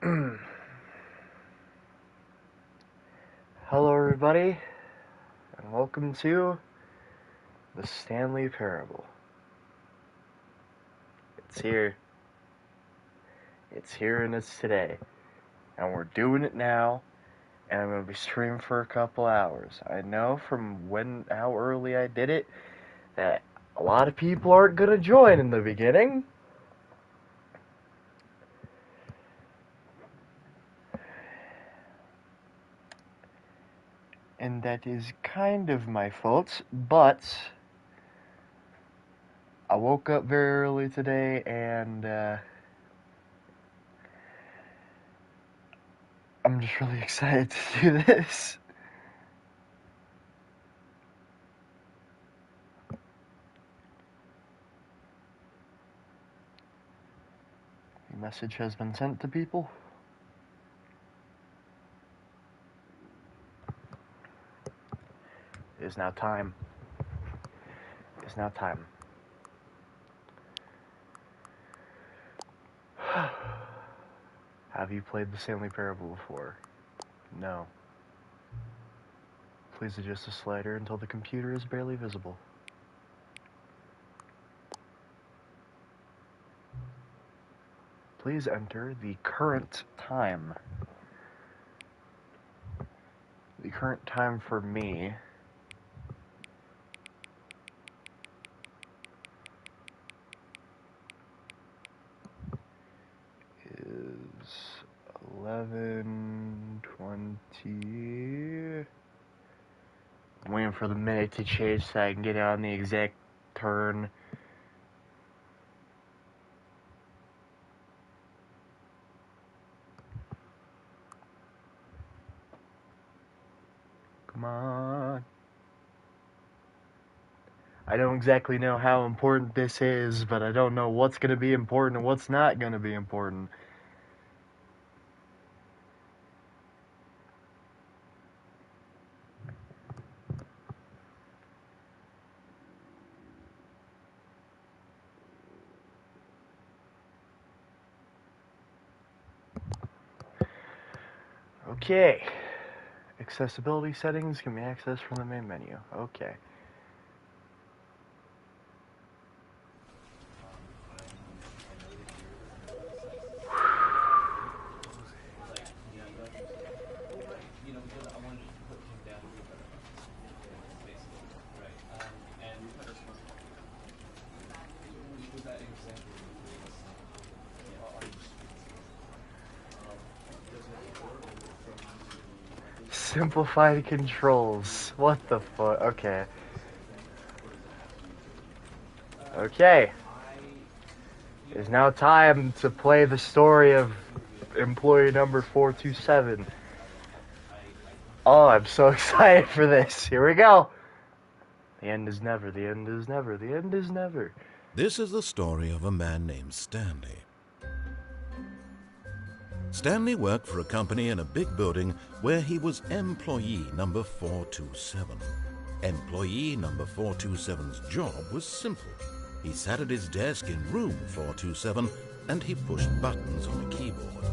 Hello everybody, and welcome to the Stanley Parable. It's here. It's here and it's today. And we're doing it now, and I'm going to be streaming for a couple hours. I know from how early I did it, that a lot of people aren't going to join in the beginning. And that is kind of my fault, but I woke up very early today, and I'm just really excited to do this. The message has been sent to people. It is now time. It is now time. Have you played the Stanley Parable before? No. Please adjust the slider until the computer is barely visible. Please enter the current time. The current time for me is 11:20. I'm waiting for the minute to change so I can get on the exact turn. Come on. I don't exactly know how important this is, but I don't know what's going to be important and what's not going to be important. Okay. Accessibility settings can be accessed from the main menu. Okay. Simplified controls. What the fuck? Okay. Okay. It's now time to play the story of employee number 427. Oh, I'm so excited for this. Here we go. The end is never, the end is never, the end is never. This is the story of a man named Stanley. Stanley worked for a company in a big building where he was employee number 427. Employee number 427's job was simple. He sat at his desk in room 427 and he pushed buttons on a keyboard.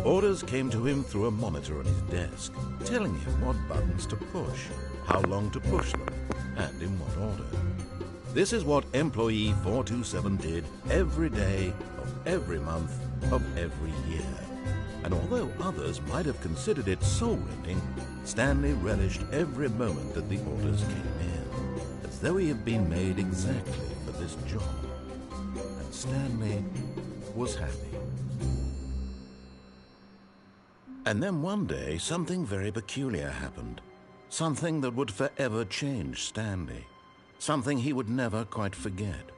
Orders came to him through a monitor on his desk, telling him what buttons to push, how long to push them, and in what order. This is what employee 427 did every day of every month of every year. And although others might have considered it soul-rending, Stanley relished every moment that the orders came in, as though he had been made exactly for this job. And Stanley was happy. And then one day, something very peculiar happened. Something that would forever change Stanley. Something he would never quite forget.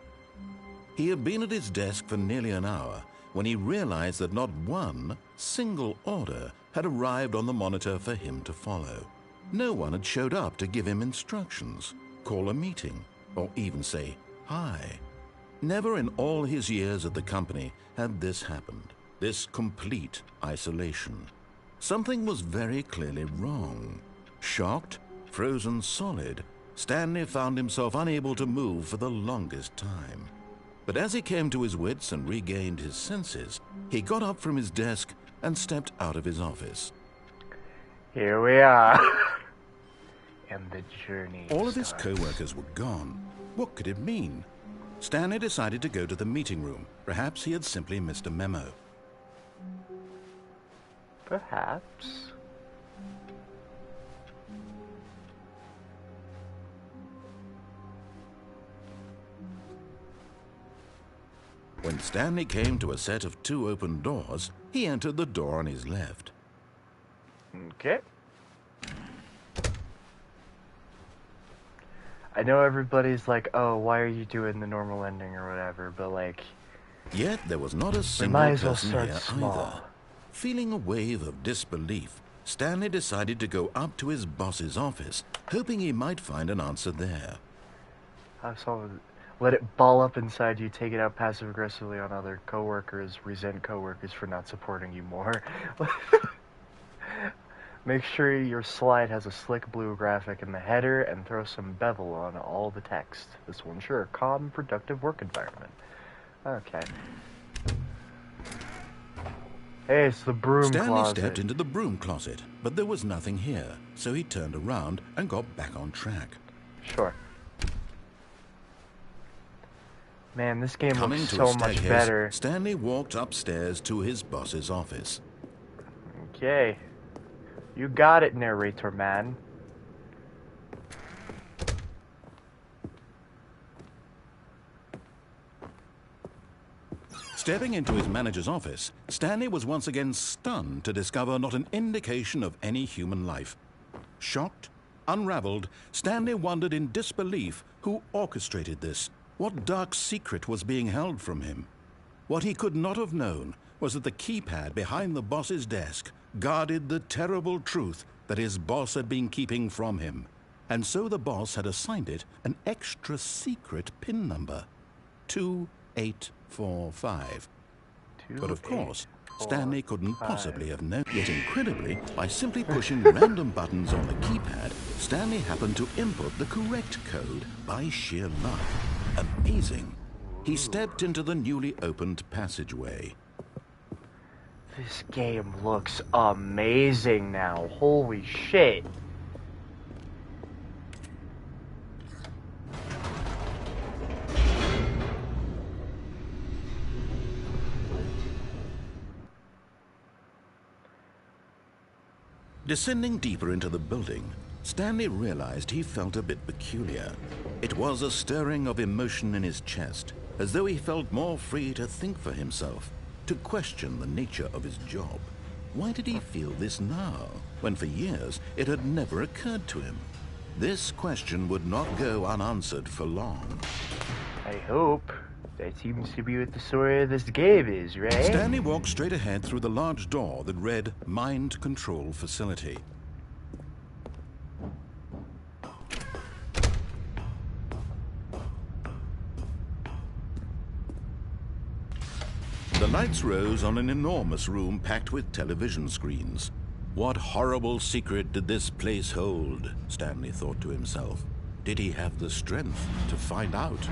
He had been at his desk for nearly an hour when he realized that not one single order had arrived on the monitor for him to follow. No one had showed up to give him instructions, call a meeting, or even say hi. Never in all his years at the company had this happened, this complete isolation. Something was very clearly wrong. Shocked, frozen solid, Stanley found himself unable to move for the longest time. But as he came to his wits and regained his senses, he got up from his desk and stepped out of his office. Here we are. And the journey All of his starts. co-workers were gone. What could it mean? Stanley decided to go to the meeting room. Perhaps he had simply missed a memo. Perhaps. When Stanley came to a set of 2 open doors, he entered the door on his left. Okay. I know everybody's like, oh, why are you doing the normal ending or whatever, but like... Yet there was not a we single might as well person start here small. either. Feeling a wave of disbelief, Stanley decided to go up to his boss's office, hoping he might find an answer there. Let it ball up inside you, take it out passive-aggressively on other coworkers, resent coworkers for not supporting you more. Make sure your slide has a slick blue graphic in the header and throw some bevel on all the text. This will ensure a calm, productive work environment. Okay. Hey, it's the broom Stanley closet. stepped into the broom closet, but there was nothing here, so he turned around and got back on track. Sure. Man, this game Coming looks to so a much staircase, better. Stanley walked upstairs to his boss's office. Okay. You got it, narrator man. Stepping into his manager's office, Stanley was once again stunned to discover not an indication of any human life. Shocked, unraveled, Stanley wondered in disbelief who orchestrated this. What dark secret was being held from him? What he could not have known was that the keypad behind the boss's desk guarded the terrible truth that his boss had been keeping from him. And so the boss had assigned it an extra secret PIN number, 2845. But of course, Stanley couldn't possibly have known. Yet incredibly, by simply pushing random buttons on the keypad, Stanley happened to input the correct code by sheer luck. Amazing. He stepped into the newly opened passageway. This game looks amazing now. Holy shit. Descending deeper into the building, Stanley realized he felt a bit peculiar. It was a stirring of emotion in his chest, as though he felt more free to think for himself, to question the nature of his job. Why did he feel this now, when for years it had never occurred to him? This question would not go unanswered for long. I hope. That seems to be what the story of this game is, right? Stanley walked straight ahead through the large door that read Mind Control Facility. The lights rose on an enormous room packed with television screens. What horrible secret did this place hold? Stanley thought to himself. Did he have the strength to find out?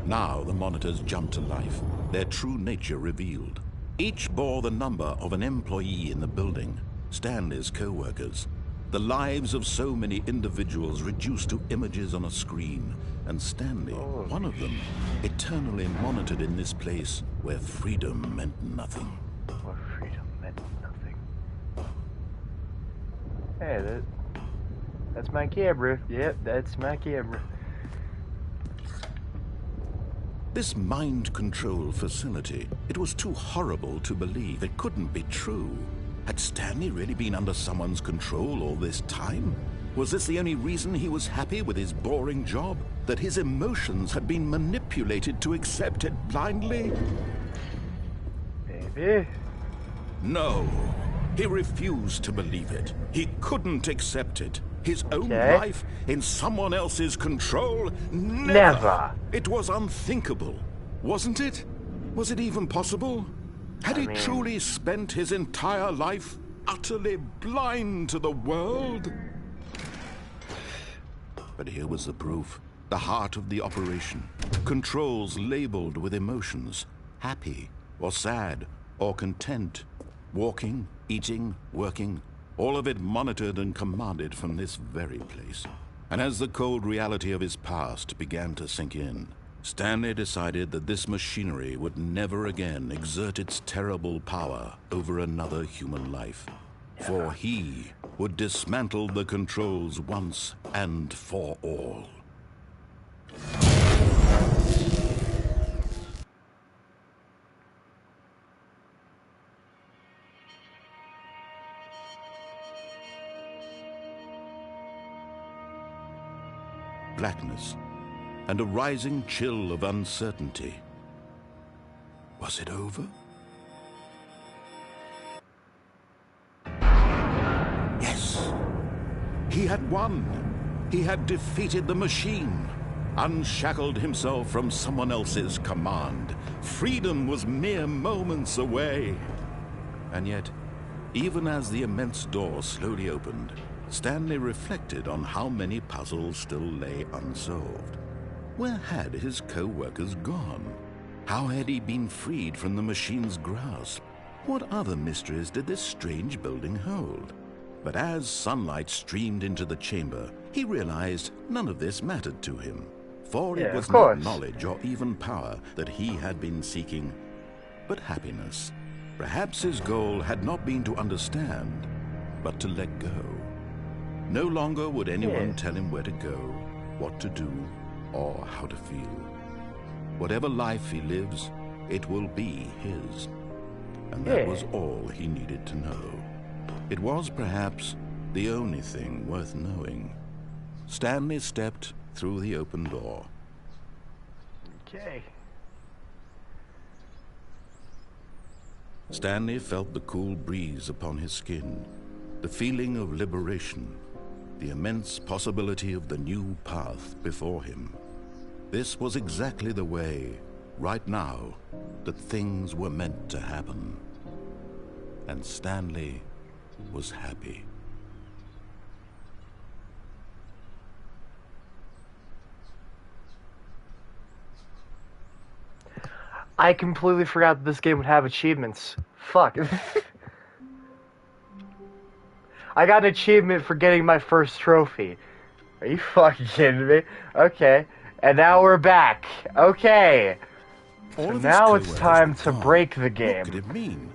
Now the monitors jumped to life, their true nature revealed. Each bore the number of an employee in the building, Stanley's co-workers. The lives of so many individuals reduced to images on a screen, and Stanley, one of them, eternally monitored in this place where freedom meant nothing. Where freedom meant nothing. Hey, that's my camera. Yep, that's my camera. This mind control facility, it was too horrible to believe. It couldn't be true. Had Stanley really been under someone's control all this time? Was this the only reason he was happy with his boring job? That his emotions had been manipulated to accept it blindly? Maybe. No. He refused to believe it. He couldn't accept it. His own Okay. life in someone else's control? Never. It was unthinkable, wasn't it? Was it even possible? Had he truly spent his entire life utterly blind to the world? But here was the proof. The heart of the operation. Controls labeled with emotions. Happy, or sad, or content. Walking, eating, working. All of it monitored and commanded from this very place. And as the cold reality of his past began to sink in, Stanley decided that this machinery would never again exert its terrible power over another human life. For he would dismantle the controls once and for all. Blackness and a rising chill of uncertainty. Was it over? Yes. He had won. He had defeated the machine, unshackled himself from someone else's command. Freedom was mere moments away. And yet, even as the immense door slowly opened, Stanley reflected on how many puzzles still lay unsolved. Where had his co-workers gone? How had he been freed from the machine's grasp? What other mysteries did this strange building hold? But as sunlight streamed into the chamber, he realized none of this mattered to him. For it was not knowledge or even power that he had been seeking, but happiness. Perhaps his goal had not been to understand, but to let go. No longer would anyone tell him where to go, what to do, or how to feel. Whatever life he lives, it will be his. And that was all he needed to know. It was perhaps the only thing worth knowing. Stanley stepped through the open door. Okay. Stanley felt the cool breeze upon his skin, the feeling of liberation, the immense possibility of the new path before him. This was exactly the way, right now, that things were meant to happen. And Stanley was happy. I completely forgot that this game would have achievements. Fuck. I got an achievement for getting my first trophy. Are you fucking kidding me? Okay. And now we're back. Okay. So now it's time to break the game. What could it mean?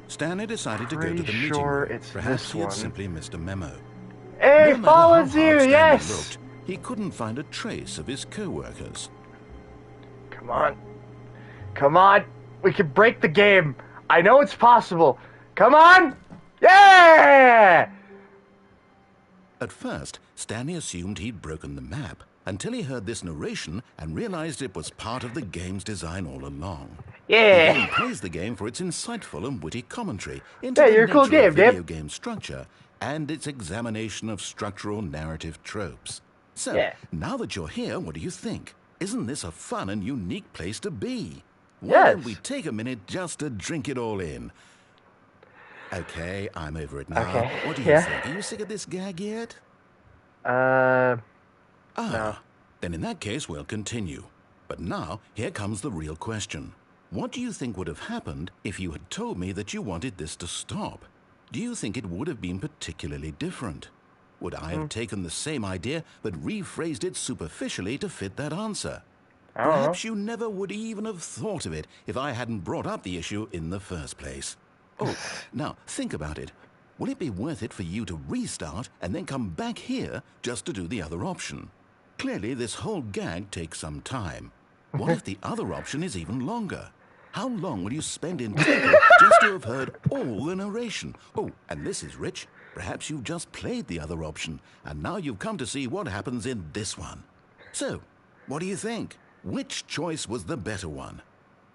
Stanley decided to go to the meeting room. Perhaps he had simply missed a memo. Hey, follows you, yes! Looked, he couldn't find a trace of his co-workers. Come on. Come on. We can break the game. I know it's possible. Come on! Yeah! At first, Stanley assumed he'd broken the map until he heard this narration and realized it was part of the game's design all along. Yeah. The game plays the game for its insightful and witty commentary into the nature of video game structure and its examination of structural narrative tropes. So, now that you're here, what do you think? Isn't this a fun and unique place to be? Why don't we take a minute just to drink it all in? Okay, I'm over it now. Okay. What do you think? Are you sick of this gag yet? No. Then in that case, we'll continue. But now, here comes the real question. What do you think would have happened if you had told me that you wanted this to stop? Do you think it would have been particularly different? Would I have taken the same idea but rephrased it superficially to fit that answer? Perhaps you never would even have thought of it if I hadn't brought up the issue in the first place. Oh, now think about it. Will it be worth it for you to restart and then come back here just to do the other option? Clearly, this whole gag takes some time. What if the other option is even longer? How long will you spend in total just to have heard all the narration? Oh, and this is rich. Perhaps you've just played the other option, and now you've come to see what happens in this one. So, what do you think? Which choice was the better one?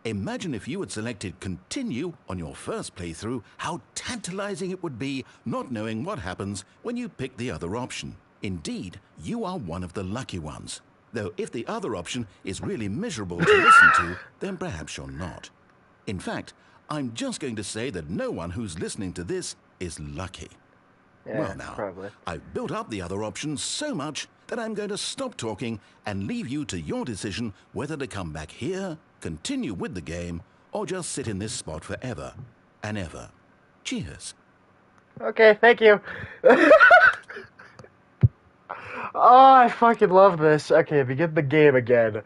Imagine if you had selected continue on your first playthrough, how tantalizing it would be not knowing what happens when you pick the other option. Indeed, you are one of the lucky ones. Though if the other option is really miserable to listen to, then perhaps you're not. In fact, I'm just going to say that no one who's listening to this is lucky. Yeah, Well now, probably. I've built up the other options so much that I'm going to stop talking and leave you to your decision whether to come back here, continue with the game, or just sit in this spot forever and ever. Cheers. Okay, thank you. Oh, I fucking love this. Okay, begin the game again.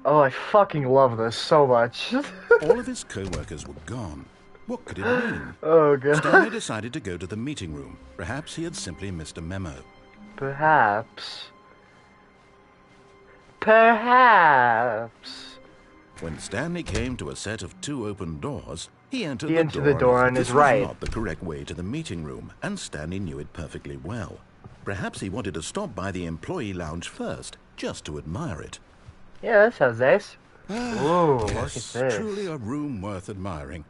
Oh, I fucking love this so much. All of his co-workers were gone. What could it mean? Oh, God. Stanley decided to go to the meeting room. Perhaps he had simply missed a memo. Perhaps. Perhaps. When Stanley came to a set of 2 open doors, he entered the door on his right. This was not the correct way to the meeting room, and Stanley knew it perfectly well. Perhaps he wanted to stop by the employee lounge first, just to admire it. Yeah, that sounds nice. Whoa, look at Yes, this. truly a room worth admiring.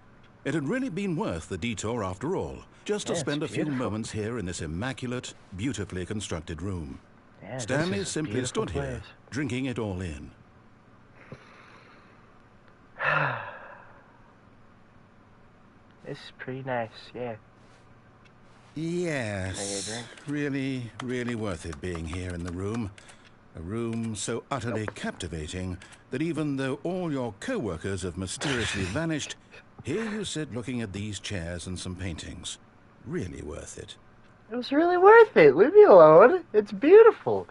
It had really been worth the detour after all, just to spend a few moments here in this immaculate, beautifully constructed room. Yeah, Stanley simply stood here, drinking it all in. This is pretty nice, yeah. Yes, really, really worth it being here in the room. A room so utterly captivating that even though all your co-workers have mysteriously vanished, here you sit looking at these chairs and some paintings. Really worth it. It was really worth it. Leave me alone. It's beautiful.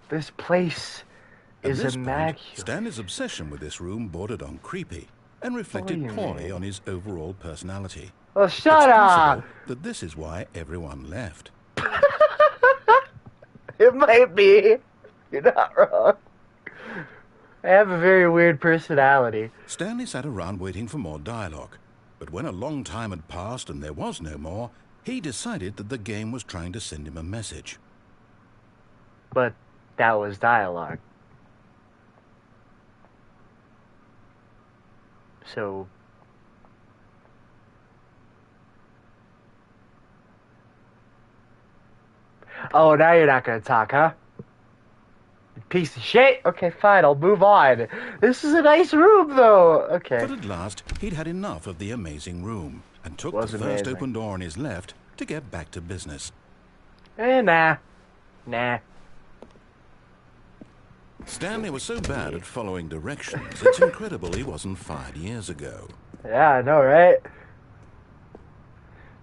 This place is immaculate. Stanley's obsession with this room bordered on creepy and reflected poorly on his overall personality. Oh, shut up! That this is why everyone left. It might be. You're not wrong. I have a very weird personality. Stanley sat around waiting for more dialogue. But when a long time had passed and there was no more, he decided that the game was trying to send him a message. But that was dialogue. So... Oh, now you're not gonna talk, huh? You piece of shit? Okay, fine, I'll move on. This is a nice room, though. Okay. But at last, he'd had enough of the amazing room and took the first open door on his left to get back to business. Nah. Stanley was so bad at following directions, it's incredible he wasn't fired years ago. Yeah, I know, right?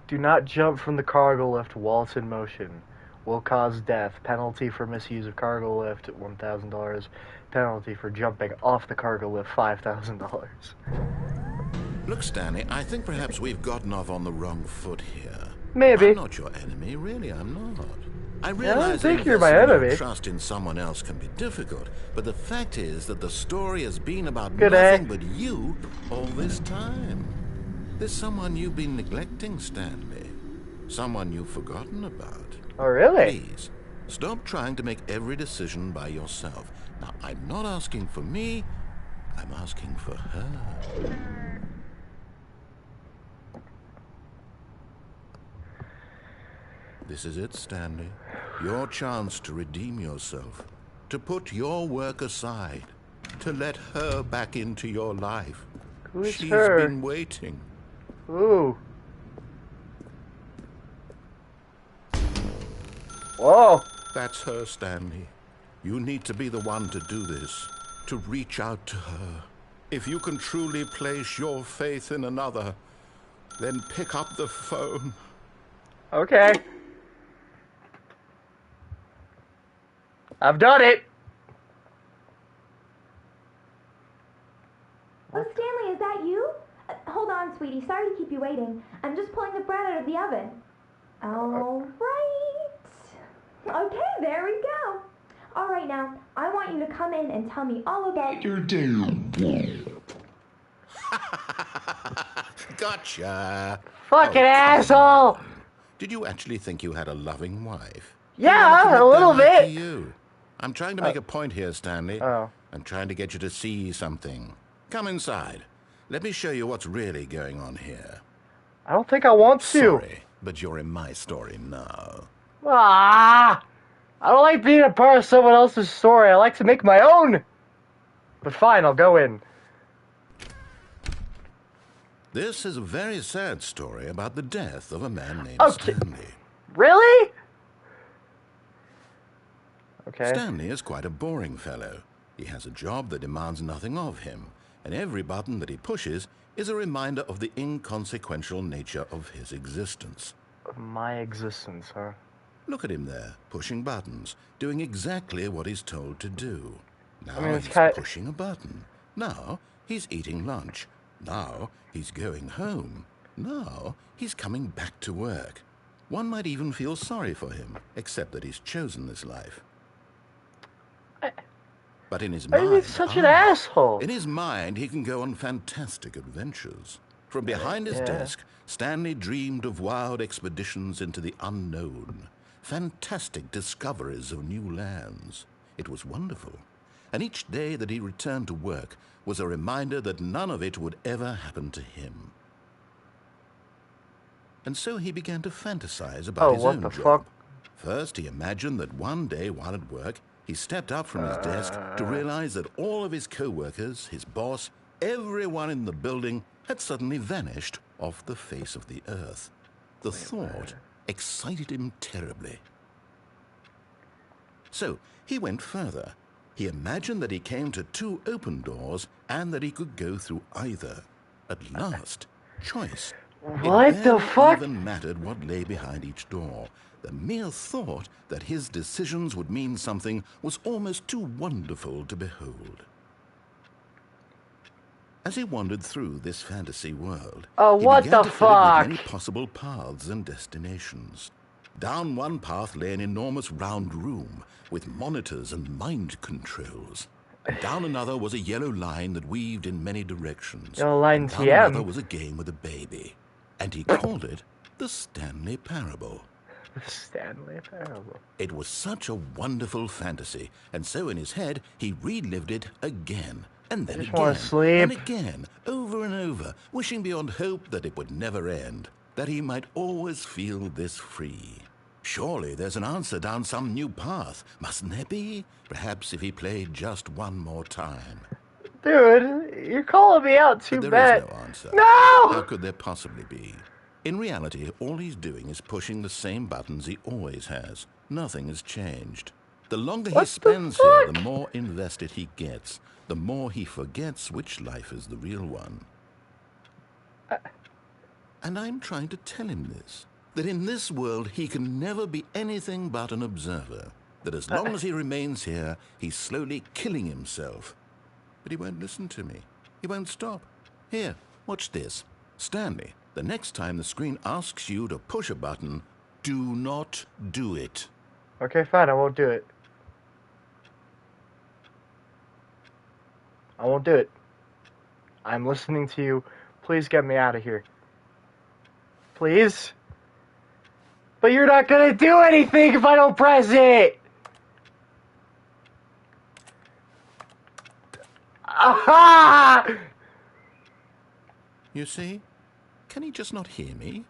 Do not jump from the cargo lift while it's in motion. Will cause death. Penalty for misuse of cargo lift, $1,000. Penalty for jumping off the cargo lift, $5,000. Look, Stanley, I think perhaps we've gotten off on the wrong foot here. Maybe. I'm not your enemy, really, I'm not. I realize I don't think you're my enemy. Trust in someone else can be difficult, but the fact is that the story has been about Good nothing but you all this time. There's someone you've been neglecting, Stanley. Someone you've forgotten about. Oh, really? Please, stop trying to make every decision by yourself. Now, I'm not asking for me, I'm asking for her. This is it, Stanley. Your chance to redeem yourself. To put your work aside. To let her back into your life. Who's She's her? been waiting. Ooh. Whoa. That's her, Stanley. You need to be the one to do this. To reach out to her. If you can truly place your faith in another, then pick up the phone. Okay. I've done it. Oh, Stanley, is that you? Hold on, sweetie. Sorry to keep you waiting. I'm just pulling the bread out of the oven. All right. Okay, there we go. All right, now, I want you to come in and tell me all about your day. Gotcha. Fucking asshole. Did you actually think you had a loving wife? Yeah, a little bit. You. I'm trying to make a point here, Stanley. Oh. I'm trying to get you to see something. Come inside. Let me show you what's really going on here. I don't think I want to. Sorry, but you're in my story now. Ah! I don't like being a part of someone else's story. I like to make my own. But fine, I'll go in. This is a very sad story about the death of a man named Okay. Stanley. Really? Okay. Stanley is quite a boring fellow. He has a job that demands nothing of him, and every button that he pushes is a reminder of the inconsequential nature of his existence. My existence, huh? Look at him there, pushing buttons, doing exactly what he's told to do. Now it's he's kind pushing a button. Now he's eating lunch. Now he's going home. Now he's coming back to work. One might even feel sorry for him, except that he's chosen this life. But in his mind, He's such an asshole. In his mind, he can go on fantastic adventures. From behind his desk, Stanley dreamed of wild expeditions into the unknown, fantastic discoveries of new lands. It was wonderful. And each day that he returned to work was a reminder that none of it would ever happen to him. And so he began to fantasize about his own job. Fuck? First, he imagined that one day while at work, he stepped up from his desk to realize that all of his co-workers, his boss, everyone in the building had suddenly vanished off the face of the earth. The thought excited him terribly. So he went further. He imagined that he came to 2 open doors and that he could go through either. At last, choice. What the fuck? It barely even mattered what lay behind each door. The mere thought that his decisions would mean something was almost too wonderful to behold. As he wandered through this fantasy world, he what began the to fill it fuck? with many possible paths and destinations. Down one path lay an enormous round room with monitors and mind controls. And down another was a yellow line that weaved in many directions. Yellow line And down TM. another was a game with a baby. And he called it the Stanley Parable. The Stanley Parable. It was such a wonderful fantasy, and so in his head he relived it again, and then just again, wanna sleep. and again, over and over, wishing beyond hope that it would never end, that he might always feel this free. Surely there's an answer down some new path, mustn't there be? Perhaps if he played just one more time. Dude, you're calling me out too But there bad. is no answer. No! How could there possibly be? In reality, all he's doing is pushing the same buttons he always has. Nothing has changed. The longer he What the spends here, fuck? the more invested he gets. The more he forgets which life is the real one. And I'm trying to tell him this. That in this world, he can never be anything but an observer. That as long as he remains here, he's slowly killing himself. But he won't listen to me. He won't stop. Here, watch this. Stanley, the next time the screen asks you to push a button, do not do it. Okay, fine, I won't do it. I won't do it. I'm listening to you. Please get me out of here. Please? But you're not gonna do anything if I don't press it! Aha! You see? Can he just not hear me?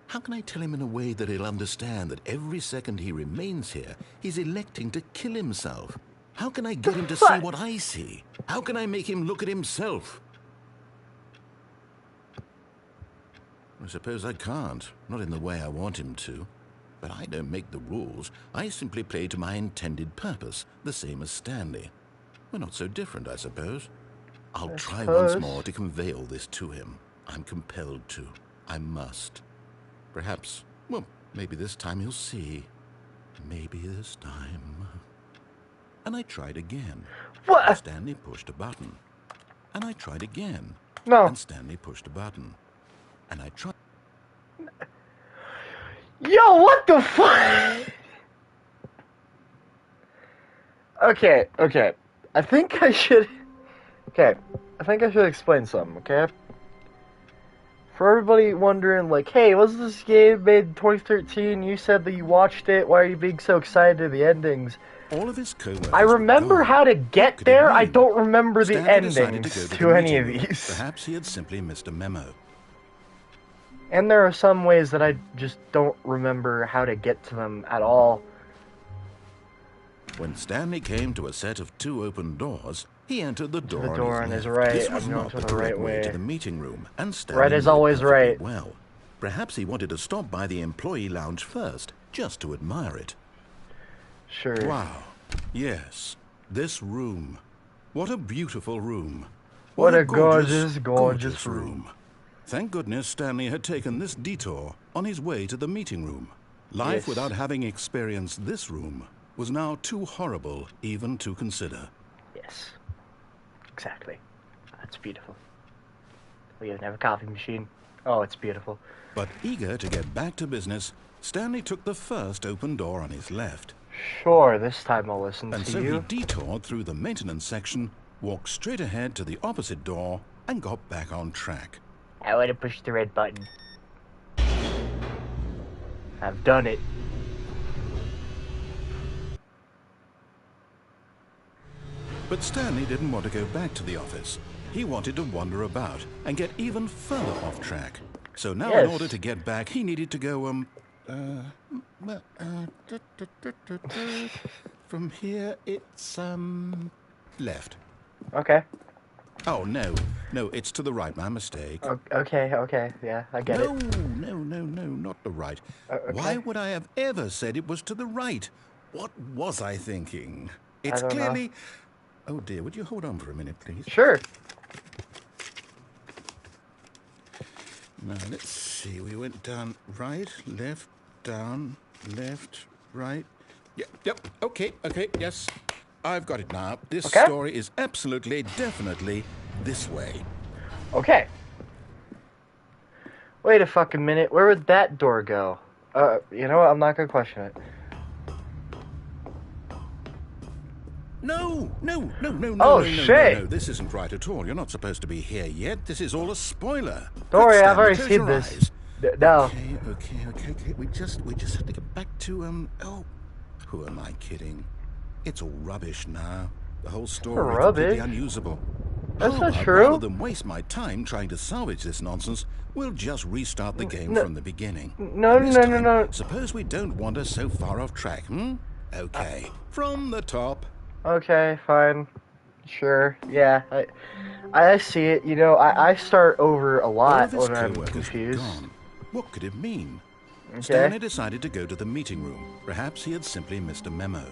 How can I tell him in a way that he'll understand that every second he remains here, he's electing to kill himself? How can I get him to see what I see? How can I make him look at himself? I suppose I can't, not in the way I want him to. But I don't make the rules. I simply play to my intended purpose, the same as Stanley. We're not so different, I suppose. I'll try once more to convey all this to him. I'm compelled to. I must. Perhaps, well, maybe this time he'll see. Maybe this time. And I tried again. What? Stanley pushed a button. And I tried again. No. And Stanley pushed a button. And I tried. Yo, what the fuck? Okay. I think I should explain something, okay? For everybody wondering, like, hey, was this game made in 2013? You said that you watched it. Why are you being so excited to the endings? All of his co-workers I remember were how to gone. get Could it there. be? I don't remember the Stanley decided endings go to the any of meeting room. these. Perhaps he had simply missed a memo. And there are some ways that I just don't remember how to get to them at all. When Stanley came to a set of 2 open doors, He entered the door, door on on his his left. right. This was I'm going not to the the right correct way to way. the meeting room, and Stanley Right is knew it always perfectly right. well. Perhaps he wanted to stop by the employee lounge first, just to admire it. Sure. Wow. Yes. This room. What a beautiful room. What a gorgeous room. Thank goodness Stanley had taken this detour on his way to the meeting room. Life Yes. without having experienced this room was now too horrible even to consider. Yes. Exactly. That's beautiful. We even have a coffee machine. Oh, it's beautiful. But eager to get back to business, Stanley took the first open door on his left. Sure, this time I'll listen And to so he you. detoured through the maintenance section, walked straight ahead to the opposite door, and got back on track. I want to push the red button. I've done it. But Stanley didn't want to go back to the office. He wanted to wander about and get even further off track. So now in Yes. order to get back, he needed to go, from here, it's, left. Okay. Oh, no, it's to the right, my mistake. Okay, yeah, I get it. No, not the right. Okay. Why would I have ever said it was to the right? What was I thinking? It's don't know. clearly... Oh dear, would you hold on for a minute, please? Sure. Now, let's see. We went down right, left, down, left, right. Yep, okay, yes. I've got it now. This Okay. story is absolutely, definitely this way. Okay. Wait a fucking minute. Where would that door go? You know what? I'm not gonna question it. No. Oh, no, shit. No. This isn't right at all. You're not supposed to be here yet. This is all a spoiler. Don't worry, Quick, I've already Stanley, seen close this. your eyes. No. Okay. We just have to get back to, who am I kidding? It's all rubbish now. The whole story Rubbish? completely unusable. That's not I'd true. Rather than waste my time trying to salvage this nonsense, we'll just restart the game from the beginning. No. And this time, suppose we don't wander so far off track, Okay, from the top. Okay, fine. Sure. Yeah, I see it. You know, I start over a All lot of his when I'm co-workers were confused. gone. What could it mean? Okay. Stanley decided to go to the meeting room. Perhaps he had simply missed a memo.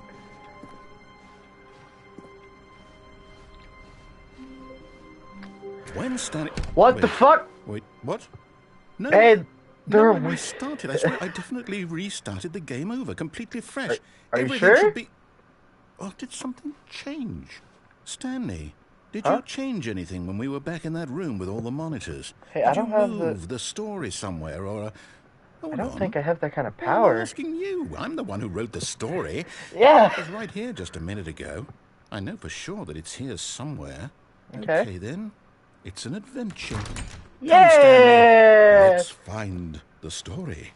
When Stanley... What the fuck? Wait, what? No. Hey, No, there I restarted. I swear, I definitely restarted the game over, completely fresh. Are you Everything sure? should be... Oh, did something change? Stanley, did you change anything when we were back in that room with all the monitors? Hey, did I don't you have move the story somewhere, or... Hold I don't on. think I have that kind of I'm power. asking you. I'm the one who wrote the story. Yeah. It was right here just a minute ago. I know for sure that it's here somewhere. Okay. Then. It's an adventure. Come, Yeah. Stanley. Let's find the story.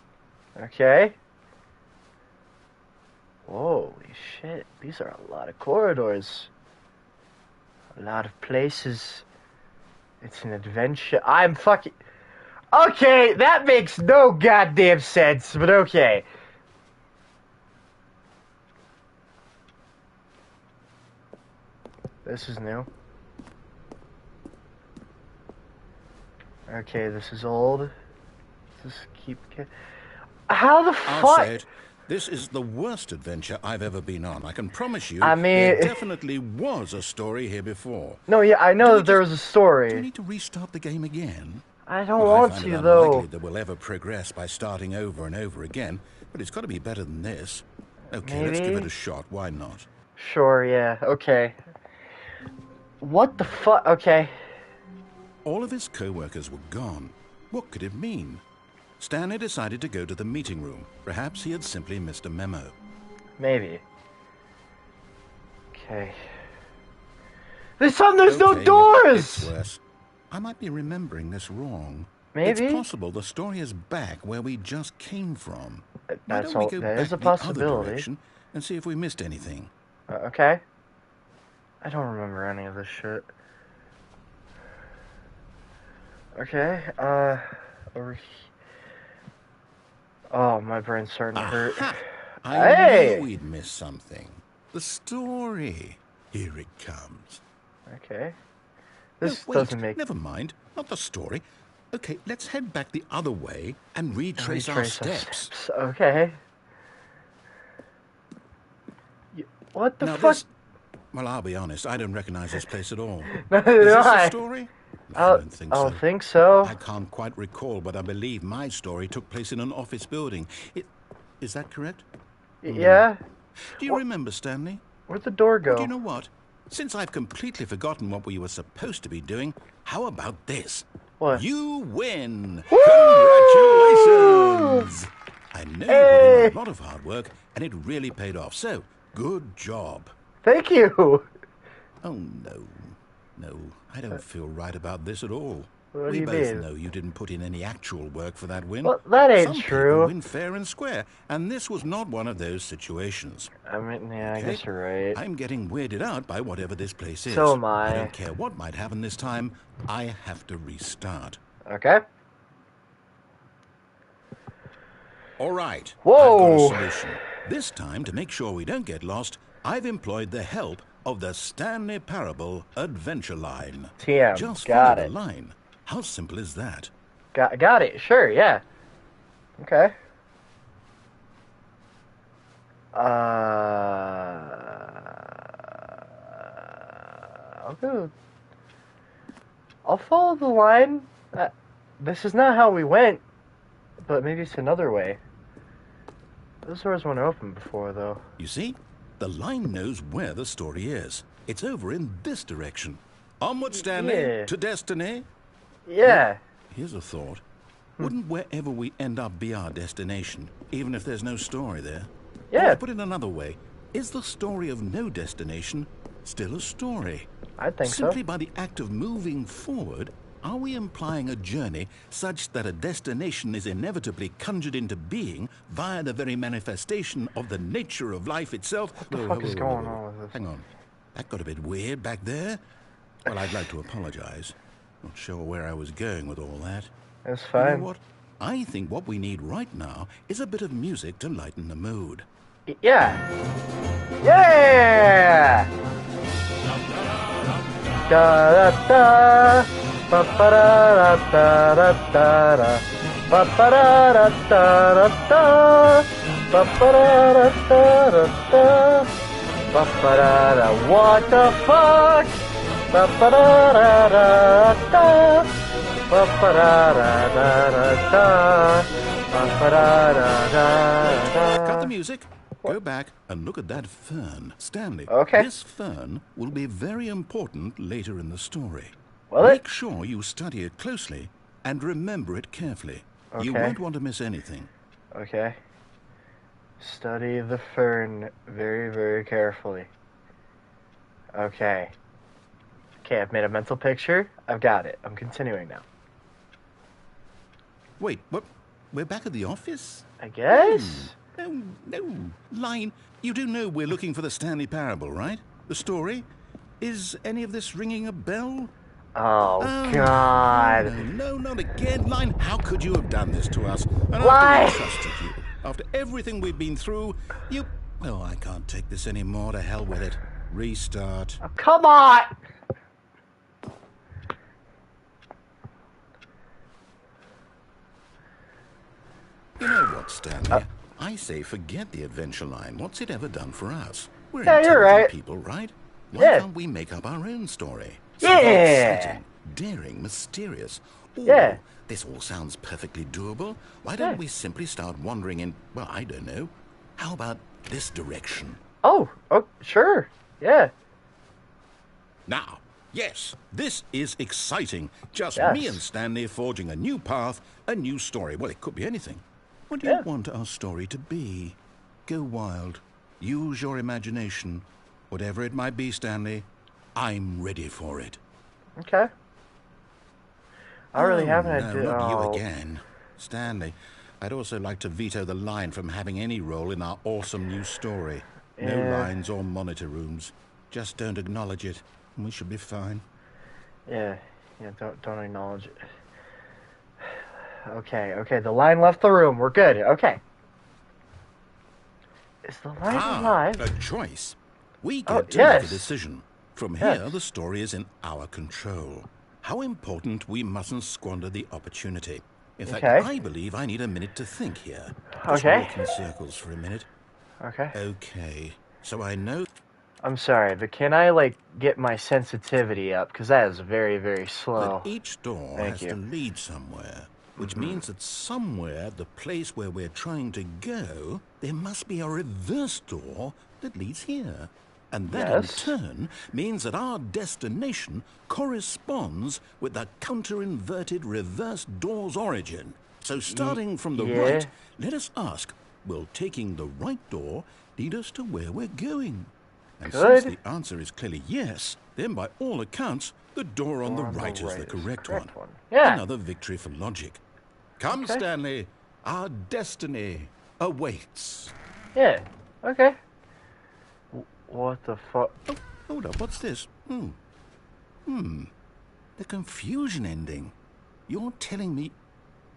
Okay. Holy shit. These are a lot of corridors. A lot of places. It's an adventure. I'm fucking... Okay, that makes no goddamn sense, but okay. This is new. Okay, this is old. Just keep... How the I'll fuck? say it. This is the worst adventure I've ever been on. I can promise you. I mean- there definitely was a story here before. No, yeah, I Do know we that there was just- a Do we story. need to restart the game again? I don't Well, I want find to, it though. unlikely that we'll ever progress by starting over and over again, but it's got to be better than this. Okay, let's give it Maybe? a shot. Why not? Sure, yeah, okay. What the fuck? Okay. All of his co-workers were gone. What could it mean? Stanley decided to go to the meeting room. Perhaps he had simply missed a memo. Maybe. Okay. There's no Okay, doors! It's worse. I might be remembering this wrong. Maybe? It's possible the story is back where we just came from. Why That's don't all. we go That back is a the other possibility. direction and see if we missed anything? Okay. I don't remember any of this shit. Okay, over here. Oh, my brain's starting to hurt. Aha! I Hey! knew we'd missed something. The story. Here it comes. Okay. No, This wait, doesn't make... never mind. Not the story. Okay, let's head back the other way and retrace our steps. Okay. What the Now fuck? Well, I'll be honest, I don't recognize this place at all. Neither Is do this I. a story? I don't think so. I don't think so. I can't quite recall, but I believe my story took place in an office building. Is that correct? Yeah. Do you remember, Stanley? Where'd the door go? Well, do you know what? Since I've completely forgotten what we were supposed to be doing, how about this? What? You win! Woo! Congratulations! I know you put in a lot of hard work, and it really paid off. So, good job. Thank you. Oh, no, I don't feel right about this at all. What do We you both mean? know you didn't put in any actual work for that win. Well, that ain't Some true. people win fair and square, and this was not one of those situations. I mean, yeah, I Okay? guess you're right. I'm getting weirded out by whatever this place is. So am I. I don't care what might happen this time. I have to restart. Okay. All right. Whoa. I've got a solution. This time, to make sure we don't get lost, I've employed the help of the Stanley Parable Adventure Line. TM, Just got follow it. the line. How simple is that? Got it. Sure, yeah. Okay. I'll go. I'll follow the line. This is not how we went, but maybe it's another way. Those doors weren't open before, though. You see? The line knows where the story is. It's over in this direction. Onward, Stanley, Yeah. to destiny. Yeah. Here's a thought. Wouldn't wherever we end up be our destination, even if there's no story there? Yeah. Or put it another way, is the story of no destination still a story? I think Simply so. by the act of moving forward, are we implying a journey such that a destination is inevitably conjured into being via the very manifestation of the nature of life itself? What the fuck is going on with this? Hang on. That got a bit weird back there. Well, I'd like to apologize. Not sure where I was going with all that. It's You fine. know what? I think what we need right now is a bit of music to lighten the mood. Yeah. Yeah. Da da da. Ba ba da da da da da. Ba ba da da da da. Ba ba da da da da. Ba ba da. What the fuck? Ba ba da da da. Ba ba da da da. Ba ba da da. Cut the music. Go back and look at that fern. Stanley, Okay. this fern will be very important later in the story. Will it? Make sure you study it closely and remember it carefully. You Okay. won't want to miss anything. Okay. Study the fern very, very carefully. Okay. Okay, I've made a mental picture. I've got it. I'm continuing now. Wait, what? We're back at the office? I guess? No. Line, you do know we're looking for the Stanley Parable, right? The story? Is any of this ringing a bell? Oh, God. No, not again. Line, how could you have done this to us? And Line. after we trusted you, after everything we've been through, you... Oh, I can't take this anymore. To hell with it. Restart. Oh, come on! You know what, Stanley? I say forget the adventure line. What's it ever done for us? We're Yeah, you're intelligent right. people, right? Why Yeah. can't we make up our own story? Yeah. Exciting, daring, mysterious. Ooh, Yeah. This all sounds perfectly doable. Why don't Yeah. we simply start wandering in, well, I don't know. How about this direction? Oh, sure. Yeah. Now, yes, this is exciting. Just Yes. me and Stanley forging a new path, a new story. Well, it could be anything. What do Yeah. you want our story to be? Go wild. Use your imagination. Whatever it might be, Stanley, I'm ready for it. Okay. I really haven't No, had to... not oh. you again. Stanley, I'd also like to veto the line from having any role in our awesome new story. No Yeah. lines or monitor rooms. Just don't acknowledge it, and we should be fine. Yeah, don't acknowledge it. Okay, the line left the room. We're good. Okay. Is the line alive? A choice. We Oh, get to make a yes. decision. From here, the story is in our control. How important we mustn't squander the opportunity. In fact, I believe I need a minute to think here. Just walk in circles for a minute. Okay, so I know... I'm sorry, but can I, like, get my sensitivity up? Because that is very, very slow. That each door has to lead somewhere, which means that somewhere at the place where we're trying to go, there must be a reverse door that leads here. And that in turn means that our destination corresponds with the counter-inverted reverse door's origin. So starting from the right, let us ask, will taking the right door lead us to where we're going? And since the answer is clearly yes, then by all accounts, the door on the right is the correct one. Another victory for logic. Come, Stanley, our destiny awaits. Yeah, okay. What the fuck? Oh, hold up, what's this? The confusion ending. You're telling me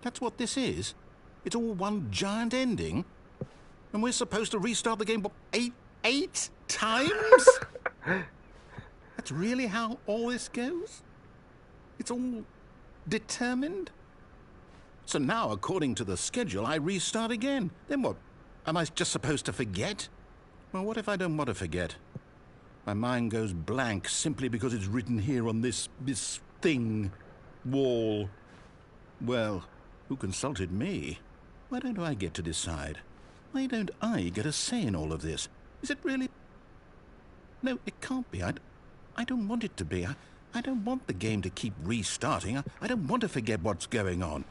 that's what this is? It's all one giant ending? And we're supposed to restart the game, what, eight times? That's really how all this goes? It's all determined? So now, according to the schedule, I restart again. Then what? Am I just supposed to forget? Well, what if I don't want to forget? My mind goes blank simply because it's written here on this thing, wall. Well, who consulted me? Why don't I get to decide? Why don't I get a say in all of this? Is it really? No, it can't be. I don't want it to be. I don't want the game to keep restarting. I don't want to forget what's going on.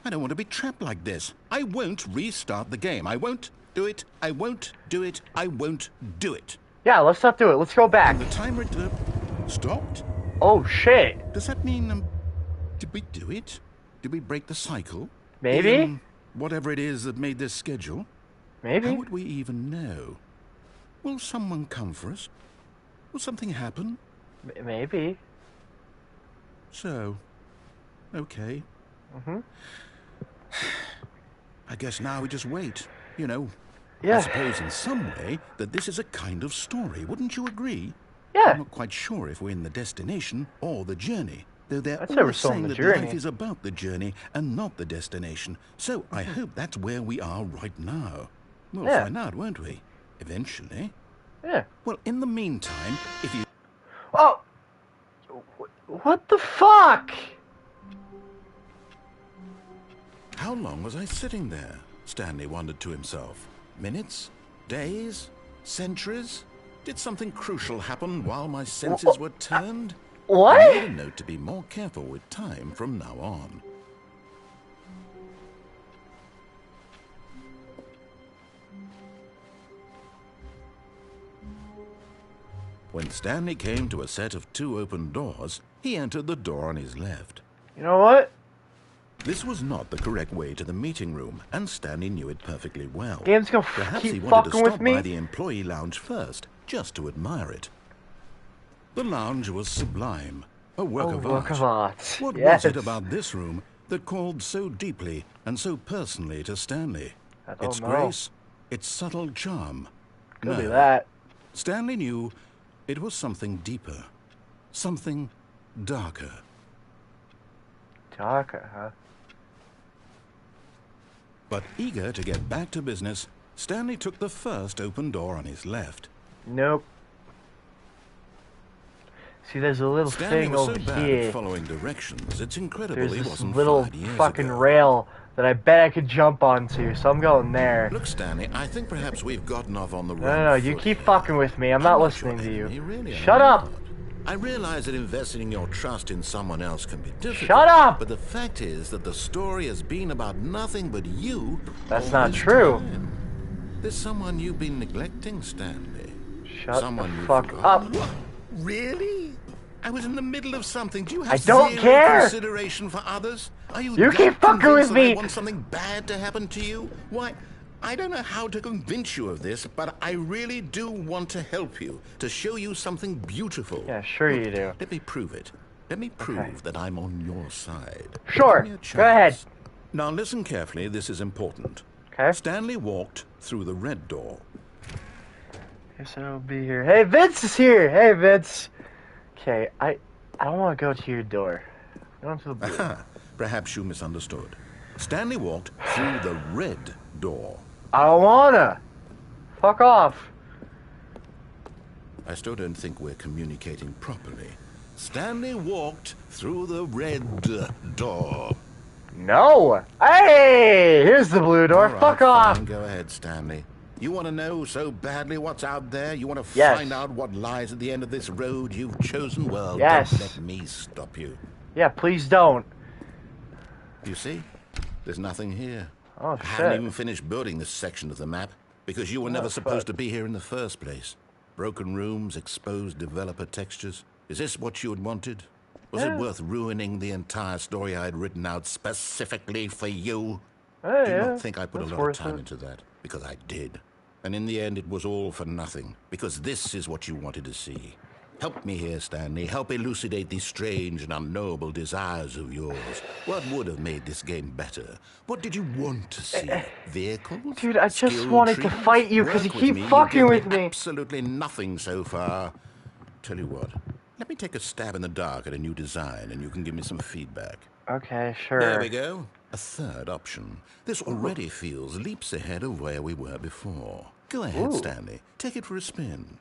I don't want to be trapped like this. I won't restart the game. I won't do it. I won't do it. I won't do it. Yeah, let's not do it. Let's go back. And the timer stopped? Oh, shit. Does that mean, did we do it? Did we break the cycle? Maybe? Whatever it is that made this schedule? Maybe. How would we even know? Will someone come for us? Will something happen? Maybe. So, okay. I guess now we just wait. You know, I suppose in some way that this is a kind of story. Wouldn't you agree? Yeah. I'm not quite sure if we're in the destination or the journey. Though they're I'd say we're always still in saying the that journey. life is about the journey and not the destination. So I hope that's where we are right now. We'll find out, won't we? Eventually. Yeah. Well, in the meantime, if you... Oh! What the fuck? How long was I sitting there? Stanley wondered to himself. Minutes? Days? Centuries? Did something crucial happen while my senses were turned? What? I made a note to be more careful with time from now on. When Stanley came to a set of 2 open doors, he entered the door on his left. You know what? This was not the correct way to the meeting room, and Stanley knew it perfectly well. Game's gonna Perhaps keep he wanted to fucking with stop me? by the employee lounge first, just to admire it. The lounge was sublime, a work of art. What was it about this room that called so deeply and so personally to Stanley? Its grace, its subtle charm. Could be that. Stanley knew it was something deeper, something darker. Darker, huh? But eager to get back to business, Stanley took the first open door on his left. Nope. See, there's a little Stanley thing was over so bad here. at following directions, it's incredible There's he this wasn't little 5 years fucking ago. rail that I bet I could jump onto, so I'm going there. Look, Stanley, I think perhaps we've gotten off on the wrong No, you foot keep here. fucking with me. I'm not not listening your to you. enemy, really, Shut I'm up! not. I realize that investing your trust in someone else can be difficult. Shut up! But the fact is that the story has been about nothing but you. That's all not this true. time. There's someone you've been neglecting, Stanley. Shut someone the you've fuck forgotten. up. What? Really? I was in the middle of something. Do you have I don't zero care. consideration for others? Are you You that keep fucking convinced with that I me. want something bad to happen to you? Why, I don't know how to convince you of this, but I really do want to help you, to show you something beautiful. Yeah, sure Look, you do. Let me prove it. Let me prove that I'm on your side. Sure. Give me a Go ahead. chance. Now listen carefully, this is important. Okay. Stanley walked through the red door. Guess I'll be here. Hey, Vince is here. Hey, Vince. Okay, I don't want to go to your door. Go to the blue. Aha, perhaps you misunderstood. Stanley walked through the red door. I don't wanna. Fuck off. I still don't think we're communicating properly. Stanley walked through the red door. No. Hey, here's the blue door. All right, Fuck off. fine, go ahead, Stanley. You want to know so badly what's out there? You want to Yes. find out what lies at the end of this road you've chosen? Well, Yes. don't let me stop you. Yeah, please don't. You see? There's nothing here. Oh, I haven't shit. even finished building this section of the map because you were never supposed to be here in the first place. Broken rooms, exposed developer textures. Is this what you had wanted? Was it worth ruining the entire story I had written out specifically for you? Hey, Do yeah, not think I put a that's lot of worth time it. into that, because I did. And in the end, it was all for nothing, because this is what you wanted to see. Help me here, Stanley. Help elucidate these strange and unknowable desires of yours. What would have made this game better? What did you want to see? Vehicles? Dude, I just Skill wanted to trees? fight you 'cause you Work with keep me. fucking You with give me. Absolutely nothing so far. Tell you what, let me take a stab in the dark at a new design, and you can give me some feedback. Okay, sure. There we go. A third option. This already feels leaps ahead of where we were before. Go ahead, Ooh. Stanley. Take it for a spin.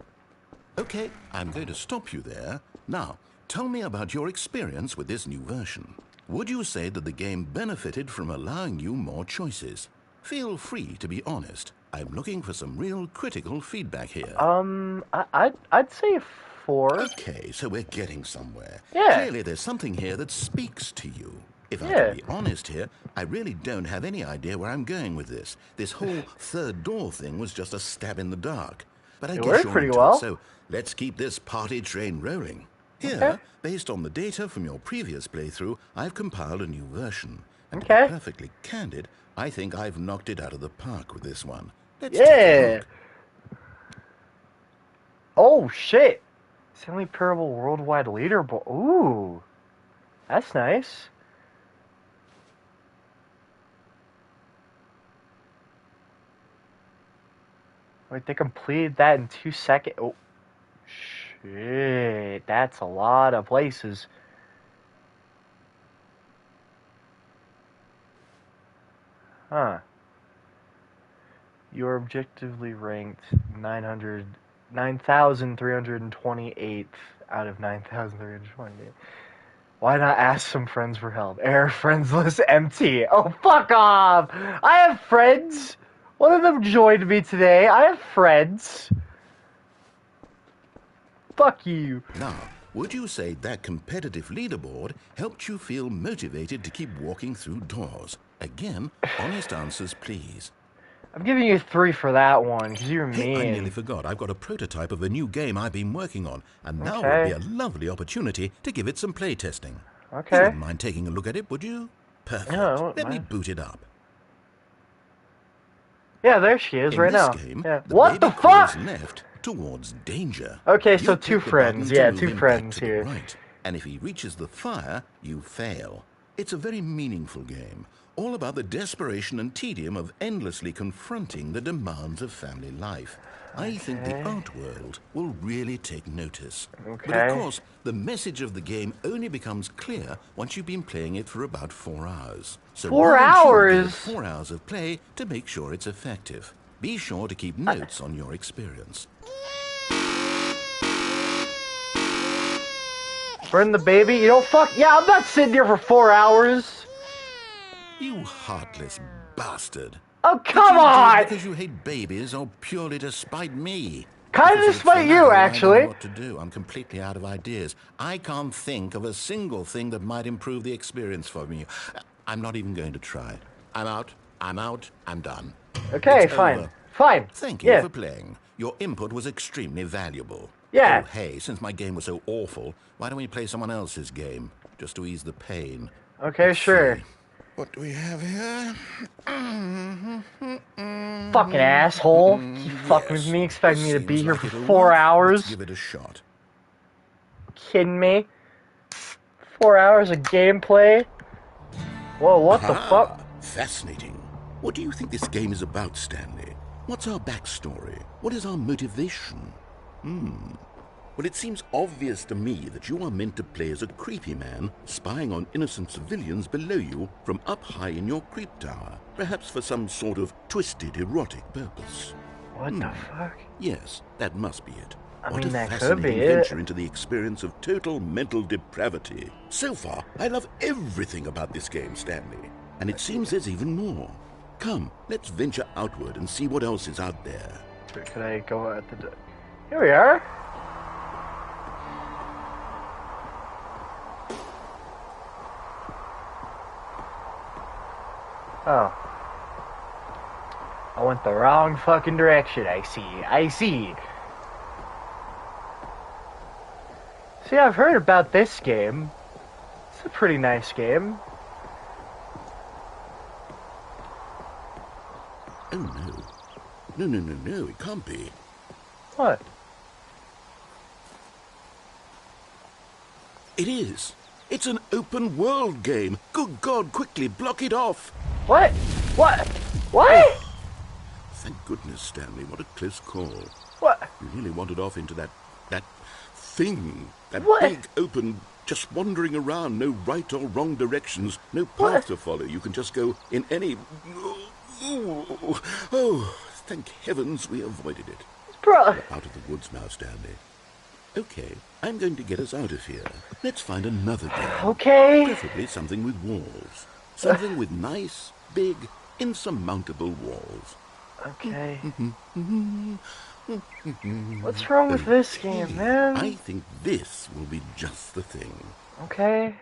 Okay, I'm going to stop you there. Now, tell me about your experience with this new version. Would you say that the game benefited from allowing you more choices? Feel free to be honest. I'm looking for some real critical feedback here. I'd say 4. Okay, so we're getting somewhere. Yeah. Clearly there's something here that speaks to you. If I Yeah. can be honest here, I really don't have any idea where I'm going with this. This whole third door thing was just a stab in the dark. But I It guess worked you're pretty into well. it, so let's keep this party train rolling. Here, Okay. based on the data from your previous playthrough, I've compiled a new version. And to Okay. be perfectly candid, I think I've knocked it out of the park with this one. Let's take a Yeah. look. Oh, shit. Stanley Parable Worldwide Leaderboard. Ooh. That's nice. Wait, they completed that in 2 seconds. Oh, shit. That's a lot of places. Huh. You're objectively ranked 9,328th out of 9,328. Why not ask some friends for help? Error friends list empty. Oh, fuck off! I have friends! One of them joined me today. I have friends. Fuck you. Now, would you say that competitive leaderboard helped you feel motivated to keep walking through doors? Again, honest answers, please. I'm giving you 3 for that one, because you're Hey, I nearly mean. forgot. I've got a prototype of a new game I've been working on, and now Okay. would be a lovely opportunity to give it some play testing. You Okay. wouldn't mind taking a look at it, would you? Perfect. Yeah, I wouldn't Let me mind. boot it up. Yeah, there she is In right this now. game, Yeah. the What the baby crawls fuck? left towards danger. Okay, so You 2 click the friends. button to Yeah, move 2 him back friends to the here. right, and if he reaches the fire, you fail. It's a very meaningful game, all about the desperation and tedium of endlessly confronting the demands of family life. I think the Okay. art world will really take notice. But Okay. of course, the message of the game only becomes clear once you've been playing it for about 4 hours. So 4 why don't you give it hours? 4 hours of play to make sure it's effective. Be sure to keep notes on your experience. Burn the baby? You don't fuck. Yeah, I'm not sitting here for 4 hours. You heartless bastard. Oh, Did come you do it on! because you hate babies or purely to spite me? Kinda Because to it's the spite you, latter, I don't know actually. what to do. I'm completely out of ideas. I can't think of a single thing that might improve the experience for me. I'm not even going to try. I'm out. I'm out. I'm done. Okay, It's fine. over. Fine. Thank you Yeah. for playing. Your input was extremely valuable. Yeah. Oh, hey, since my game was so awful, why don't we play someone else's game? Just to ease the pain. Okay, sure. See. What do we have here? Fucking asshole. You fucking with Yes, me, expecting me to seems be here like for it'll 4 work. hours? Let's give it a shot. Kidding me? 4 hours of gameplay? Whoa, what the fuck? Fascinating. What do you think this game is about, Stanley? What's our backstory? What is our motivation? Well, it seems obvious to me that you are meant to play as a creepy man spying on innocent civilians below you from up high in your creep tower, perhaps for some sort of twisted erotic purpose. What the fuck? Yes, that must be it. I What mean, a that could fascinating be it. venture into the experience of total mental depravity. So far, I love everything about this game, Stanley. And it seems there's even more. Come, let's venture outward and see what else is out there. Could I go at the... Here we are. Oh. I went the wrong fucking direction, I see. See, I've heard about this game. It's a pretty nice game. Oh, no. No, it can't be. What? It is. It's an open world game. Good God, quickly block it off. What? What? Thank goodness, Stanley. What a close call. What? You really wandered off into that thing. That What? big open, just wandering around. No right or wrong directions. No path to follow. You can just go in any... Oh, thank heavens we avoided it. Bro. Out of the woods now, Stanley. Okay, I'm going to get us out of here. Let's find another game. Okay. Preferably something with walls. Something with nice, big, insurmountable walls. Okay. What's wrong with this game, man? I think this will be just the thing. Okay.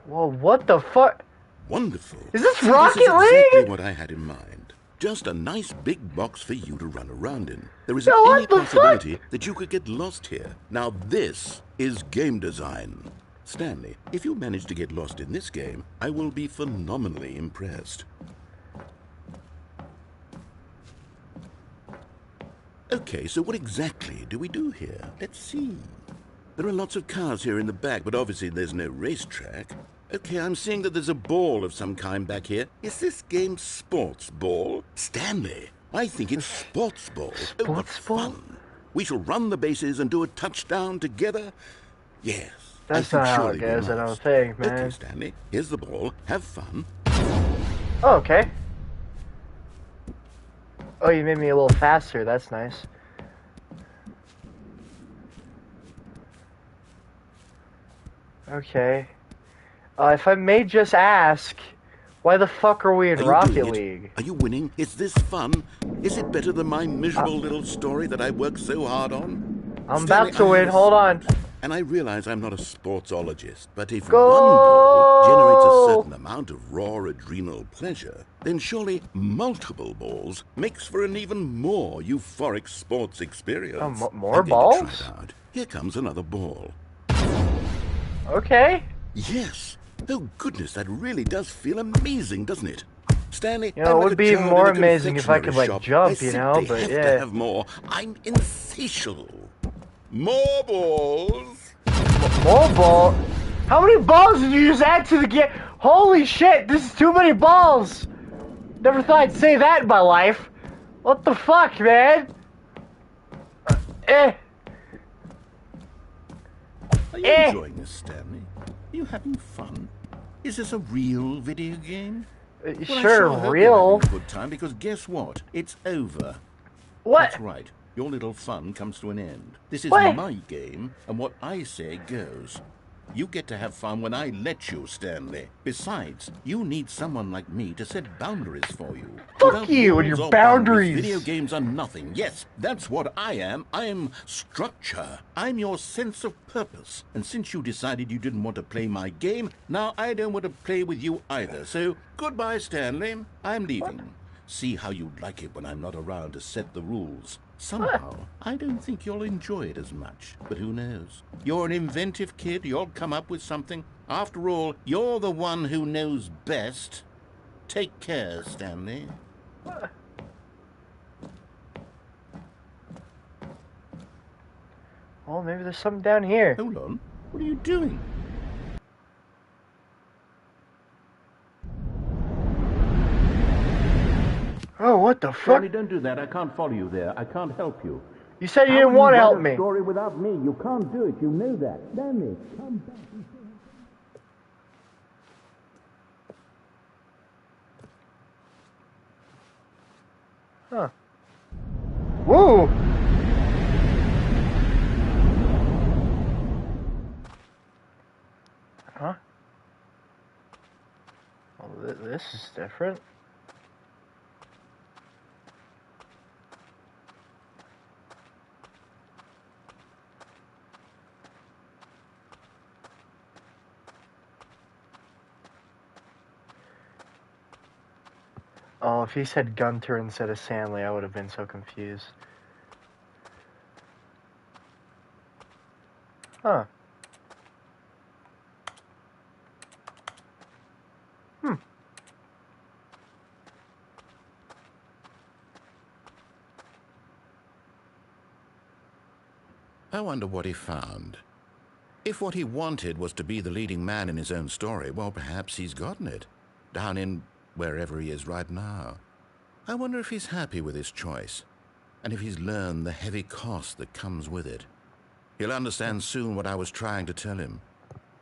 Well, what the fuck? Wonderful. Is this See, Rocket this is exactly League? what I had in mind. Just a nice big box for you to run around in. There Yo, isn't what any the possibility that you could get lost here. Now this is game design. Stanley, if you manage to get lost in this game, I will be phenomenally impressed. Okay, so what exactly do we do here? Let's see. There are lots of cars here in the back, but obviously there's no racetrack. Okay, I'm seeing that there's a ball of some kind back here. Is this game sports ball? Stanley, I think it's sports ball. Oh, what Sports ball? fun. We shall run the bases and do a touchdown together. Yes. That's I not think how surely it we goes, I don't must. think, man. Okay, Stanley, here's the ball. Have fun. Oh, okay. Oh, you made me a little faster. That's nice. Okay. If I may just ask, why the fuck are we in Are you Rocket doing it? League? Are you winning? Is this fun? Is it better than my miserable little story that I worked so hard on? I'm Stanley, about to I win. have a Hold on. thought, and I realize I'm not a sportsologist, but if Go! one ball generates a certain amount of raw adrenal pleasure, then surely multiple balls makes for an even more euphoric sports experience. more I'm going to try balls? it out. Here comes another ball. Okay. Yes. Oh, goodness, that really does feel amazing, doesn't it? Stanley, You know, I'm it like would a be child more in a amazing if I confectionery could, like, shop. jump, I you know, simply but have yeah. to have more. I'm insatiable. More balls. More ball? How many balls did you just add to the game? Holy shit, this is too many balls! Never thought I'd say that in my life. What the fuck, man? Are you enjoying this, Stanley? Are you having fun? Is this a real video game? Well, I Sure, hope you're real. having a good time, because guess what? It's over. What? That's right. Your little fun comes to an end. This is What? my game, and what I say goes. You get to have fun when I let you, Stanley. Besides, you need someone like me to set boundaries for you. Fuck Without you and rules your or boundaries. Video games are nothing. Yes, that's what I am. I'm structure. I'm your sense of purpose. And since you decided you didn't want to play my game, now I don't want to play with you either. So, goodbye, Stanley. I'm leaving. See how you'd like it when I'm not around to set the rules. Somehow, I don't think you'll enjoy it as much, but who knows? You're an inventive kid, you'll come up with something. After all, you're the one who knows best. Take care, Stanley. Oh, maybe there's something down here. Hold on, what are you doing? Oh, what the fuck? Stanley, don't do that. I can't follow you there. I can't help you. You said you didn't want to help me. Story without me. You can't do it. You knew that. Stanley, come back. Huh. Woo! Huh? Well, this is different. Oh, if he said Gunter instead of Stanley, I would have been so confused. Huh. I wonder what he found. If what he wanted was to be the leading man in his own story, well, perhaps he's gotten it. Down in wherever he is right now. I wonder if he's happy with his choice, and if he's learned the heavy cost that comes with it. He'll understand soon what I was trying to tell him.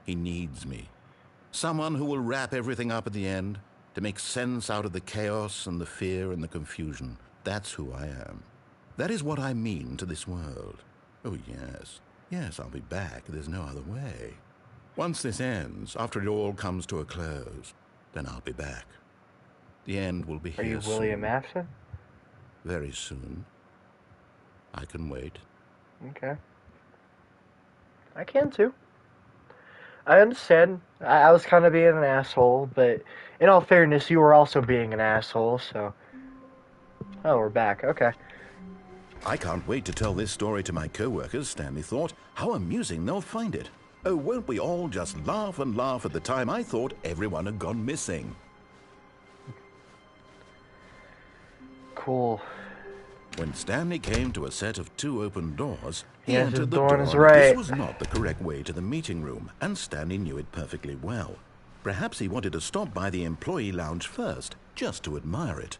He needs me. Someone who will wrap everything up at the end, to make sense out of the chaos and the fear and the confusion. That's who I am. That is what I mean to this world. Oh, yes. Yes, I'll be back. There's no other way. Once this ends, after it all comes to a close, then I'll be back. The end will be here soon. Are you William Afton? Very soon. I can wait. Okay. I can too. I understand. I was kind of being an asshole, but in all fairness, you were also being an asshole, so... Oh, we're back. Okay. I can't wait to tell this story to my co-workers, Stanley thought. How amusing they'll find it. Oh, won't we all just laugh and laugh at the time I thought everyone had gone missing. Cool. When Stanley came to a set of 2 open doors, he Yes, entered his the door door. on his This right. was not the correct way to the meeting room, and Stanley knew it perfectly well. Perhaps he wanted to stop by the employee lounge first, just to admire it.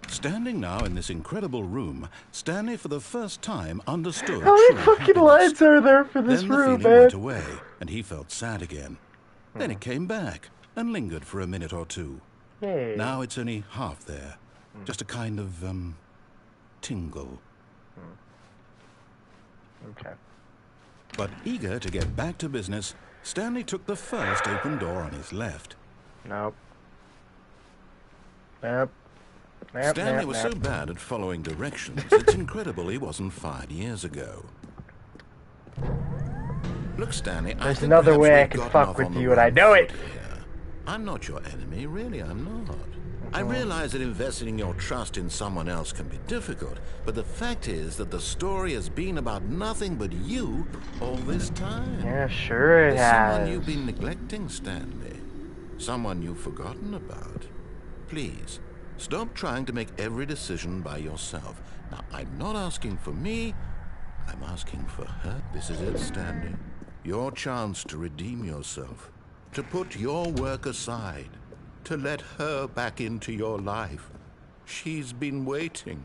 Standing now in this incredible room, Stanley for the first time understood How many true fucking happiness. lines are there for this Then the room, feeling man? went away, and he felt sad again. Then it came back, and lingered for a minute or two. Yay. Now it's only half there. Just a kind of, tingle. Okay. But eager to get back to business, Stanley took the first open door on his left. Nope. Nope. Stanley was so bad at following directions, it's incredible he wasn't fired years ago. Look, Stanley, There's another way I can fuck with you, and I know it. I'm not your enemy, really, I'm not. I realize that investing your trust in someone else can be difficult, but the fact is that the story has been about nothing but you all this time. Yeah, sure it There's has. someone you've been neglecting, Stanley. Someone you've forgotten about. Please, stop trying to make every decision by yourself. Now, I'm not asking for me, I'm asking for her. This is it, Stanley. Your chance to redeem yourself, to put your work aside, to let her back into your life. She's been waiting.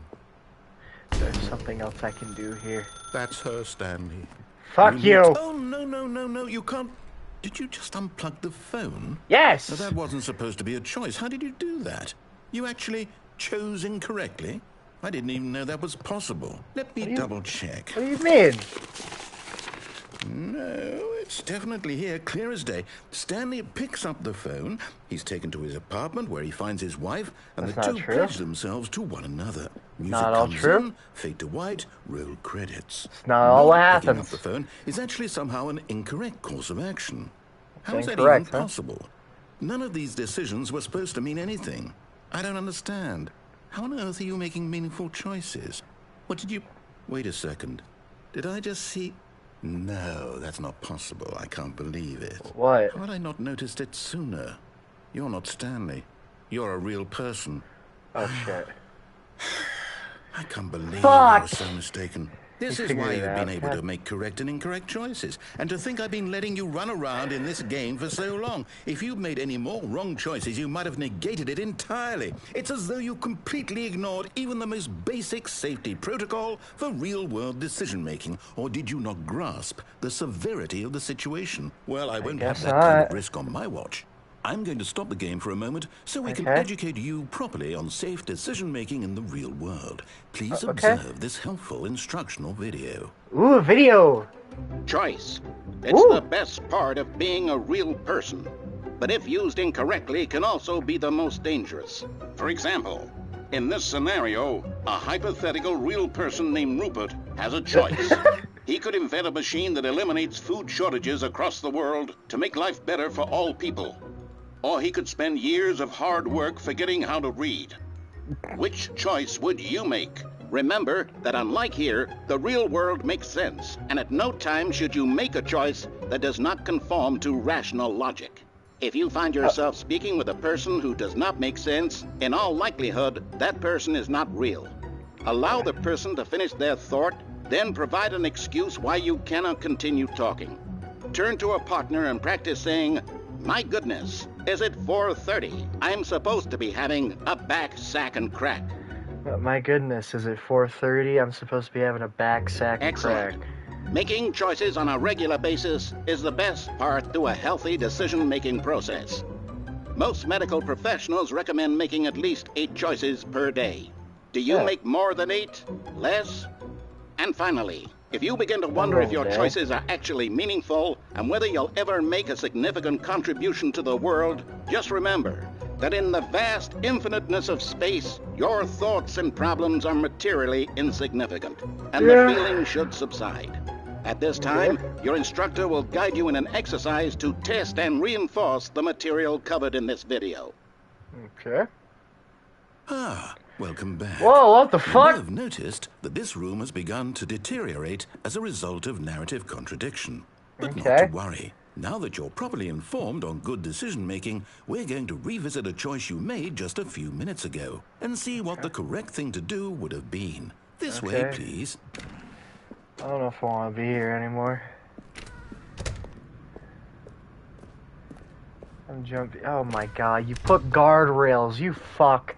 There's something else I can do here. That's her, Stanley. Fuck you! Oh, no, you can't. Did you just unplug the phone? Yes! Now, that wasn't supposed to be a choice. How did you do that? You actually chose incorrectly? I didn't even know that was possible. Let me double check. What do you mean? No, it's definitely here, clear as day. Stanley picks up the phone. He's taken to his apartment where he finds his wife, and That's the not two true. pledge themselves to one another. Music Not all comes true. in, fade to white, roll credits. It's not all what Picking up happens. the phone is actually somehow an incorrect course of action. How is that even Incorrect, huh? possible? None of these decisions were supposed to mean anything. I don't understand. How on earth are you making meaningful choices? What did you... Wait a second. Did I just see... No, that's not possible. I can't believe it. What? How had I not noticed it sooner? You're not Stanley. You're a real person. Oh, shit. I can't believe I Fuck! was so mistaken. This You is why figured it you've been out, able yeah. to make correct and incorrect choices. And to think I've been letting you run around in this game for so long. If you'd made any more wrong choices, you might have negated it entirely. It's as though you completely ignored even the most basic safety protocol for real-world decision-making. Or did you not grasp the severity of the situation? Well, I won't have guess that kind of not. risk on my watch. I'm going to stop the game for a moment so we can Okay. educate you properly on safe decision-making in the real world. Please Okay. observe this helpful instructional video. Ooh, a video. Choice. It's Ooh. the best part of being a real person. But if used incorrectly, can also be the most dangerous. For example, in this scenario, a hypothetical real person named Rupert has a choice. He could invent a machine that eliminates food shortages across the world to make life better for all people. Or he could spend years of hard work forgetting how to read. Which choice would you make? Remember that unlike here, the real world makes sense, and at no time should you make a choice that does not conform to rational logic. If you find yourself speaking with a person who does not make sense, in all likelihood, that person is not real. Allow the person to finish their thought, then provide an excuse why you cannot continue talking. Turn to a partner and practice saying, "My goodness, is it 4:30? I'm supposed to be having a back sack and crack." My goodness, is it 4:30? I'm supposed to be having a back sack and Excellent. crack. Making choices on a regular basis is the best part to a healthy decision-making process. Most medical professionals recommend making at least 8 choices per day. Do you Yeah. make more than 8? Less? And finally, if you begin to wonder if your Okay. choices are actually meaningful and whether you'll ever make a significant contribution to the world, just remember that in the vast infiniteness of space, your thoughts and problems are materially insignificant, and Yeah. the feeling should subside. At this time, your instructor will guide you in an exercise to test and reinforce the material covered in this video. Okay. Ah, welcome back. Whoa, what the You may fuck? have noticed that this room has begun to deteriorate as a result of narrative contradiction. But not Okay. to worry. Now that you're properly informed on good decision-making, we're going to revisit a choice you made just a few minutes ago and see what the correct thing to do would have been. This way, Okay. please. I don't know if I want to be here anymore. I'm jumping. Oh my god, you put guardrails, you fuck.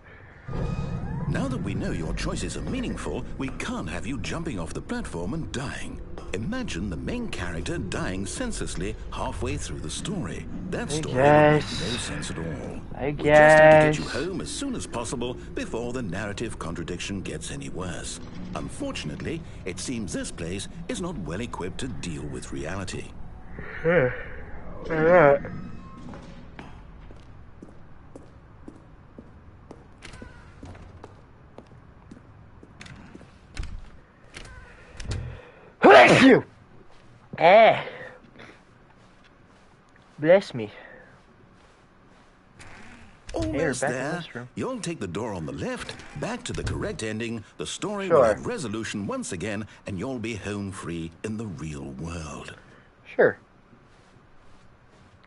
Now that we know your choices are meaningful, we can't have you jumping off the platform and dying. Imagine the main character dying senselessly halfway through the story. That story would make guess. no sense at all. I We just have to get you guess. home as soon as possible before the narrative contradiction gets any worse. Unfortunately, it seems this place is not well equipped to deal with reality. Yeah. Bless you! Bless me. Almost back in there. this room. You'll take the door on the left, back to the correct ending, the story Sure. will have resolution once again, and you'll be home free in the real world. Sure.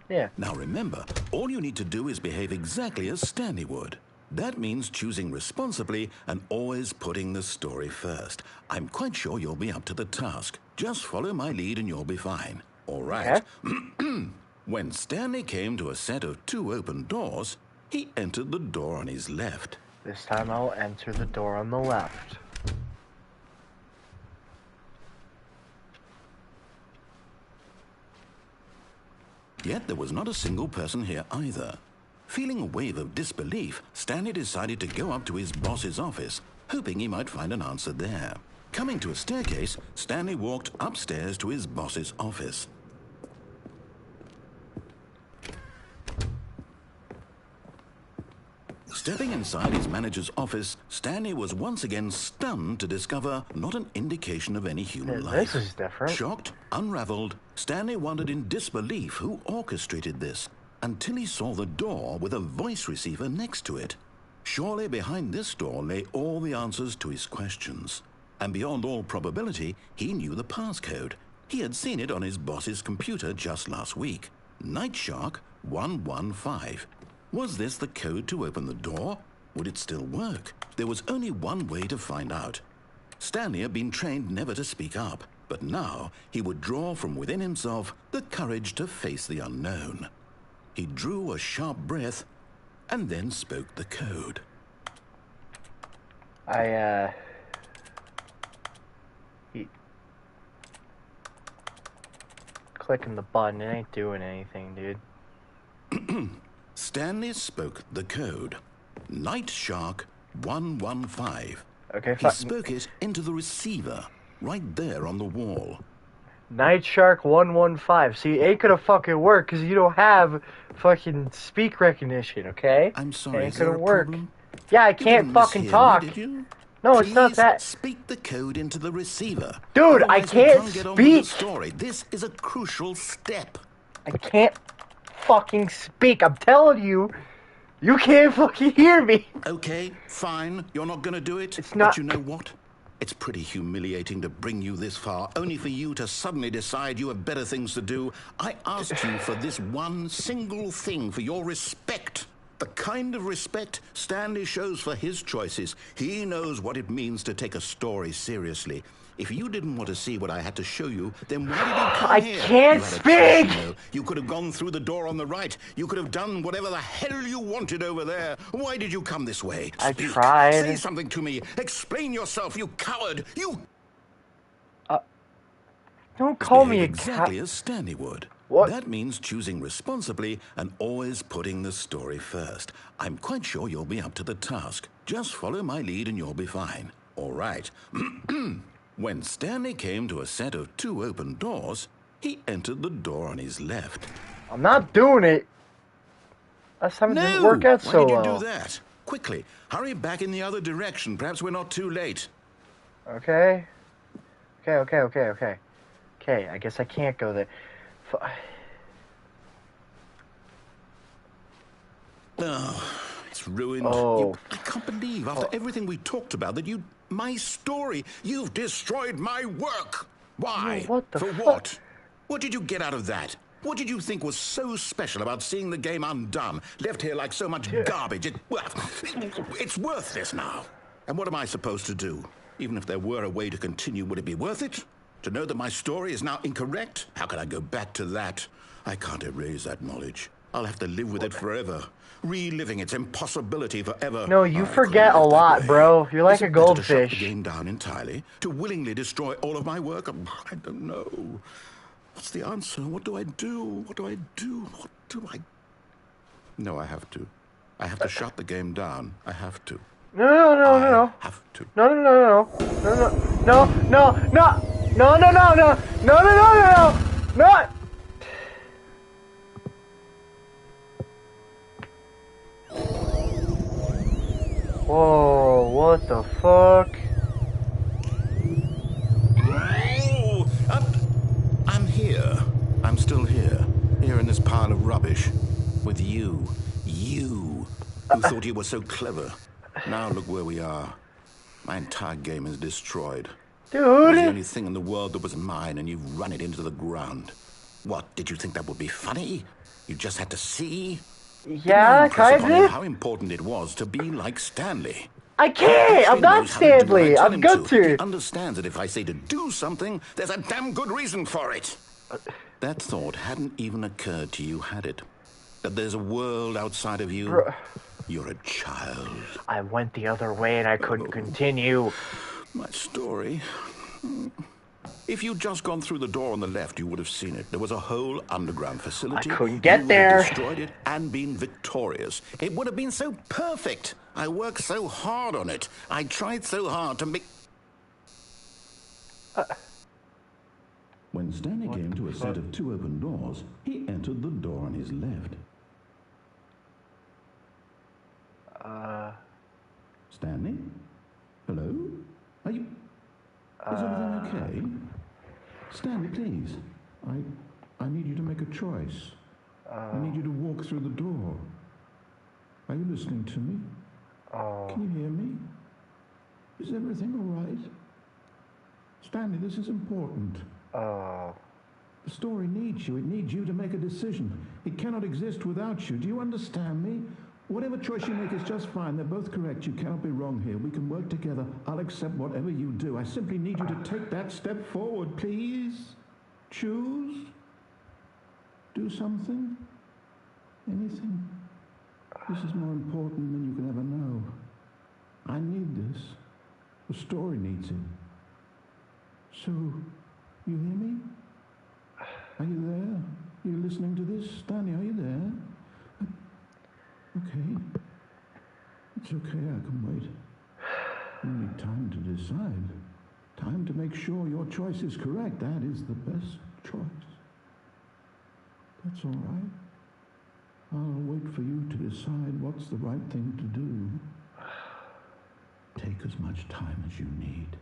Yeah. Now remember, all you need to do is behave exactly as Stanley would. That means choosing responsibly and always putting the story first. I'm quite sure you'll be up to the task. Just follow my lead and you'll be fine. All right. When Stanley came to a set of 2 open doors, he entered the door on his left. This time I'll enter the door on the left. Yet there was not a single person here either. Feeling a wave of disbelief, Stanley decided to go up to his boss's office, hoping he might find an answer there. Coming to a staircase, Stanley walked upstairs to his boss's office. Stepping inside his manager's office, Stanley was once again stunned to discover not an indication of any human life. This is different. Shocked, unraveled, Stanley wondered in disbelief who orchestrated this, until he saw the door with a voice receiver next to it. Surely behind this door lay all the answers to his questions. And beyond all probability, he knew the passcode. He had seen it on his boss's computer just last week. Nightshark 115. Was this the code to open the door? Would it still work? There was only one way to find out. Stanley had been trained never to speak up, but now he would draw from within himself the courage to face the unknown. He drew a sharp breath and then spoke the code. Clicking the button, it ain't doing anything, dude. Stanley spoke the code. Night Shark 115. Okay, He spoke it into the receiver, right there on the wall. Night Shark 115. See, it ain't gonna fucking work because you don't have fucking speak recognition, okay? I'm sorry, it ain't is there gonna a work. problem? Yeah, I You can't didn't fucking mishear talk. me, did you? No, it's not Please that. Speak the code into the receiver. Dude, Otherwise I can't we can't get on with the speak. story. This is a crucial step. I can't fucking speak. I'm telling you, you can't fucking hear me. Okay, fine. You're not going to do it. It's not- But you know what? It's pretty humiliating to bring you this far, only for you to suddenly decide you have better things to do. I asked you for this one single thing, for your respect. The kind of respect Stanley shows for his choices. He knows what it means to take a story seriously. If you didn't want to see what I had to show you, then why did you come I here? can't You had a speak! choice, you know. You could have gone through the door on the right. You could have done whatever the hell you wanted over there. Why did you come this way? I Speak. tried. Say something to me. Explain yourself, you coward. You... Don't call me a exactly as Stanley would. What? That means choosing responsibly and always putting the story first. I'm quite sure you'll be up to the task. Just follow my lead and you'll be fine. All right. When Stanley came to a set of 2 open doors, he entered the door on his left. I'm not doing it. Last time it didn't work out so Why did you well. do that? Quickly, hurry back in the other direction. Perhaps we're not too late. Okay. Okay, I guess I can't go there. Oh, it's ruined. Oh. I can't believe, after everything we talked about, that you... My story. You've destroyed my work. Why? Yo, what the For fuck? what? What did you get out of that? What did you think was so special about seeing the game undone, left here like so much garbage? It's worthless now. And what am I supposed to do? Even if there were a way to continue, would it be worth it? To know that my story is now incorrect? How can I go back to that? I can't erase that knowledge. I'll have to live with it forever, reliving its impossibility forever. No, you I forget couldn't a live that lot, way. bro. You're like Is a it better to shut the goldfish. game down entirely? To willingly destroy all of my work? I don't know. What's the answer? What do I do? What do I do? What do I... No, I have to. I have to shut the game down. I have to. No. I have to. No. Whoa, what the fuck? Oh, I'm here. I'm still here. Here in this pile of rubbish. With you. You. Who thought you were so clever. Now look where we are. My entire game is destroyed. It was the only Dude! thing in the world that was mine, and you've run it into the ground. What, did you think that would be funny? You just had to see? Yeah, Impress upon him kind how important it was to be like Stanley. I can't! I'm He not knows how to do what I Stanley! tell I'm him good to. He to! understands that if I say to do something, there's a damn good reason for it. That thought hadn't even occurred to you, had it? That there's a world outside of you? Bro. You're a child. I went the other way and I couldn't continue. My story. If you'd just gone through the door on the left, you would have seen it. There was a whole underground facility. I couldn't get You would there. have destroyed it and been victorious. It would have been so perfect. I worked so hard on it. I tried so hard to make... When Stanley came to a set of 2 open doors, he entered the door on his left. Stanley? Hello? Are you... Is everything okay? Stanley, please. I need you to make a choice. I need you to walk through the door. Are you listening to me? Can you hear me? Is everything all right? Stanley, this is important. The story needs you. It needs you to make a decision. It cannot exist without you. Do you understand me? Whatever choice you make is just fine. They're both correct. You cannot be wrong here. We can work together. I'll accept whatever you do. I simply need you to take that step forward, please. Choose. Do something. Anything. This is more important than you can ever know. I need this. The story needs it. So, you hear me? Are you there? Are you listening to this? Stanley, are you there? Okay. It's okay, I can wait. You need time to decide. Time to make sure your choice is correct. That is the best choice. That's all right. I'll wait for you to decide what's the right thing to do. Take as much time as you need.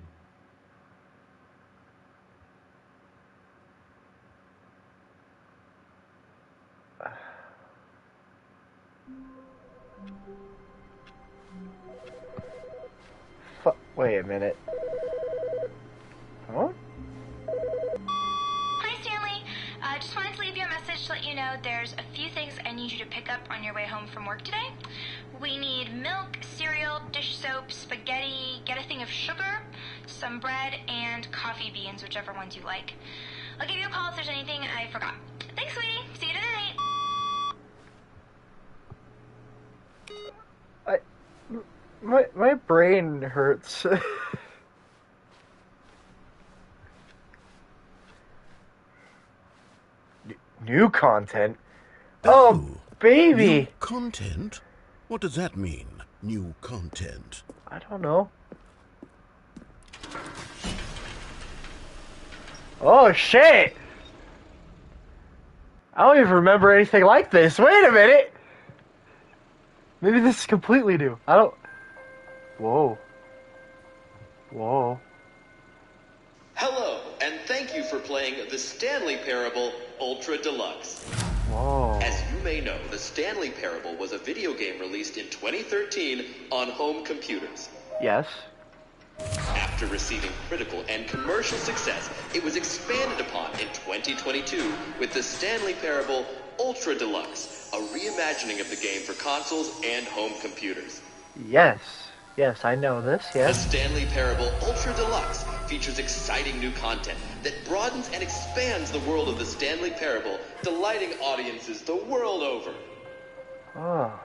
Wait a minute. Huh? Hi, Stanley. Just wanted to leave you a message to let you know there's a few things I need you to pick up on your way home from work today. We need milk, cereal, dish soap, spaghetti, get a thing of sugar, some bread, and coffee beans, whichever ones you like. I'll give you a call if there's anything I forgot. Thanks, sweetie. See you tonight. My brain hurts. New content? Oh, baby! New content? What does that mean, new content? I don't know. Oh, shit! I don't even remember anything like this. Wait a minute! Maybe this is completely new. I don't... Whoa. Whoa. Hello, and thank you for playing the Stanley Parable Ultra Deluxe. Whoa. As you may know, the Stanley Parable was a video game released in 2013 on home computers. Yes. After receiving critical and commercial success, it was expanded upon in 2022 with the Stanley Parable Ultra Deluxe, a reimagining of the game for consoles and home computers. Yes. Yes, I know this, The yes. Stanley Parable Ultra Deluxe features exciting new content that broadens and expands the world of the Stanley Parable, delighting audiences the world over. Oh.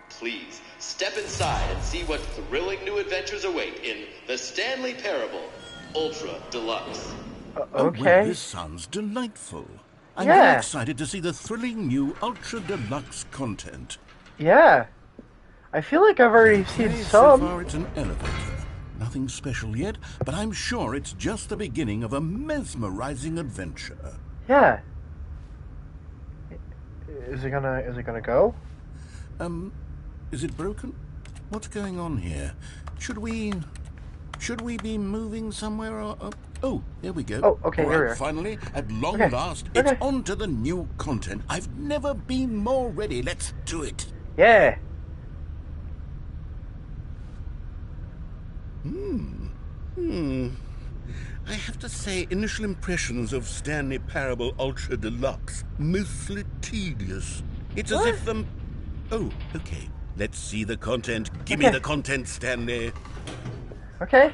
Please, step inside and see what thrilling new adventures await in the Stanley Parable Ultra Deluxe. Okay. Well, this sounds delightful. I'm Yeah. very excited to see the thrilling new Ultra Deluxe content. Yeah. I feel like I've already seen Okay, so some. far it's an elevator. Nothing special yet, but I'm sure it's just the beginning of a mesmerizing adventure. Yeah. Is it gonna go? Is it broken? What's going on here? Should we be moving somewhere or... oh, here we go. Oh, okay, All here we right, are. finally, at long Okay, last, okay. it's on to the new content. I've never been more ready. Let's do it. Yeah. I have to say, initial impressions of Stanley Parable Ultra Deluxe, mostly tedious. It's as if, oh, okay. Let's see the content. Give me Okay. the content, Stanley. Okay.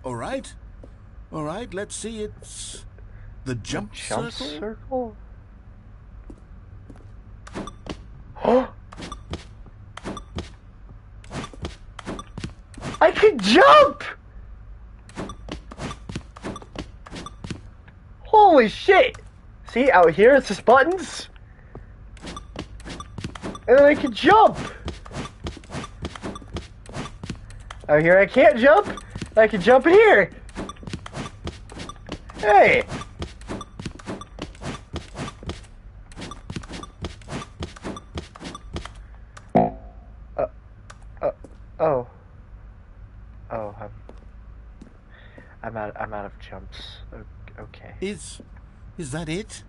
All right, let's see. It's the jump circle. Circle? Oh! I can jump! Holy shit! See, out here it's just buttons. And then I can jump! Out here I can't jump. I can jump in here. Hey! Oh. Oh, I'm out of jumps. Okay. Is that it?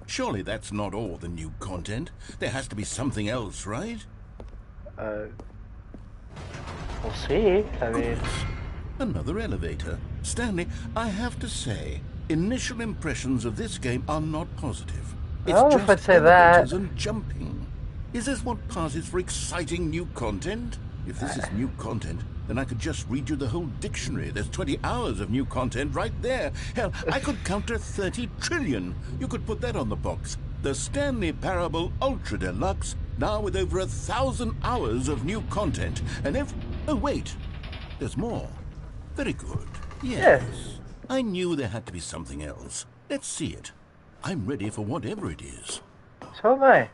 Surely that's not all the new content. There has to be something else, right? We'll see. I mean, Another elevator. Stanley, I have to say, initial impressions of this game are not positive. I don't know if I'd say that. elevators and jumping. Is this what passes for exciting new content? If this is new content, then I could just read you the whole dictionary. There's 20 hours of new content right there. Hell, I could count to 30 trillion. You could put that on the box. The Stanley Parable Ultra Deluxe, now with over 1,000 hours of new content. And oh, wait. There's more. Very good. Yes. I knew there had to be something else. Let's see it. I'm ready for whatever it is. So am I.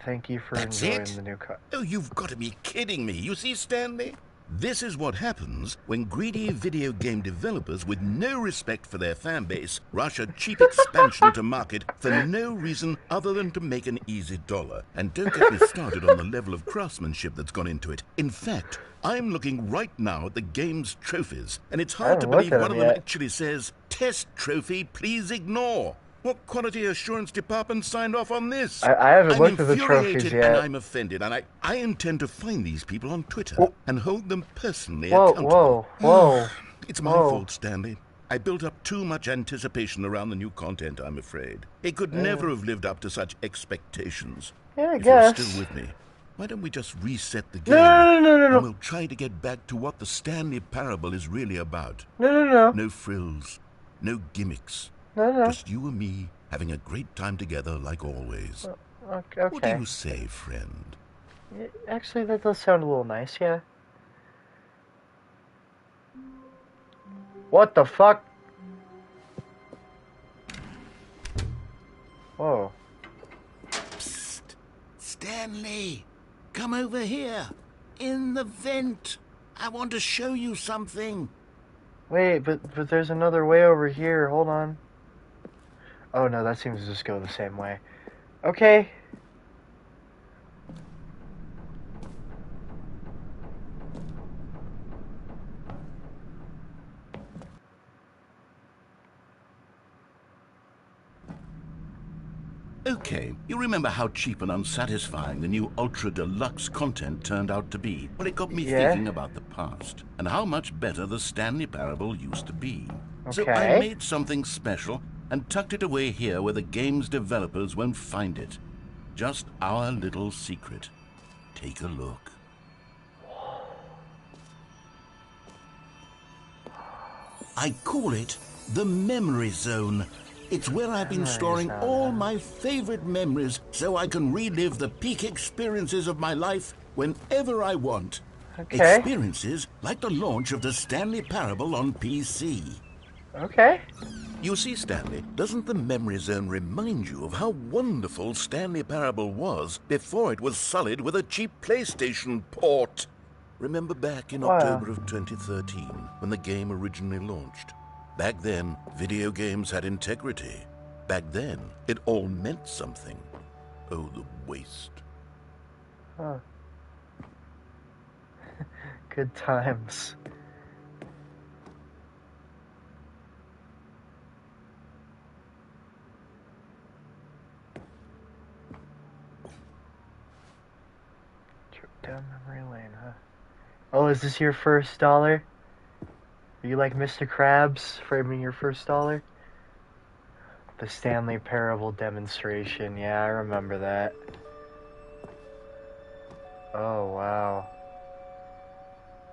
Thank you for That's enjoying it? the new cut. Oh, you've got to be kidding me. You see, Stanley? This is what happens when greedy video game developers with no respect for their fan base rush a cheap expansion to market for no reason other than to make an easy dollar. And don't get me started on the level of craftsmanship that's gone into it. In fact, I'm looking right now at the game's trophies, and it's hard to believe one of them actually says, "Test trophy, please ignore." What quality assurance department signed off on this? I haven't looked at the trophies yet. And I'm offended, and I intend to find these people on Twitter and hold them personally accountable. Whoa. It's my fault, Stanley. I built up too much anticipation around the new content, I'm afraid. It could never have lived up to such expectations. Yeah, I if guess. You're still with me, why don't we just reset the game? No. And we'll try to get back to what the Stanley Parable is really about. No. No frills, no gimmicks. No. Just you and me having a great time together like always. Okay. What do you say, friend? Actually, that does sound a little nice, yeah. What the fuck? Whoa. Psst. Stanley, come over here. In the vent. I want to show you something. Wait, but there's another way over here. Hold on. Oh no, that seems to just go the same way. Okay. Okay, you remember how cheap and unsatisfying the new Ultra Deluxe content turned out to be? Well, it got me thinking about the past and how much better the Stanley Parable used to be. So I made something special and tucked it away here where the game's developers won't find it. Just our little secret. Take a look. I call it the Memory Zone. It's where I've been storing all my favorite memories so I can relive the peak experiences of my life whenever I want. Experiences like the launch of the Stanley Parable on PC. Okay. You see, Stanley, doesn't the Memory Zone remind you of how wonderful Stanley Parable was before it was sullied with a cheap PlayStation port? Remember back in October of 2013 when the game originally launched? Back then, video games had integrity. Back then, it all meant something. Oh, the waste. Huh. Good times. Trip down memory lane, huh? Oh, is this your first dollar? Are you like Mr. Krabs framing your first dollar? The Stanley Parable demonstration. Yeah, I remember that. Oh, wow.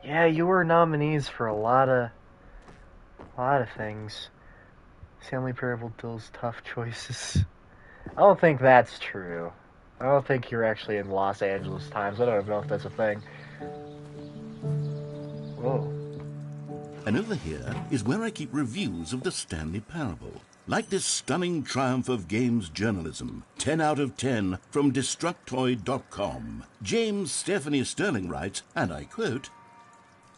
Yeah, you were nominees for a lot of things. Stanley Parable deals tough choices. I don't think that's true. I don't think you're actually in Los Angeles Times. I don't even know if that's a thing. Whoa. And over here is where I keep reviews of the Stanley Parable. Like this stunning triumph of games journalism, 10 out of 10 from Destructoid.com. James Stephanie Sterling writes, and I quote,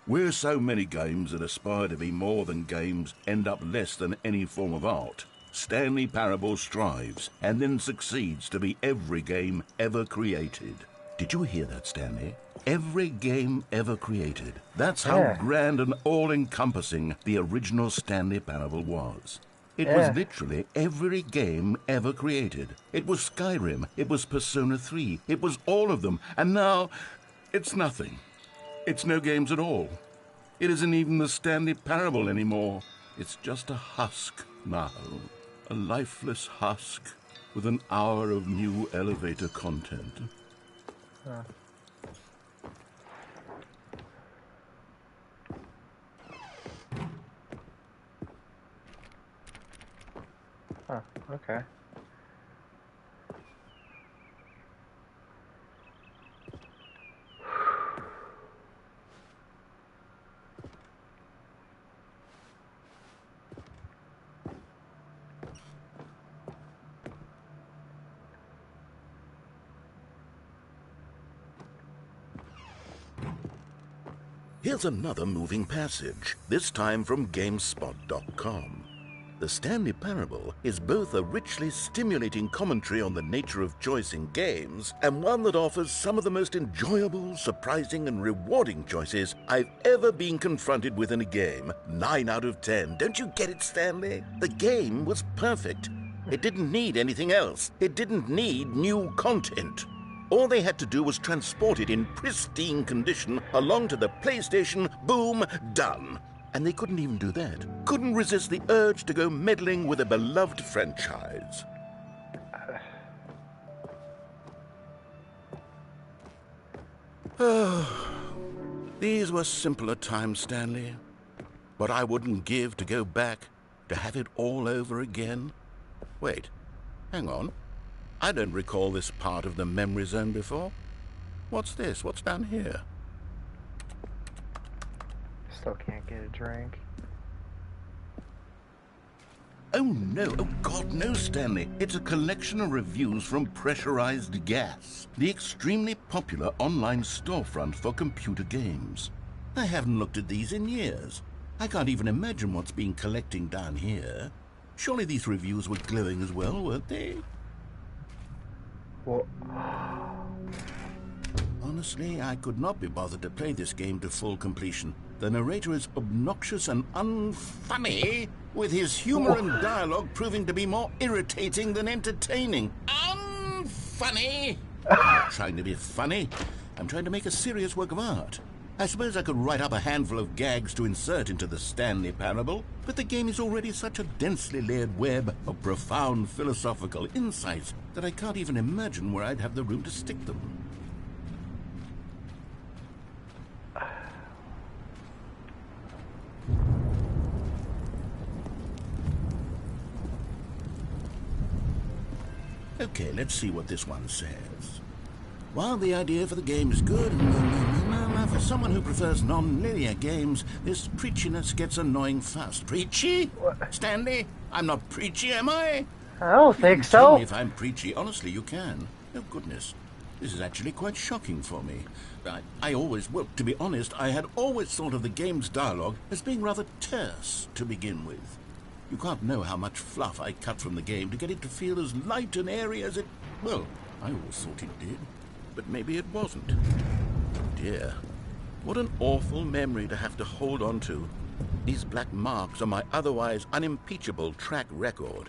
"Where so many games that aspire to be more than games end up less than any form of art, Stanley Parable strives and then succeeds to be every game ever created." Did you hear that, Stanley? Every game ever created. That's how grand and all-encompassing the original Stanley Parable was. It was literally every game ever created. It was Skyrim, it was Persona 3, it was all of them, and now it's nothing. It's no games at all. It isn't even the Stanley Parable anymore. It's just a husk now, a lifeless husk. with an hour of new elevator content. Huh. Huh, okay. Here's another moving passage, this time from GameSpot.com. The Stanley Parable is both a richly stimulating commentary on the nature of choice in games and one that offers some of the most enjoyable, surprising, and rewarding choices I've ever been confronted with in a game. 9 out of 10. Don't you get it, Stanley? The game was perfect. It didn't need anything else. It didn't need new content. All they had to do was transport it in pristine condition along to the PlayStation. Boom, done. And they couldn't even do that. Couldn't resist the urge to go meddling with a beloved franchise. These were simpler times, Stanley. What I wouldn't give to go back, to have it all over again. Wait, hang on. I don't recall this part of the memory zone before. What's this? What's down here? Still can't get a drink. Oh no, oh God, no, Stanley. It's a collection of reviews from Pressurized Gas, the extremely popular online storefront for computer games. I haven't looked at these in years. I can't even imagine what's been collecting down here. Surely these reviews were glowing as well, weren't they? Well, honestly, I could not be bothered to play this game to full completion. The narrator is obnoxious and unfunny, with his humor and dialogue proving to be more irritating than entertaining. Unfunny! I'm not trying to be funny. I'm trying to make a serious work of art. I suppose I could write up a handful of gags to insert into the Stanley Parable, but the game is already such a densely layered web of profound philosophical insights that I can't even imagine where I'd have the room to stick them. Okay, let's see what this one says. While the idea for the game is good, for someone who prefers non-linear games, this preachiness gets annoying fast. Preachy? What? Stanley? I'm not preachy, am I? I don't think You can tell so. me if I'm preachy. Honestly, you can. Oh, goodness. This is actually quite shocking for me. Well, to be honest, I had always thought of the game's dialogue as being rather terse to begin with. You can't know how much fluff I cut from the game to get it to feel as light and airy as it... Well, I always thought it did. But maybe it wasn't. Dear, what an awful memory to have to hold on to. These black marks on my otherwise unimpeachable track record.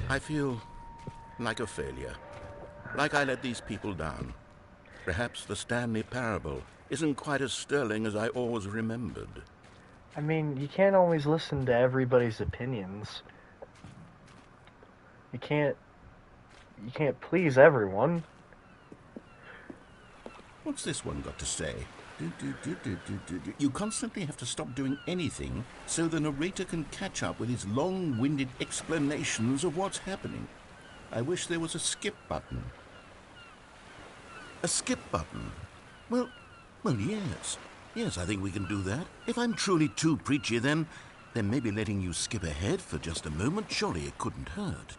I feel like a failure. Like I let these people down. Perhaps the Stanley Parable isn't quite as sterling as I always remembered. I mean, you can't always listen to everybody's opinions. You can't please everyone. What's this one got to say? You constantly have to stop doing anything so the narrator can catch up with his long-winded explanations of what's happening. I wish there was a skip button. A skip button? Well, yes. Yes, I think we can do that. If I'm truly too preachy, then maybe letting you skip ahead for just a moment, surely it couldn't hurt.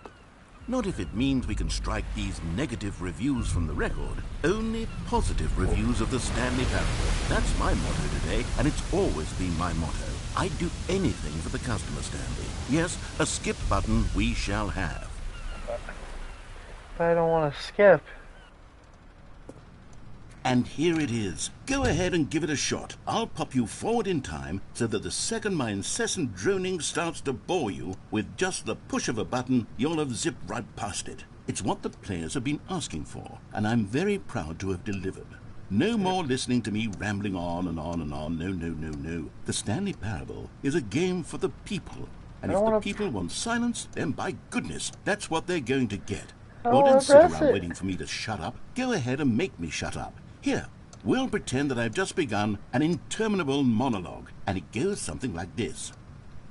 Not if it means we can strike these negative reviews from the record. Only positive reviews of the Stanley Parable. That's my motto today, and it's always been my motto. I'd do anything for the customer, Stanley. Yes, a skip button we shall have. But I don't want to skip. And here it is. Go ahead and give it a shot. I'll pop you forward in time so that the second my incessant droning starts to bore you, with just the push of a button, you'll have zipped right past it. It's what the players have been asking for, and I'm very proud to have delivered. No more listening to me rambling on and on and on. No. The Stanley Parable is a game for the people. And if the people want silence, then by goodness, that's what they're going to get. I Well, don't don't sit wanna press around it. waiting for me to shut up. Go ahead and make me shut up. Here, we'll pretend that I've just begun an interminable monologue, and it goes something like this.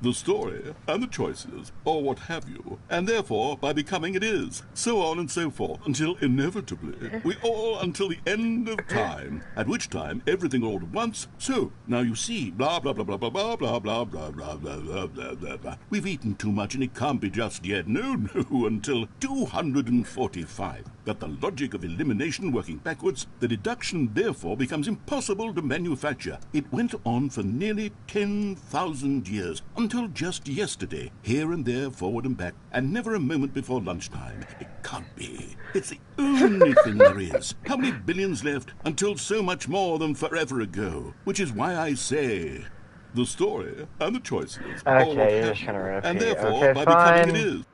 The story and the choices, or what have you, and therefore by becoming it is, so on and so forth, until inevitably we all until the end of time, at which time everything all at once. So now you see, blah blah blah blah blah blah blah blah blah blah blah blah blah blah blah. We've eaten too much and it can't be just yet. No, until 245. But the logic of elimination working backwards, the deduction therefore becomes impossible to manufacture. It went on for nearly 10,000 years, until just yesterday, here and there, forward and back, and never a moment before lunchtime. It can't be. It's the only thing there is. How many billions left until so much more than forever ago? Which is why I say, the story and the choices. Okay, you're just gonna repeat. And therefore, Okay, by fine. becoming it is.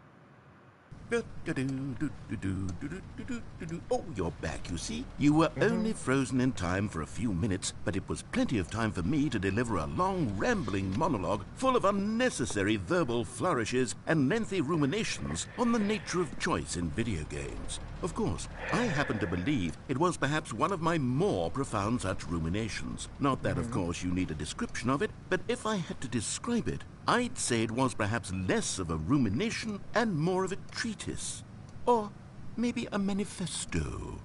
Oh, you're back, you see. You were only frozen in time for a few minutes, but it was plenty of time for me to deliver a long, rambling monologue full of unnecessary verbal flourishes and lengthy ruminations on the nature of choice in video games. Of course, I happen to believe it was perhaps one of my more profound such ruminations. Not that, of course, you need a description of it, but if I had to describe it, I'd say it was perhaps less of a rumination and more of a treatise. Or maybe a manifesto.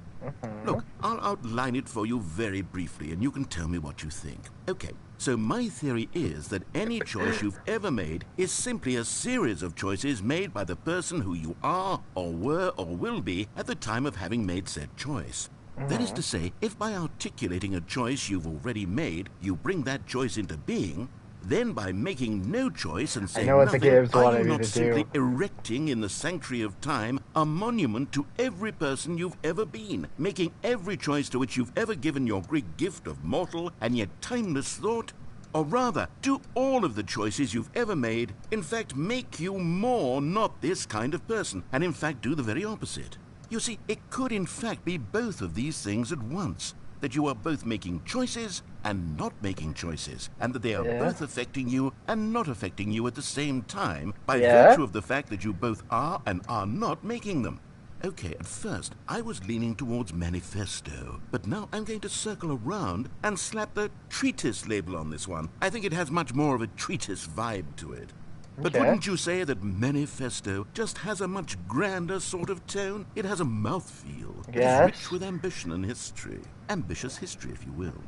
Look, I'll outline it for you very briefly, and you can tell me what you think. Okay, so my theory is that any choice you've ever made is simply a series of choices made by the person who you are, or were, or will be at the time of having made said choice. That is to say, if by articulating a choice you've already made, you bring that choice into being, then by making no choice and saying know what the nothing, games are wanted you me not to simply do. erecting in the sanctuary of time a monument to every person you've ever been, making every choice to which you've ever given your great gift of mortal and yet timeless thought? Or rather, do all of the choices you've ever made, in fact, make you more not this kind of person, and in fact do the very opposite? You see, it could in fact be both of these things at once. That you are both making choices and not making choices, and that they are both affecting you and not affecting you at the same time by virtue of the fact that you both are and are not making them. Okay, at first, I was leaning towards manifesto, but now I'm going to circle around and slap the treatise label on this one. I think it has much more of a treatise vibe to it. But wouldn't you say that manifesto just has a much grander sort of tone? It has a mouthfeel. It is rich with ambition and history. Ambitious history, if you will.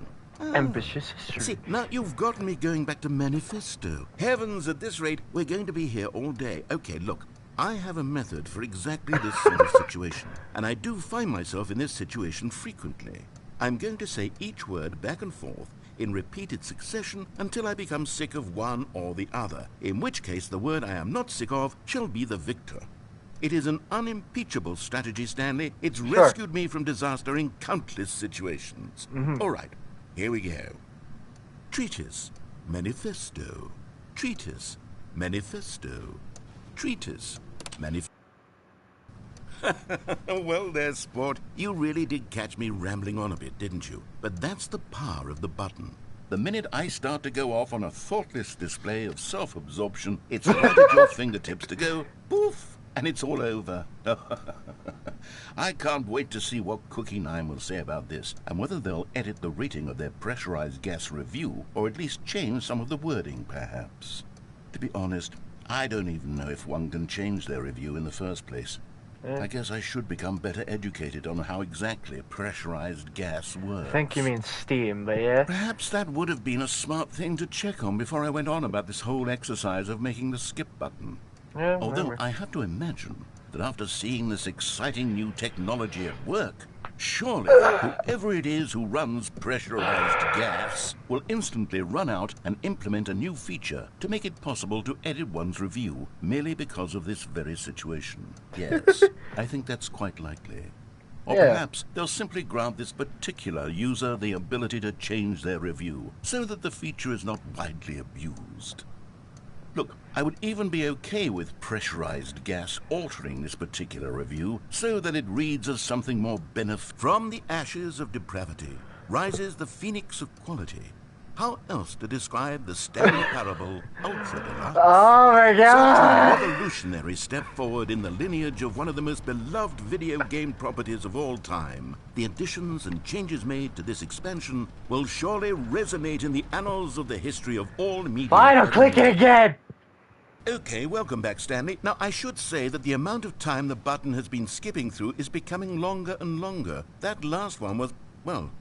Ambitious history. See, now you've got me going back to manifesto. Heavens, at this rate, we're going to be here all day. Okay, look, I have a method for exactly this sort of situation, and I do find myself in this situation frequently. I'm going to say each word back and forth in repeated succession until I become sick of one or the other, in which case the word I am not sick of shall be the victor. It is an unimpeachable strategy, Stanley. It's rescued me from disaster in countless situations. All right, here we go. Treatise, manifesto. Treatise, manifesto. Treatise, manifesto. Well, there, sport. You really did catch me rambling on a bit, didn't you? But that's the power of the button. The minute I start to go off on a thoughtless display of self-absorption, it's right at your fingertips to go, poof, and it's all over. I can't wait to see what Cookie 9 will say about this, and whether they'll edit the rating of their pressurized gas review, or at least change some of the wording, perhaps. To be honest, I don't even know if one can change their review in the first place. I guess I should become better educated on how exactly pressurized gas works. I think you mean steam, but yeah. Perhaps that would have been a smart thing to check on before I went on about this whole exercise of making the skip button. Yeah, Although I have to imagine that after seeing this exciting new technology at work, surely whoever it is who runs pressurized gas will instantly run out and implement a new feature to make it possible to edit one's review merely because of this very situation. Yes, I think that's quite likely. Or perhaps they'll simply grant this particular user the ability to change their review so that the feature is not widely abused. Look, I would even be okay with pressurized gas altering this particular review so that it reads as something more benefit. From the ashes of depravity rises the phoenix of quality. How else to describe the Stanley Parable Ultra Deluxe? Oh my Such god! a revolutionary step forward in the lineage of one of the most beloved video game properties of all time. The additions and changes made to this expansion will surely resonate in the annals of the history of all media. Fine, I'm clicking again! Okay, welcome back, Stanley. Now, I should say that the amount of time the button has been skipping through is becoming longer and longer. That last one was, well,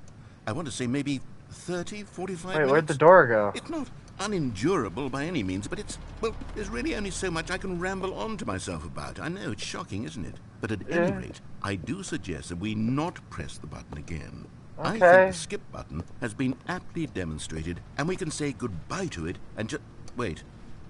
I want to say maybe 30, 45 minutes. Wait, where'd the door go? It's not unendurable by any means, but it's, well, there's really only so much I can ramble on to myself about. I know, it's shocking, isn't it? But at any rate, I do suggest that we not press the button again. Okay. I think the skip button has been aptly demonstrated, and we can say goodbye to it and just... Wait,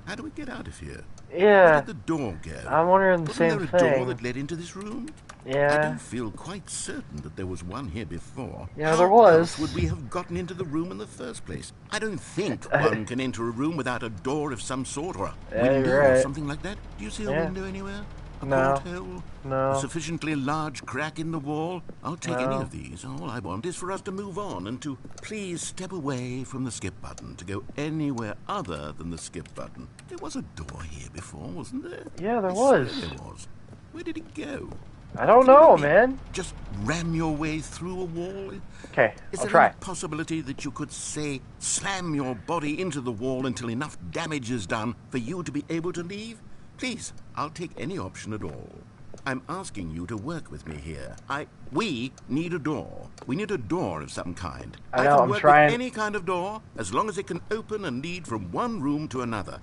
how do we get out of here? Yeah. Where did the door go? I'm wondering the Wasn't same there a thing. door that led into this room? I Yeah. do feel quite certain that there was one here before. Yeah, How there was. else would we have gotten into the room in the first place? I don't think one can enter a room without a door of some sort, or a Yeah, window you're or right. something like that. Do you see a Yeah. window anywhere? A No. porthole? No. A sufficiently large crack in the wall? I'll take any No. of these. All I want is for us to move on and to please step away from the skip button, to go anywhere other than the skip button. There was a door here before, wasn't there? Yeah, there I swear was. There was. Where did it go? I don't Do you know, really man. Just ram your way through a wall? Okay, Is I'll there try. any possibility that you could, say, slam your body into the wall until enough damage is done for you to be able to leave? Please, I'll take any option at all. I'm asking you to work with me here. We need a door. We need a door of some kind. I know, can I'm work trying. with any kind of door, as long as it can open and lead from one room to another.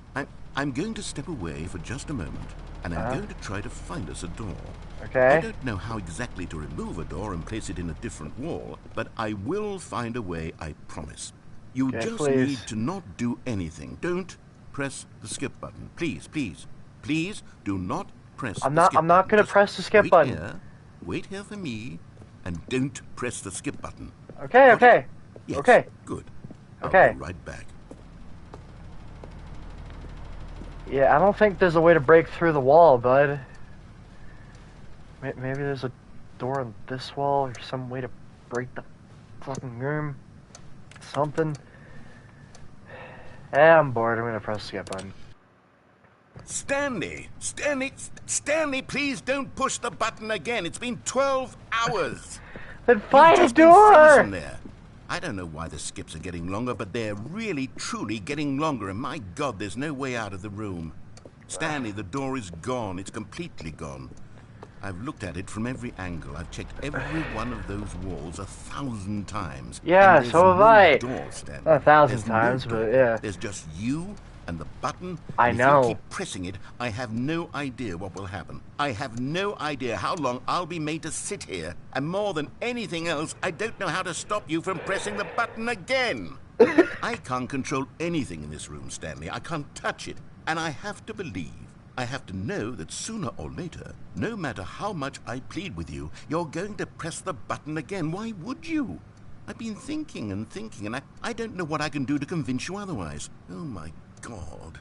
I'm going to step away for just a moment, and I'm going to try to find us a door. Okay. I don't know how exactly to remove a door and place it in a different wall, but I will find a way, I promise. You Okay, just please. need to not do anything. Don't press the skip button. Please, please, please do not press I'm the not- skip I'm not button. gonna Just press the skip wait button. Here, wait here for me, and don't press the skip button. Okay, Got okay. it? Yes, Okay. good. I'll Okay. be right back. Yeah, I don't think there's a way to break through the wall, bud. Maybe there's a door on this wall or some way to break the fucking room. Something. I'm bored. I'm gonna press the skip button. Stanley, please don't push the button again. It's been 12 hours. Then find a You've just been door! frozen there. I don't know why the skips are getting longer, but they're really, truly getting longer, and my God, there's no way out of the room. Stanley, the door is gone. It's completely gone. I've looked at it from every angle. I've checked every one of those walls 1,000 times. Yeah, And there's so have no I. door, Stanley. Not 1,000 There's no times, door. but yeah. There's just you and the button. I and know. If you keep pressing it, I have no idea what will happen. I have no idea how long I'll be made to sit here. And more than anything else, I don't know how to stop you from pressing the button again. I can't control anything in this room, Stanley. I can't touch it. And I have to believe, I have to know that sooner or later, no matter how much I plead with you, you're going to press the button again. Why would you? I've been thinking, and I don't know what I can do to convince you otherwise. Oh, my God.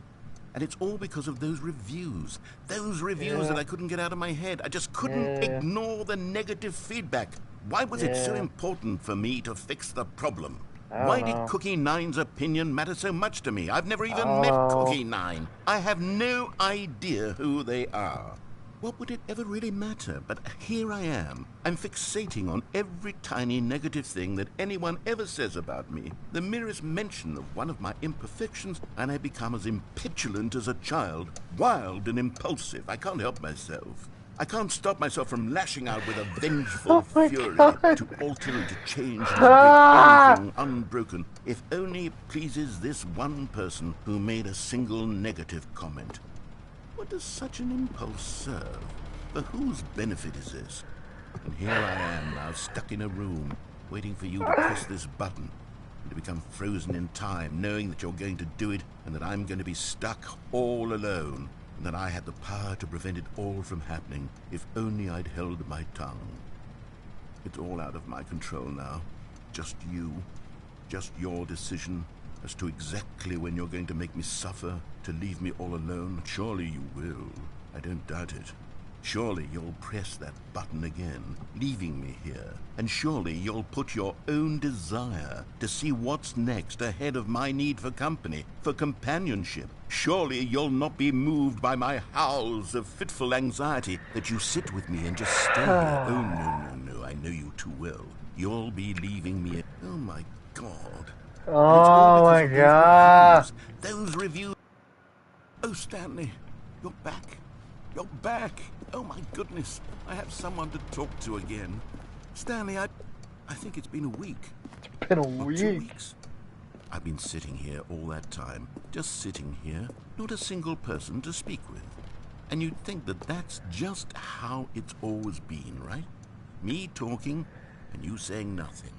And it's all because of those reviews. Those reviews that I couldn't get out of my head. I just couldn't ignore the negative feedback. Why was it so important for me to fix the problem? Why did Cookie Nine's opinion matter so much to me? I've never even met Cookie Nine. I have no idea who they are. What would it ever really matter? But here I am. I'm fixating on every tiny negative thing that anyone ever says about me. The merest mention of one of my imperfections, and I become as impetulant as a child, wild and impulsive. I can't help myself. I can't stop myself from lashing out with a vengeful fury to alter and to change and to break anything unbroken, if only it pleases this one person who made a single negative comment. What does such an impulse serve? For whose benefit is this? And here I am now, stuck in a room, waiting for you to press this button, and to become frozen in time, knowing that you're going to do it, and that I'm going to be stuck all alone, and that I had the power to prevent it all from happening, if only I'd held my tongue. It's all out of my control now. Just you. Just your decision as to exactly when you're going to make me suffer, to leave me all alone. Surely you will. I don't doubt it. Surely you'll press that button again, leaving me here. And surely you'll put your own desire to see what's next ahead of my need for company, for companionship. Surely you'll not be moved by my howls of fitful anxiety that you sit with me and just stay here. Oh, no, I know you too well. You'll be leaving me. Oh, my God. Oh my God. Those reviews. Oh, Stanley, you're back. You're back. Oh, my goodness. I have someone to talk to again. Stanley, I think it's been a week. It's been a Or week. 2 weeks. I've been sitting here all that time, just sitting here, not a single person to speak with. And you'd think that that's just how it's always been, right? Me talking and you saying nothing.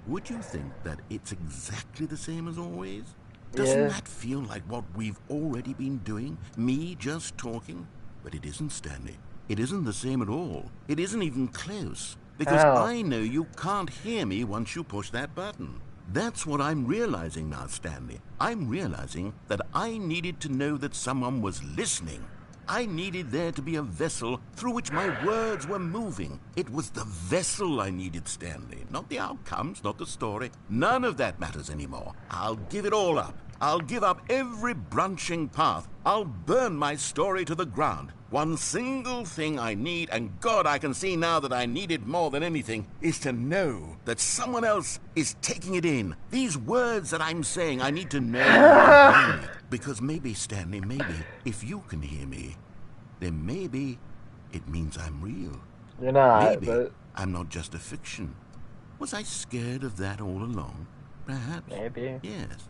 Would you think that it's exactly the same as always? Doesn't Yeah. that feel like what we've already been doing? Me just talking? But it isn't, Stanley. It isn't the same at all. It isn't even close. Because How? I know you can't hear me once you push that button. That's what I'm realizing now, Stanley. I'm realizing that I needed to know that someone was listening. I needed there to be a vessel through which my words were moving. It was the vessel I needed, Stanley. Not the outcomes, not the story. None of that matters anymore. I'll give it all up. I'll give up every branching path. I'll burn my story to the ground. One single thing I need, and God, I can see now that I need it more than anything, is to know that someone else is taking it in. These words that I'm saying, I need to know you can hear me. Because maybe, Stanley, maybe, if you can hear me, then maybe it means I'm real. You're not, Maybe but I'm not just a fiction. Was I scared of that all along? Perhaps. maybe. Yes.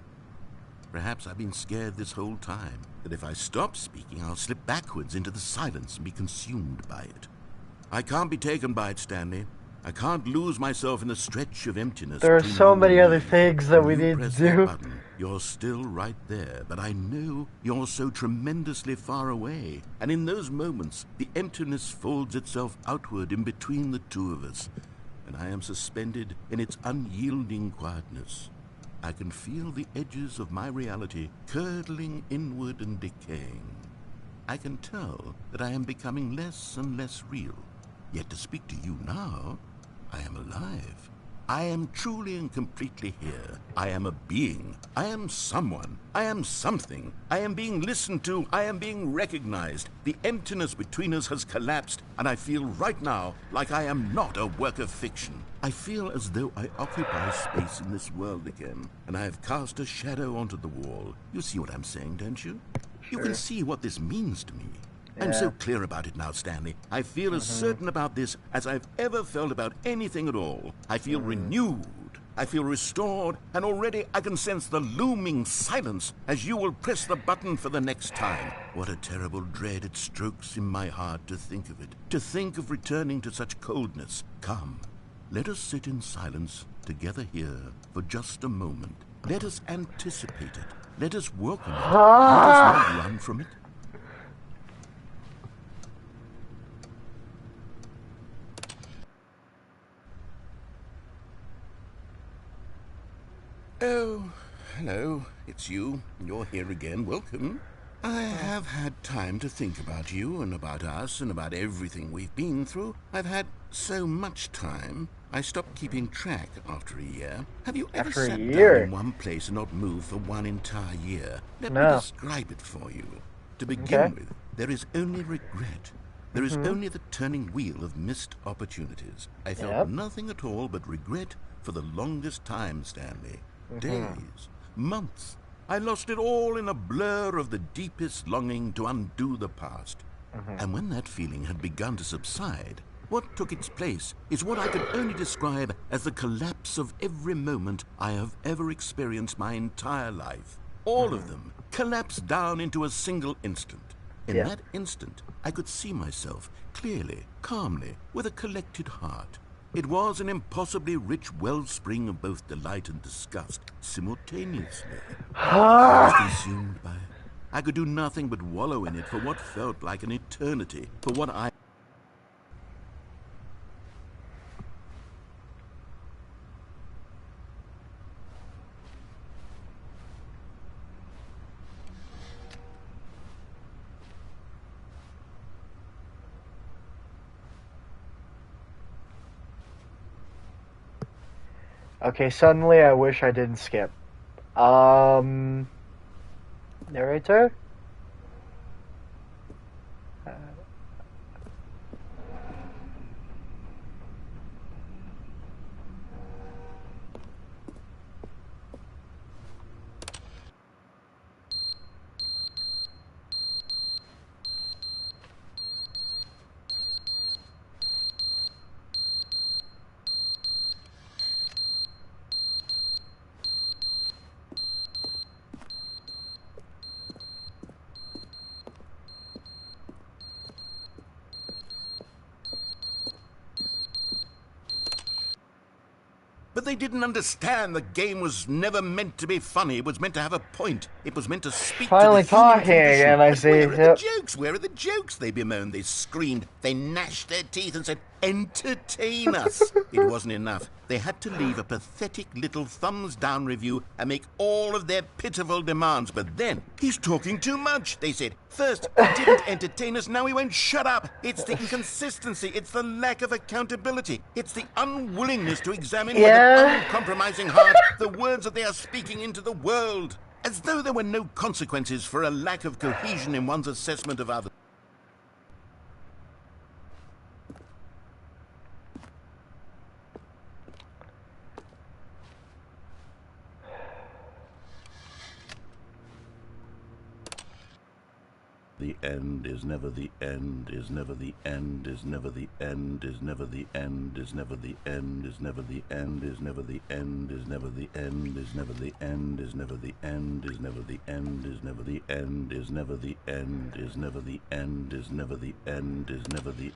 Perhaps I've been scared this whole time, that if I stop speaking, I'll slip backwards into the silence and be consumed by it. I can't be taken by it, Stanley. I can't lose myself in the stretch of emptiness. There are between so you many and other me. things that When we you need to press do. that button, you're still right there, but I know you're so tremendously far away. And in those moments, the emptiness folds itself outward in between the two of us, and I am suspended in its unyielding quietness. I can feel the edges of my reality curdling inward and decaying. I can tell that I am becoming less and less real. Yet to speak to you now, I am alive. I am truly and completely here. I am a being. I am someone. I am something. I am being listened to. I am being recognized. The emptiness between us has collapsed, and I feel right now like I am not a work of fiction. I feel as though I occupy space in this world again, and I have cast a shadow onto the wall. You see what I'm saying, don't you? You can Sure. see what this means to me. I'm so clear about it now, Stanley. I feel as certain about this as I've ever felt about anything at all. I feel renewed. I feel restored, and already I can sense the looming silence as you will press the button for the next time. What a terrible dread it strokes in my heart to think of it, to think of returning to such coldness. Come, let us sit in silence together here for just a moment. Let us anticipate it. Let us welcome it. Let us not run from it. Oh, hello. It's you. You're here again. Welcome. I have had time to think about you and about us and about everything we've been through. I've had so much time. I stopped keeping track after a year. Have you ever After a sat year? down in one place and not moved for one entire year? Let me No. describe it for you. To begin Okay. with, there is only regret. There is only the turning wheel of missed opportunities. I felt Yep. nothing at all but regret for the longest time, Stanley. Days, months. I lost it all in a blur of the deepest longing to undo the past. And when that feeling had begun to subside, what took its place is what I can only describe as the collapse of every moment I have ever experienced my entire life. All of them collapsed down into a single instant. In Yeah. that instant, I could see myself clearly, calmly, with a collected heart. It was an impossibly rich wellspring of both delight and disgust simultaneously. I was consumed by it. I could do nothing but wallow in it for what felt like an eternity, for what I... Okay, suddenly I wish I didn't skip. Narrator? But they didn't understand the game was never meant to be funny. It was meant to have a point. It was meant to speak Finally to the human talking condition. again, I But see. where are Yep. the jokes? Where are the jokes? They bemoaned, they screamed, they gnashed their teeth and said, entertain us. It wasn't enough. They had to leave a pathetic little thumbs-down review and make all of their pitiful demands. But then, he's talking too much, they said. First, he didn't entertain us, now he won't shut up. It's the inconsistency, it's the lack of accountability, it's the unwillingness to examine with an uncompromising heart the words that they are speaking into the world. As though there were no consequences for a lack of cohesion in one's assessment of others. The end is never the end, is never the end, is never the end, is never the end, is never the end, is never the end, is never the end, is never the end, is never the end, is never the end, is never the end, is never the end, is never the end, is never the end, is never the end, is never the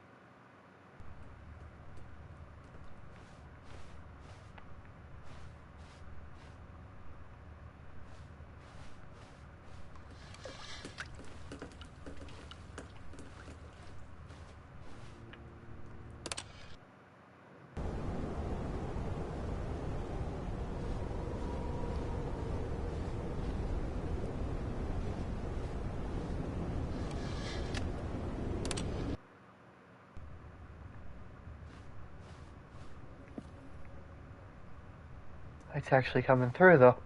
It's actually coming through, though.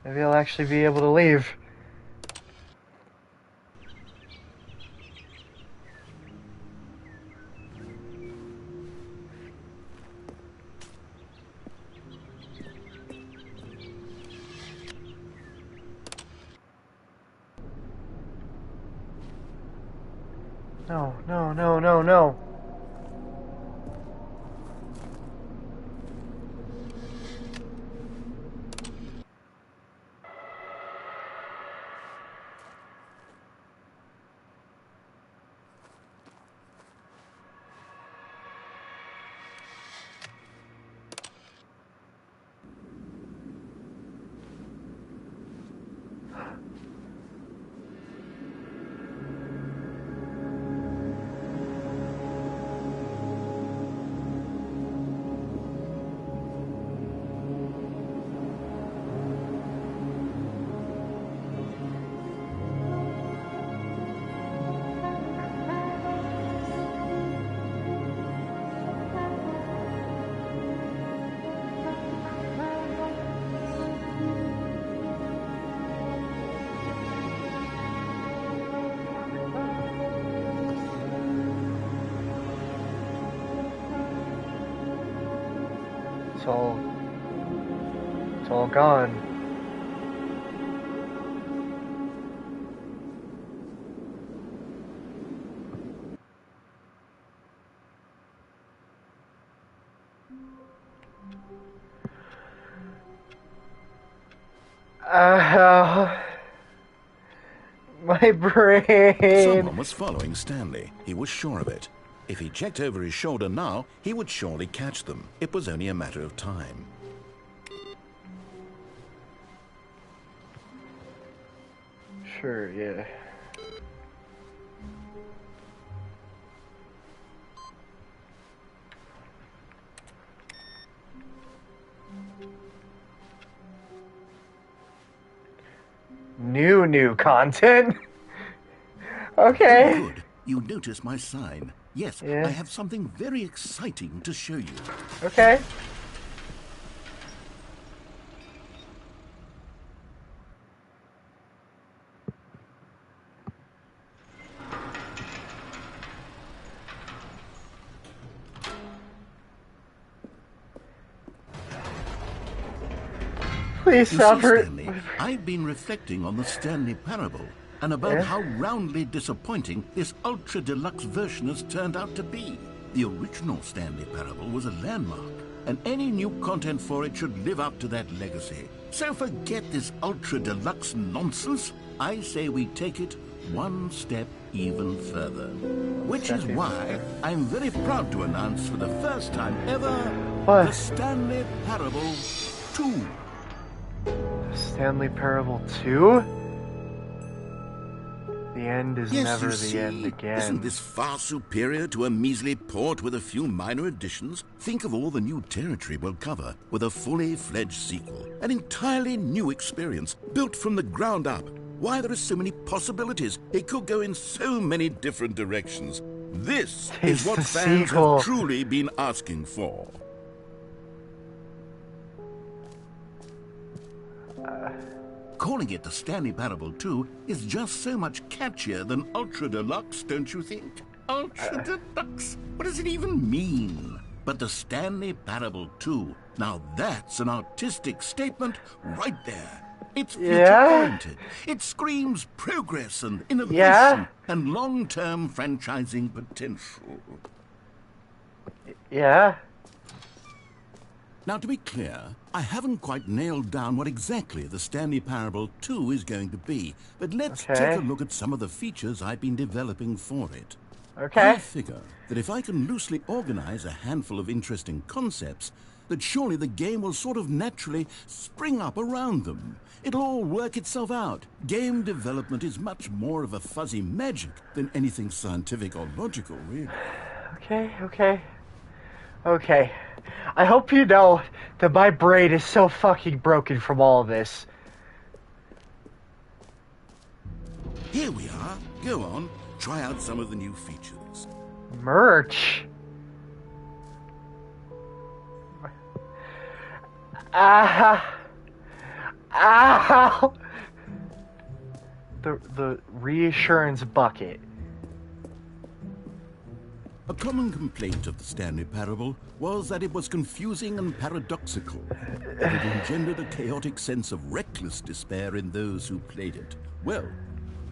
Maybe I'll actually be able to leave. No, no, no, no, no. It's all gone. My brain. Someone was following Stanley. He was sure of it. If he checked over his shoulder now, he would surely catch them. It was only a matter of time. Sure, yeah. New content? Okay. Good. You notice my sign. Yes, Yeah. I have something very exciting to show you. Okay. Please You stop see, her. Stanley, I've been reflecting on the Stanley Parable and about how roundly disappointing this ultra deluxe version has turned out to be. The original Stanley Parable was a landmark, and any new content for it should live up to that legacy. So forget this ultra deluxe nonsense. I say we take it one step even further. Which is why I'm very proud to announce for the first time ever the Stanley Parable 2. Stanley Parable 2? The end is Yes, never you the see, end again. Isn't this far superior to a measly port with a few minor additions? Think of all the new territory we'll cover with a fully fledged sequel. An entirely new experience, built from the ground up. Why, there are so many possibilities. It could go in so many different directions. This is what fans have truly been asking for. Calling it the Stanley Parable 2 is just so much catchier than Ultra Deluxe, don't you think? Ultra Deluxe? What does it even mean? But the Stanley Parable 2, now that's an artistic statement right there. It's future-oriented. It screams progress and innovation and long-term franchising potential. Yeah. Now, to be clear, I haven't quite nailed down what exactly the Stanley Parable 2 is going to be, but let's take a look at some of the features I've been developing for it. I figure that if I can loosely organize a handful of interesting concepts, that surely the game will sort of naturally spring up around them. It'll all work itself out. Game development is much more of a fuzzy magic than anything scientific or logical, really. Okay. I hope you know that my brain is so fucking broken from all of this. Here we are. Go on. Try out some of the new features. Merch? Ow! The reassurance bucket. A common complaint of the Stanley Parable was that it was confusing and paradoxical, that it engendered a chaotic sense of reckless despair in those who played it. Well,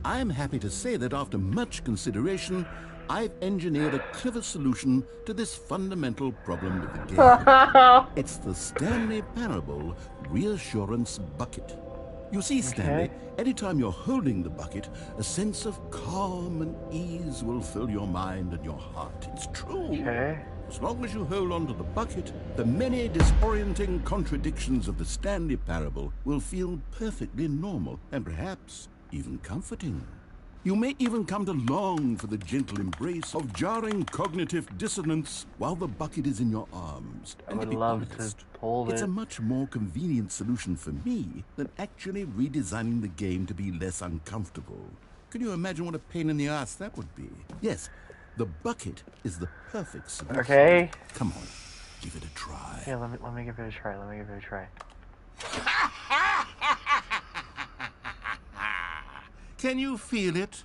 I'm happy to say that after much consideration, I've engineered a clever solution to this fundamental problem of the game. It's the Stanley Parable Reassurance Bucket. You see, Stanley, anytime you're holding the bucket, a sense of calm and ease will fill your mind and your heart. It's true. As long as you hold on to the bucket, the many disorienting contradictions of the Stanley Parable will feel perfectly normal and perhaps even comforting. You may even come to long for the gentle embrace of jarring cognitive dissonance while the bucket is in your arms. I would love to hold it. It's a much more convenient solution for me than actually redesigning the game to be less uncomfortable. Can you imagine what a pain in the ass that would be? Yes, the bucket is the perfect solution. Come on, give it a try. Yeah, let me give it a try. Can you feel it?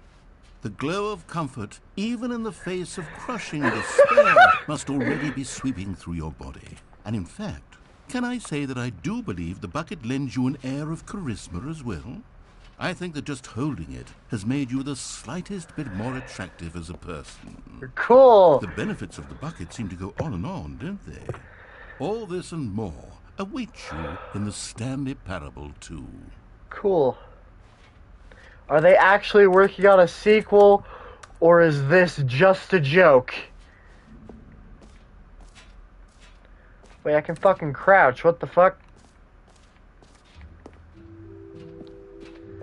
The glow of comfort, even in the face of crushing despair, must already be sweeping through your body. And in fact, can I say that I do believe the bucket lends you an air of charisma as well? I think that just holding it has made you the slightest bit more attractive as a person. Cool! The benefits of the bucket seem to go on, don't they? All this and more await you in the Stanley Parable 2. Cool. Are they actually working on a sequel, or is this just a joke? Wait, I can fucking crouch. What the fuck?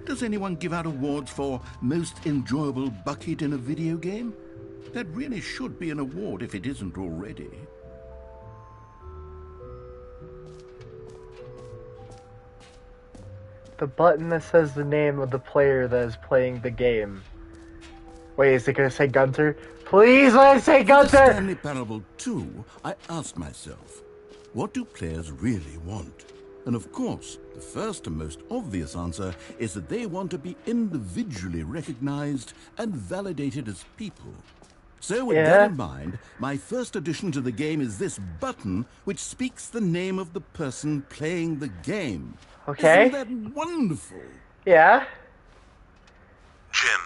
Does anyone give out awards for most enjoyable bucket in a video game? That really should be an award if it isn't already. The button that says the name of the player that is playing the game. Wait, is it gonna say Gunter? Please let it say Gunter! For the Stanley Parable 2, I asked myself, what do players really want? And of course, the first and most obvious answer is that they want to be individually recognized and validated as people. So with that in mind, my first addition to the game is this button which speaks the name of the person playing the game. Okay. Isn't that wonderful? Yeah. Jim.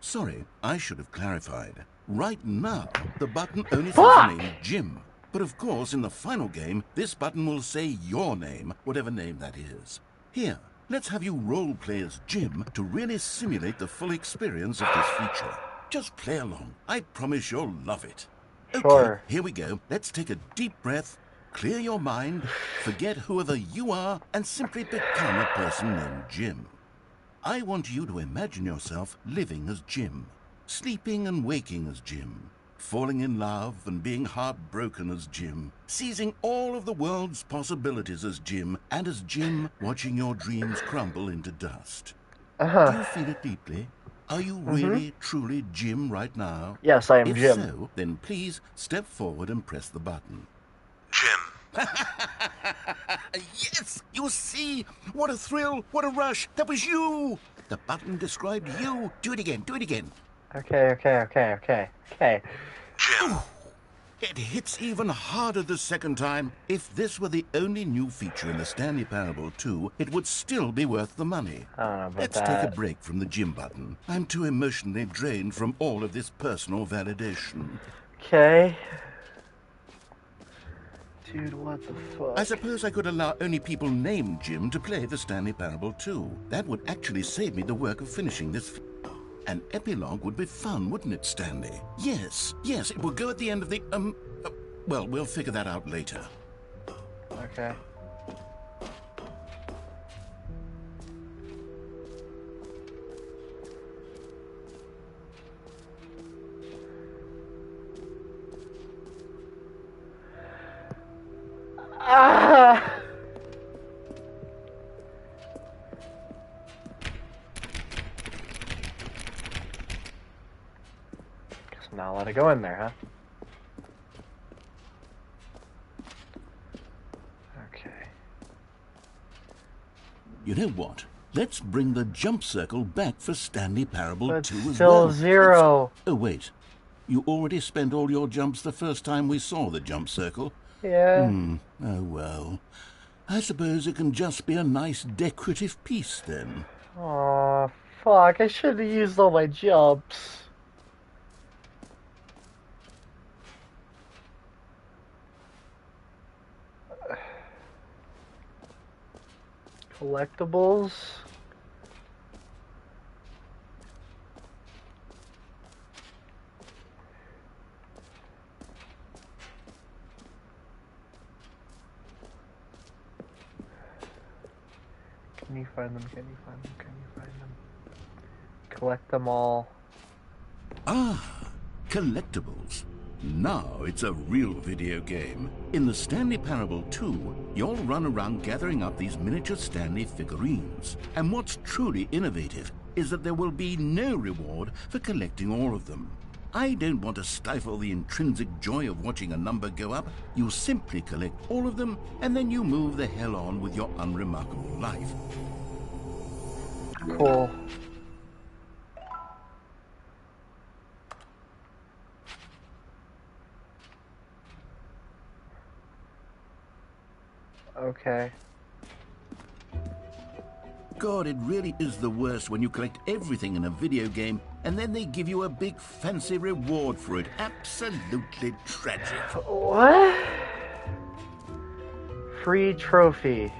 Sorry, I should have clarified. Right now, the button only says Fuck! the name Jim. But of course, in the final game, this button will say your name, whatever name that is. Here, let's have you role-play as Jim to really simulate the full experience of this feature. Just play along. I promise you'll love it. Sure. Okay, here we go. Let's take a deep breath, clear your mind, forget whoever you are, and simply become a person named Jim. I want you to imagine yourself living as Jim, sleeping and waking as Jim, falling in love and being heartbroken as Jim, seizing all of the world's possibilities as Jim, and as Jim watching your dreams crumble into dust. Do you feel it deeply? Are you really, truly Jim right now? Yes, I am If Jim. so, then please step forward and press the button. Jim. Yes, you see? What a thrill, what a rush. That was you. The button described you. Do it again, do it again. Okay. Jim. It hits even harder the second time. If this were the only new feature in the Stanley Parable 2, it would still be worth the money. I don't know about Let's that. take a break from the Jim button. I'm too emotionally drained from all of this personal validation. Okay. Dude, what the fuck? I suppose I could allow only people named Jim to play the Stanley Parable 2. That would actually save me the work of finishing this. An epilogue would be fun, wouldn't it, Stanley? Yes, it will go at the end of the, well, we'll figure that out later. Okay. Ah! Guess I'm not allowed to go in there, huh? Okay. You know what? Let's bring the jump circle back for Stanley Parable But 2 as still well. 0. Oh, wait. You already spent all your jumps the first time we saw the jump circle? Yeah. Oh, well. I suppose it can just be a nice decorative piece, then. Aw, fuck. I should have used all my jumps. Collectibles. Can you find them? Can you find them? Can you find them? Collect them all. Ah, collectibles. Now it's a real video game. In the Stanley Parable 2, you'll run around gathering up these miniature Stanley figurines. And what's truly innovative is that there will be no reward for collecting all of them. I don't want to stifle the intrinsic joy of watching a number go up. You simply collect all of them, and then you move the hell on with your unremarkable life. Cool. Okay. God, it really is the worst when you collect everything in a video game and then they give you a big fancy reward for it. Absolutely tragic. What? Free trophy.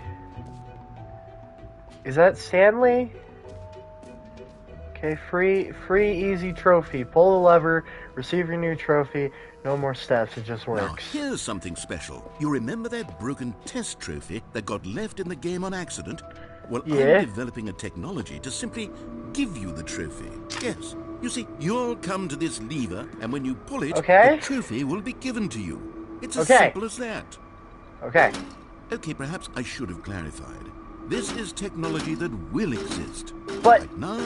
Is that Stanley? Okay, free easy trophy. Pull the lever, receive your new trophy. No more steps, it just Now, works. here's something special. You remember that broken test trophy that got left in the game on accident? Well, Yeah. I'm developing a technology to simply give you the trophy. Yes. You see, you'll come to this lever, and when you pull it, Okay. the trophy will be given to you. It's as Okay. simple as that. Okay. Okay, perhaps I should have clarified. This is technology that will exist. But- Right now,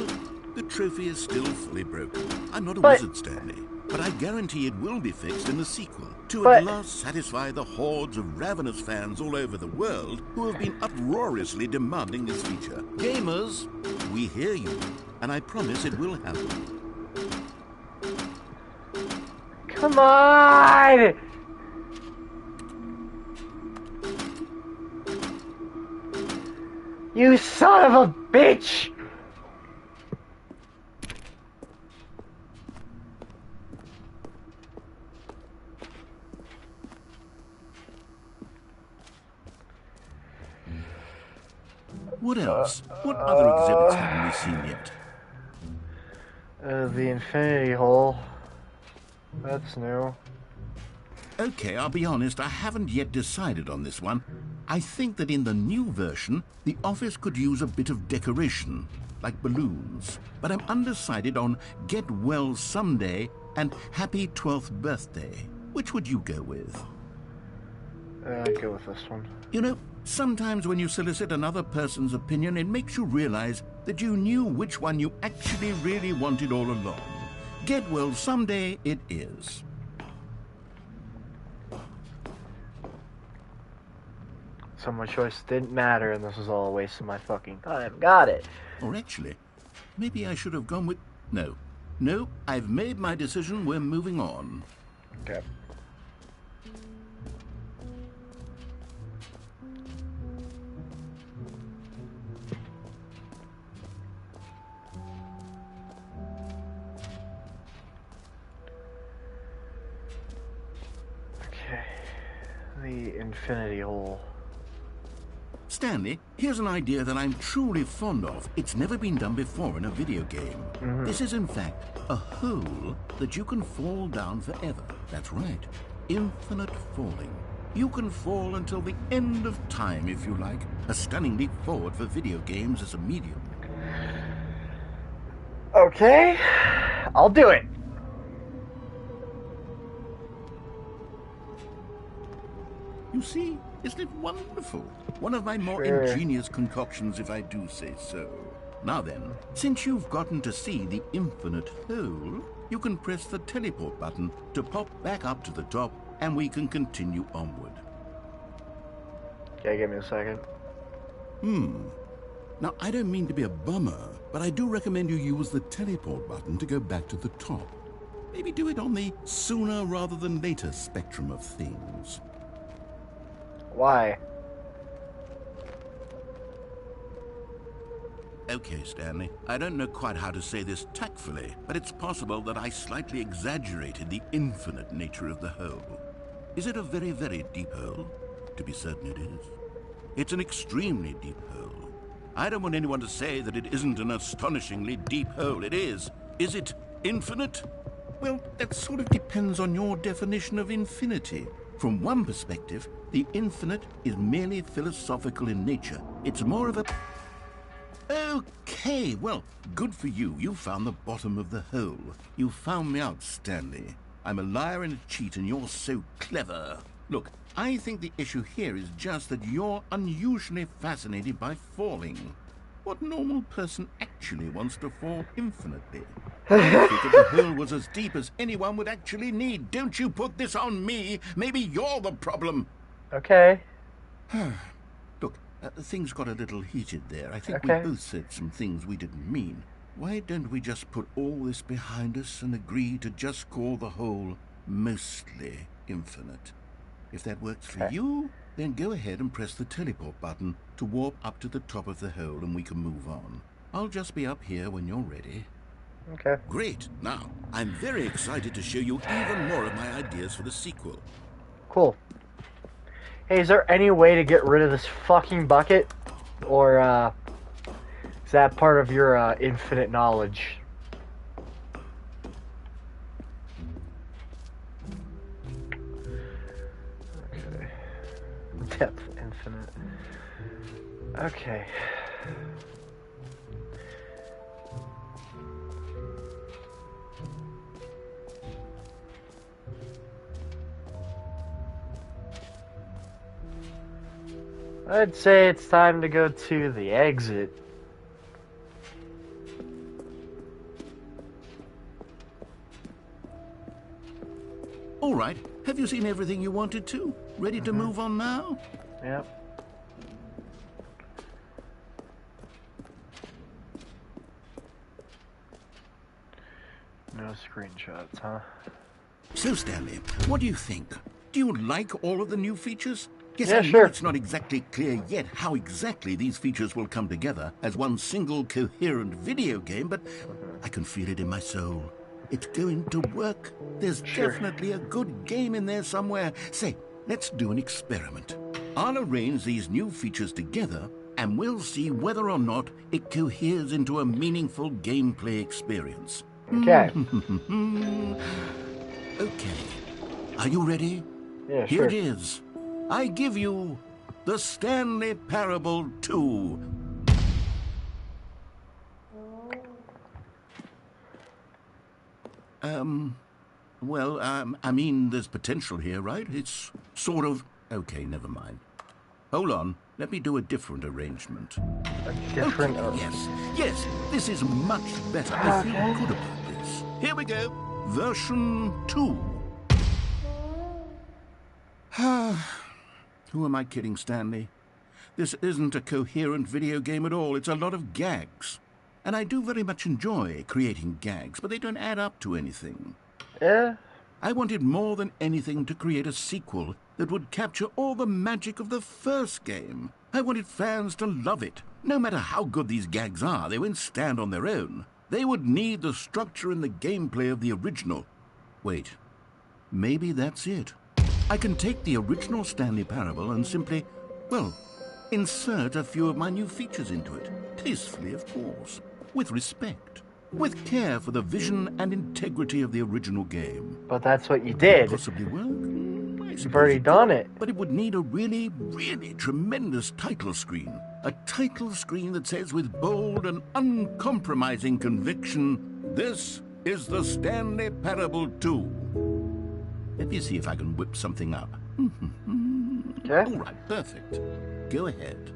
the trophy is still fully broken. I'm not a But- wizard, Stanley, but I guarantee it will be fixed in the sequel to But- at last satisfy the hordes of ravenous fans all over the world who have been uproariously demanding this feature. Gamers, we hear you, and I promise it will happen. Come on! You son of a bitch! What else? What other exhibits haven't we seen yet? The infinity hole. That's new. Okay, I'll be honest, I haven't yet decided on this one. I think that in the new version, the office could use a bit of decoration, like balloons. But I'm undecided on Get Well Someday and Happy 12th Birthday. Which would you go with? I'd go with this one. You know, sometimes when you solicit another person's opinion, it makes you realize that you knew which one you actually really wanted all along. Get Well Someday it is. So my choice didn't matter, and this was all a waste of my fucking time. Got it. Or actually, maybe I should have gone with... No. No, I've made my decision. We're moving on. Okay. Okay. The infinity hole. Stanley, here's an idea that I'm truly fond of. It's never been done before in a video game. This is, in fact, a hole that you can fall down forever. That's right. Infinite falling. You can fall until the end of time, if you like. A stunning leap forward for video games as a medium. Okay. I'll do it. You see, isn't it wonderful? One of my more Sure. ingenious concoctions, if I do say so. Now then, since you've gotten to see the infinite hole, you can press the teleport button to pop back up to the top, and we can continue onward. Okay, give me a second. Now, I don't mean to be a bummer, but I do recommend you use the teleport button to go back to the top. Maybe do it on the sooner rather than later spectrum of things. Why? Okay, Stanley, I don't know quite how to say this tactfully, but it's possible that I slightly exaggerated the infinite nature of the hole. Is it a very, very deep hole? To be certain it is. It's an extremely deep hole. I don't want anyone to say that it isn't an astonishingly deep hole. It is. Is it infinite? Well, that sort of depends on your definition of infinity. From one perspective, the infinite is merely philosophical in nature. It's more of a... Okay, well, good for you. You found the bottom of the hole. You found me out, Stanley. I'm a liar and a cheat, and you're so clever. Look, I think the issue here is just that you're unusually fascinated by falling. What normal person actually wants to fall infinitely? I think the hole was as deep as anyone would actually need. Don't you put this on me. Maybe you're the problem. Okay. Look, things got a little heated there. I think Okay. we both said some things we didn't mean. Why don't we just put all this behind us and agree to just call the hole mostly infinite? If that works for Okay. you, then go ahead and press the teleport button to warp up to the top of the hole and we can move on. I'll just be up here when you're ready. Okay. Great. Now, I'm very excited to show you even more of my ideas for the sequel. Cool. Hey, is there any way to get rid of this fucking bucket? Or, is that part of your, infinite knowledge? Okay. Depth infinite. Okay. I'd say it's time to go to the exit. All right. Have you seen everything you wanted to? Ready to move on now? Yep. No screenshots, huh? So, Stanley, what do you think? Do you like all of the new features? Yes, Yeah, I know sure. it's not exactly clear yet how exactly these features will come together as one single coherent video game, but I can feel it in my soul. It's going to work. There's Sure. definitely a good game in there somewhere. Say, let's do an experiment. I'll arrange these new features together, and we'll see whether or not it coheres into a meaningful gameplay experience. Okay. Okay. Are you ready? Yeah, Here sure. it is. I give you the Stanley Parable 2. I mean, there's potential here, right? It's sort of... Okay, never mind. Hold on. Let me do a different arrangement. Different. Okay, yes, this is much better. I feel good about this. Here we go. Version 2. Who am I kidding, Stanley? This isn't a coherent video game at all. It's a lot of gags. And I do very much enjoy creating gags, but they don't add up to anything. Yeah. I wanted more than anything to create a sequel that would capture all the magic of the first game. I wanted fans to love it. No matter how good these gags are, they won't stand on their own. They would need the structure and the gameplay of the original. Wait, maybe that's it. I can take the original Stanley Parable and simply, well, insert a few of my new features into it. Tastefully, of course. With respect. With care for the vision and integrity of the original game. But that's what you did. Possibly work? You've already done it. But it would need a really, really tremendous title screen. A title screen that says with bold and uncompromising conviction, "This is the Stanley Parable 2. Let me see if I can whip something up. Okay. All right, perfect. Go ahead.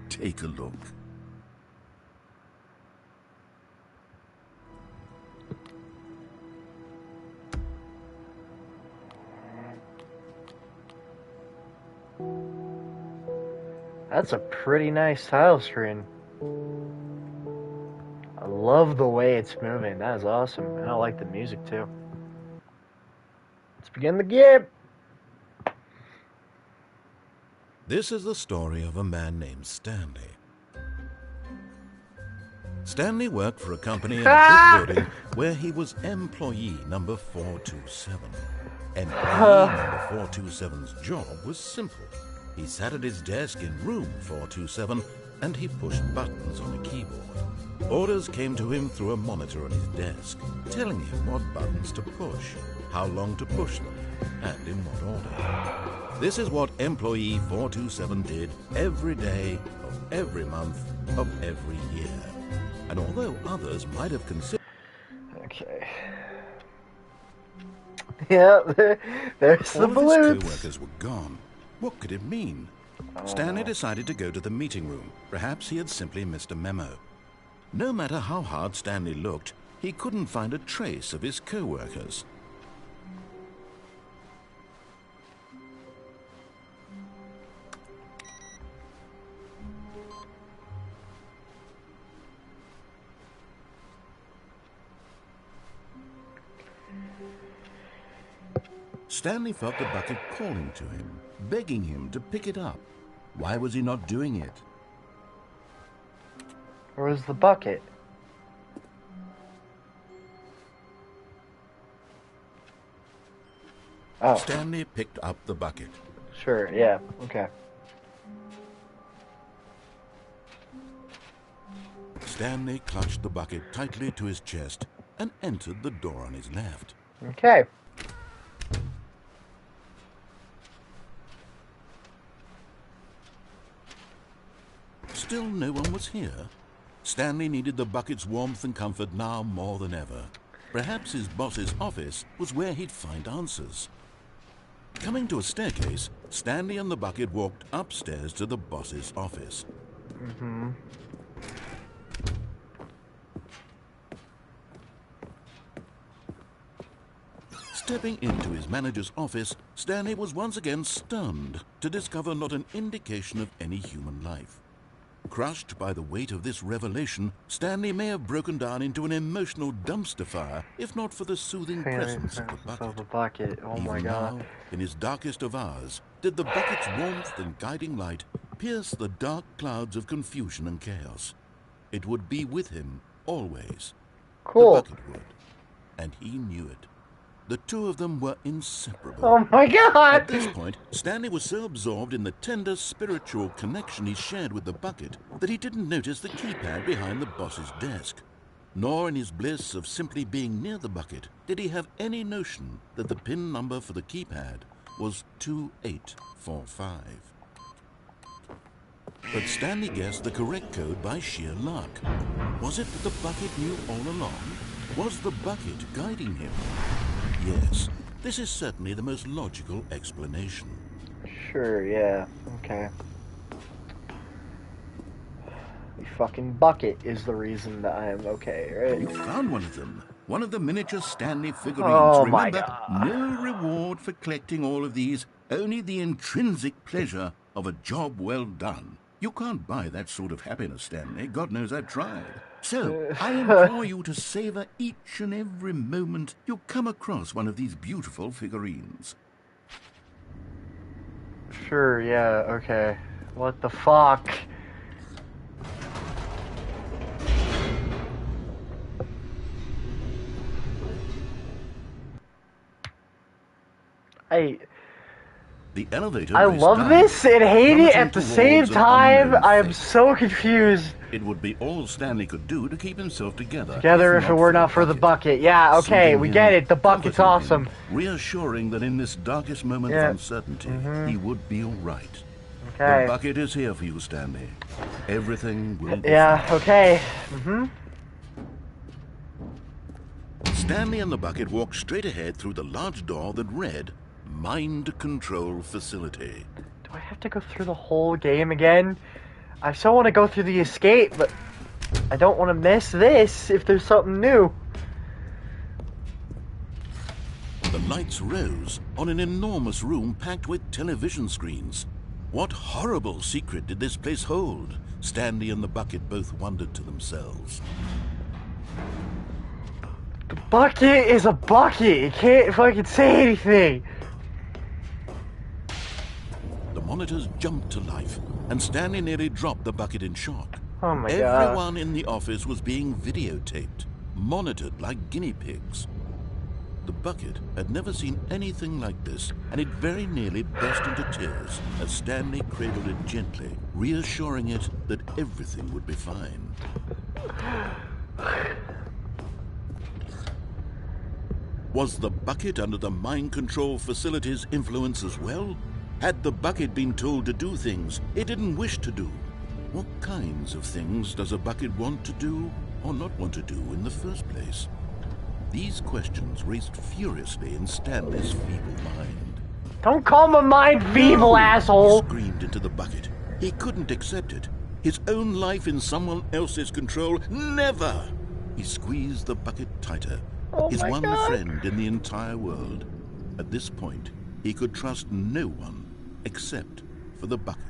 Take a look. That's a pretty nice tile screen. I love the way it's moving. That is awesome. And I like the music too. Let's begin the game. This is the story of a man named Stanley. Stanley worked for a company in a big building where he was employee number 427. Employee number 427's job was simple. He sat at his desk in room 427 and he pushed buttons on a keyboard. Orders came to him through a monitor on his desk, telling him what buttons to push, how long to push them, and in what order. This is what employee 427 did every day of every month of every year. And although others might have considered... Okay. Yeah, there's the all of his balloons. co-workers were gone. What could it mean? Stanley decided to go to the meeting room. Perhaps he had simply missed a memo. No matter how hard Stanley looked, he couldn't find a trace of his co-workers. Stanley felt the bucket calling to him, begging him to pick it up. Why was he not doing it? Where's the bucket? Oh, Stanley picked up the bucket. sure, yeah, okay. Stanley clutched the bucket tightly to his chest and entered the door on his left. Okay. Still no one was here. Stanley needed the bucket's warmth and comfort now more than ever. Perhaps his boss's office was where he'd find answers. Coming to a staircase, Stanley and the bucket walked upstairs to the boss's office. Stepping into his manager's office, Stanley was once again stunned to discover not an indication of any human life. Crushed by the weight of this revelation, Stanley may have broken down into an emotional dumpster fire, if not for the soothing presence of the bucket. Oh my Even god. now, in his darkest of hours, did the bucket's warmth and guiding light pierce the dark clouds of confusion and chaos. It would be with him always. Cool. The bucket would. And he knew it. The two of them were inseparable. Oh my god! At this point, Stanley was so absorbed in the tender spiritual connection he shared with the bucket that he didn't notice the keypad behind the boss's desk. Nor in his bliss of simply being near the bucket did he have any notion that the PIN number for the keypad was 2845. But Stanley guessed the correct code by sheer luck. Was it that the bucket knew all along? Was the bucket guiding him? Yes, this is certainly the most logical explanation. Sure, yeah, okay. The fucking bucket is the reason that I am okay, right? You found one of them. One of the miniature Stanley figurines. Oh my Remember, God. no reward for collecting all of these, only the intrinsic pleasure of a job well done. You can't buy that sort of happiness, Stanley. God knows I've tried. So, I implore you to savor each and every moment you come across one of these beautiful figurines. Sure, yeah, okay. What the fuck? The elevator I raced love down, this and hate it at the plummeting same towards an time. unknown I am fate. so confused. It would be all Stanley could do to keep himself together. If it were not for the bucket. Yeah, okay, Soothing we him, get it. The bucket's comforting him, awesome. reassuring that in this darkest moment Yeah. of uncertainty, he would be all right. Okay. The bucket is here for you, Stanley. Everything will be Yeah, fine. okay. Stanley and the bucket walked straight ahead through the large door that read, Mind Control Facility. Do I have to go through the whole game again? I so want to go through the escape, but I don't want to miss this if there's something new. The lights rose on an enormous room packed with television screens. What horrible secret did this place hold? Stanley and the bucket both wondered to themselves. The bucket is a bucket. It can't fucking say anything. The monitors jumped to life, and Stanley nearly dropped the bucket in shock. Oh my god. Everyone in the office was being videotaped, monitored like guinea pigs. The bucket had never seen anything like this, and it very nearly burst into tears as Stanley cradled it gently, reassuring it that everything would be fine. Was the bucket under the mind control facility's influence as well? Had the bucket been told to do things it didn't wish to do? What kinds of things does a bucket want to do or not want to do in the first place? These questions raced furiously in Stanley's feeble mind. Don't call my mind feeble, asshole. He screamed into the bucket. He couldn't accept it. His own life in someone else's control? Never! He squeezed the bucket tighter. Oh His my one God. friend in the entire world. At this point, he could trust no one except for the bucket.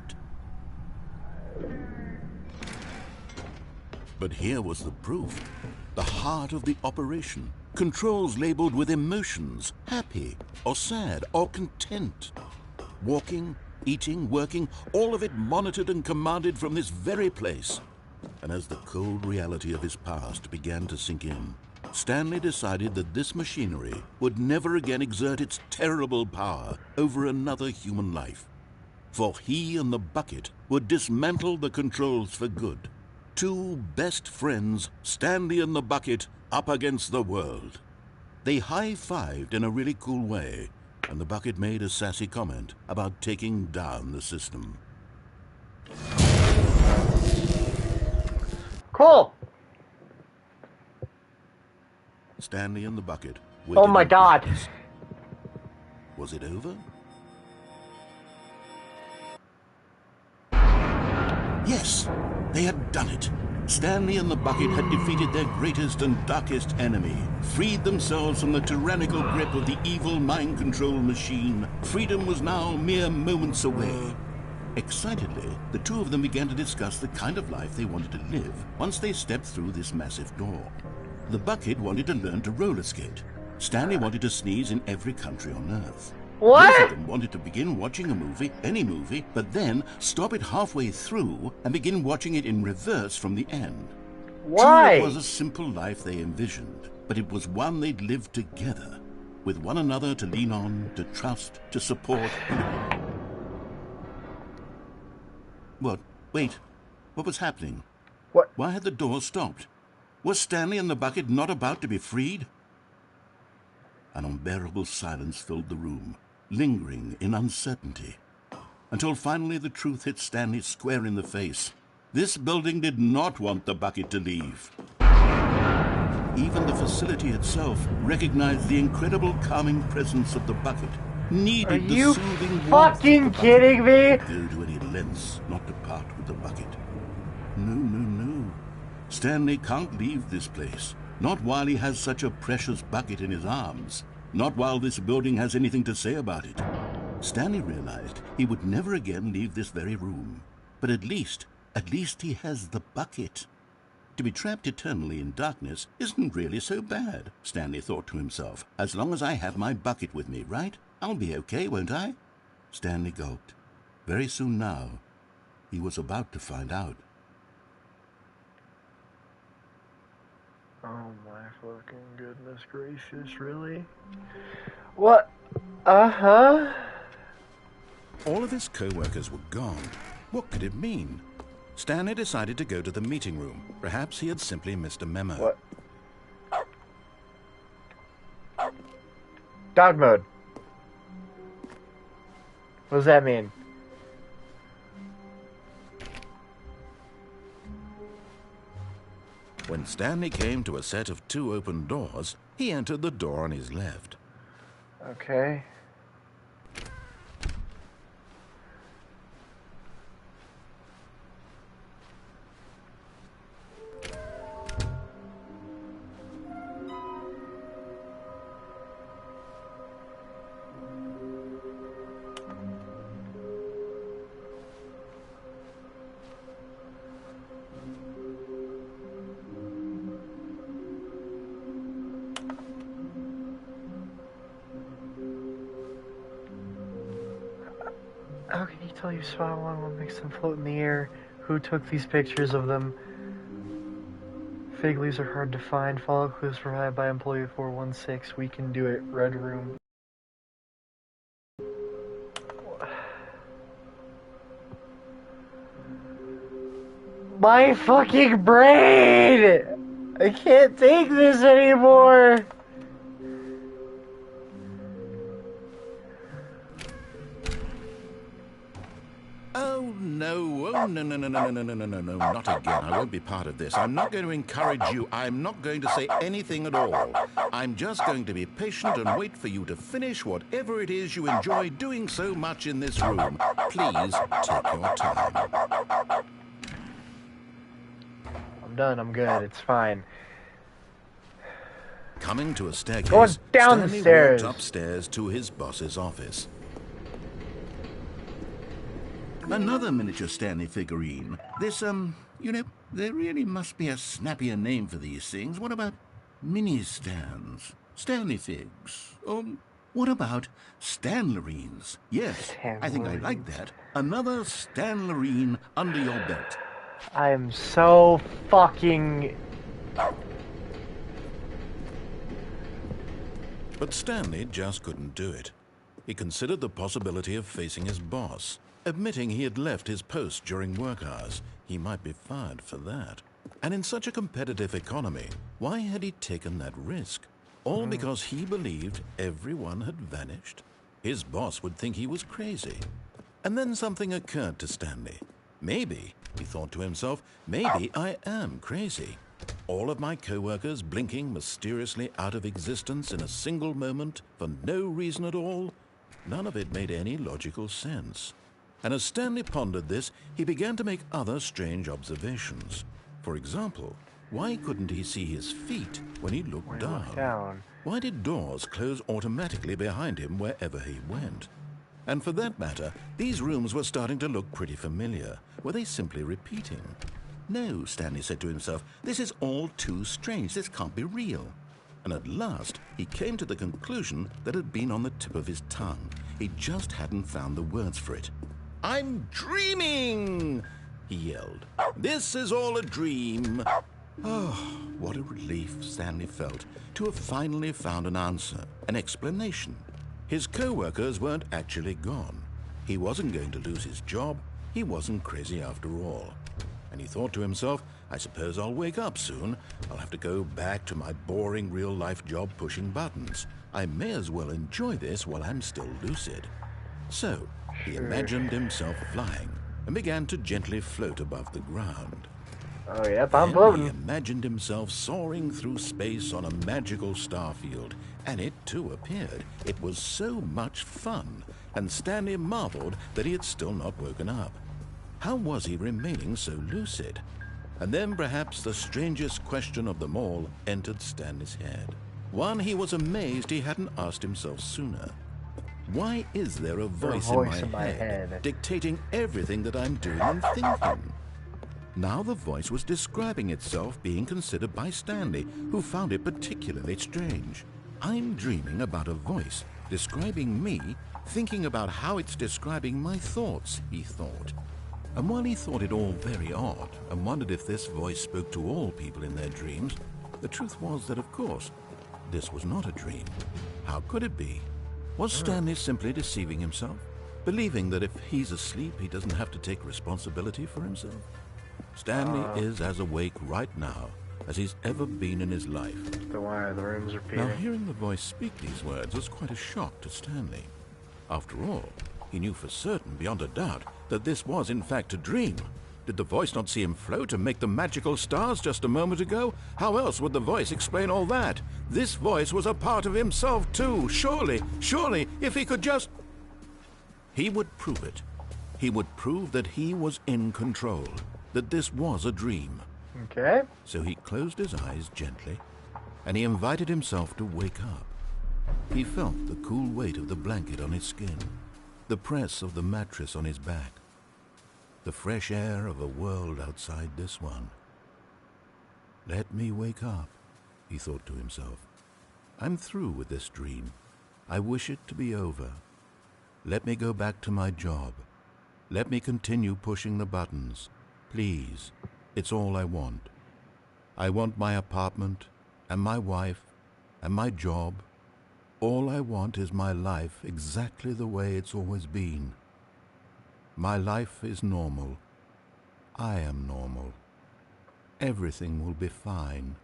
But here was the proof. The heart of the operation. Controls labeled with emotions, happy or sad or content. Walking, eating, working, all of it monitored and commanded from this very place. And as the cold reality of his past began to sink in, Stanley decided that this machinery would never again exert its terrible power over another human life. For he and the bucket would dismantle the controls for good. Two best friends, Stanley and the bucket, up against the world. They high-fived in a really cool way, and the bucket made a sassy comment about taking down the system. Cool. Stanley and the bucket Oh waited my in God. blackness. Was it over? Yes, they had done it. Stanley and the bucket had defeated their greatest and darkest enemy, freed themselves from the tyrannical grip of the evil mind control machine. Freedom was now mere moments away. Excitedly, the two of them began to discuss the kind of life they wanted to live once they stepped through this massive door. The bucket wanted to learn to roller skate. Stanley wanted to sneeze in every country on Earth. Both of What? them wanted to begin watching a movie, any movie, but then stop it halfway through and begin watching it in reverse from the end. True, it was Why? a simple life they envisioned, but it was one they'd lived together, with one another to lean on, to trust, to support. What? Wait. What was happening? What? Why had the door stopped? Was Stanley and the bucket not about to be freed? An unbearable silence filled the room, lingering in uncertainty, until finally the truth hit Stanley square in the face. This building did not want the bucket to leave. Even the facility itself recognized the incredible calming presence of the bucket, Are needed the you soothing warmth of the fucking bucket. kidding me? Go to any lengths not to part with the bucket. No. Stanley can't leave this place. Not while he has such a precious bucket in his arms. Not while this building has anything to say about it. Stanley realized he would never again leave this very room. But at least he has the bucket. To be trapped eternally in darkness isn't really so bad, Stanley thought to himself. As long as I have my bucket with me, right? I'll be okay, won't I? Stanley gulped. Very soon now, he was about to find out. Oh my fucking goodness gracious, really? What? Uh-huh. All of his co-workers were gone. What could it mean? Stanley decided to go to the meeting room. Perhaps he had simply missed a memo. What? Dog mode. What does that mean? When Stanley came to a set of 2 open doors, he entered the door on his left. Okay. How can you tell you spot one what makes them float in the air? Who took these pictures of them? Fig leaves are hard to find. Follow clues provided by employee 416. We can do it. Red room. My fucking brain! I can't take this anymore! Oh, no, not again. I won't be part of this. I'm not going to encourage you. I'm not going to say anything at all. I'm just going to be patient and wait for you to finish whatever it is you enjoy doing so much in this room. Please take your time. I'm done, I'm good, it's fine. Coming to a staircase, Going down the Stanley stairs. walked upstairs to his boss's office. Another miniature Stanley figurine. This, there really must be a snappier name for these things. What about mini-stands? Stanley figs? What about Stanlerines? Yes, I think I like that. Another Stanlerine under your belt. I'm so fucking... But Stanley just couldn't do it. He considered the possibility of facing his boss. Admitting he had left his post during work hours, he might be fired for that. And in such a competitive economy, why had he taken that risk? All because he believed everyone had vanished? His boss would think he was crazy. And then something occurred to Stanley. Maybe, he thought to himself, maybe I am crazy. All of my co-workers blinking mysteriously out of existence in a single moment for no reason at all? None of it made any logical sense. And as Stanley pondered this, he began to make other strange observations. For example, why couldn't he see his feet when he looked down? Why did doors close automatically behind him wherever he went? And for that matter, these rooms were starting to look pretty familiar. Were they simply repeating? No, Stanley said to himself, this is all too strange. This can't be real. and at last he came to the conclusion that had been on the tip of his tongue. He just hadn't found the words for it. "I'm dreaming!" he yelled. "This is all a dream." Oh, what a relief Stanley felt to have finally found an answer, an explanation. His co-workers weren't actually gone. He wasn't going to lose his job. He wasn't crazy after all. And he thought to himself, I suppose I'll wake up soon. I'll have to go back to my boring real-life job pushing buttons. I may as well enjoy this while I'm still lucid. So he imagined himself flying and began to gently float above the ground. Oh, yep, I'm Then floating. he imagined himself soaring through space on a magical starfield, and it too appeared. It was so much fun, and Stanley marveled that he had still not woken up. How was he remaining so lucid? And then perhaps the strangest question of them all entered Stanley's head. One he was amazed he hadn't asked himself sooner. Why is there a voice in my head dictating everything that I'm doing and thinking? Now the voice was describing itself, being considered by Stanley, who found it particularly strange. I'm dreaming about a voice describing me, thinking about how it's describing my thoughts, he thought. And while he thought it all very odd and wondered if this voice spoke to all people in their dreams, the truth was that, of course, this was not a dream. How could it be? Was Stanley simply deceiving himself, believing that if he's asleep, he doesn't have to take responsibility for himself? Stanley is as awake right now as he's ever been in his life. The wire, the room's repeating. Now, hearing the voice speak these words was quite a shock to Stanley. After all, he knew for certain, beyond a doubt, that this was in fact a dream. Did the voice not see him float and make the magical stars just a moment ago? How else would the voice explain all that? This voice was a part of himself too. Surely, if he could just... He would prove it. He would prove that he was in control, that this was a dream. Okay. So he closed his eyes gently, and he invited himself to wake up. He felt the cool weight of the blanket on his skin, the press of the mattress on his back, the fresh air of a world outside this one. Let me wake up, he thought to himself. I'm through with this dream. I wish it to be over. Let me go back to my job. Let me continue pushing the buttons. Please, it's all I want. I want my apartment, and my wife, and my job. All I want is my life exactly the way it's always been. My life is normal. I am normal. Everything will be fine.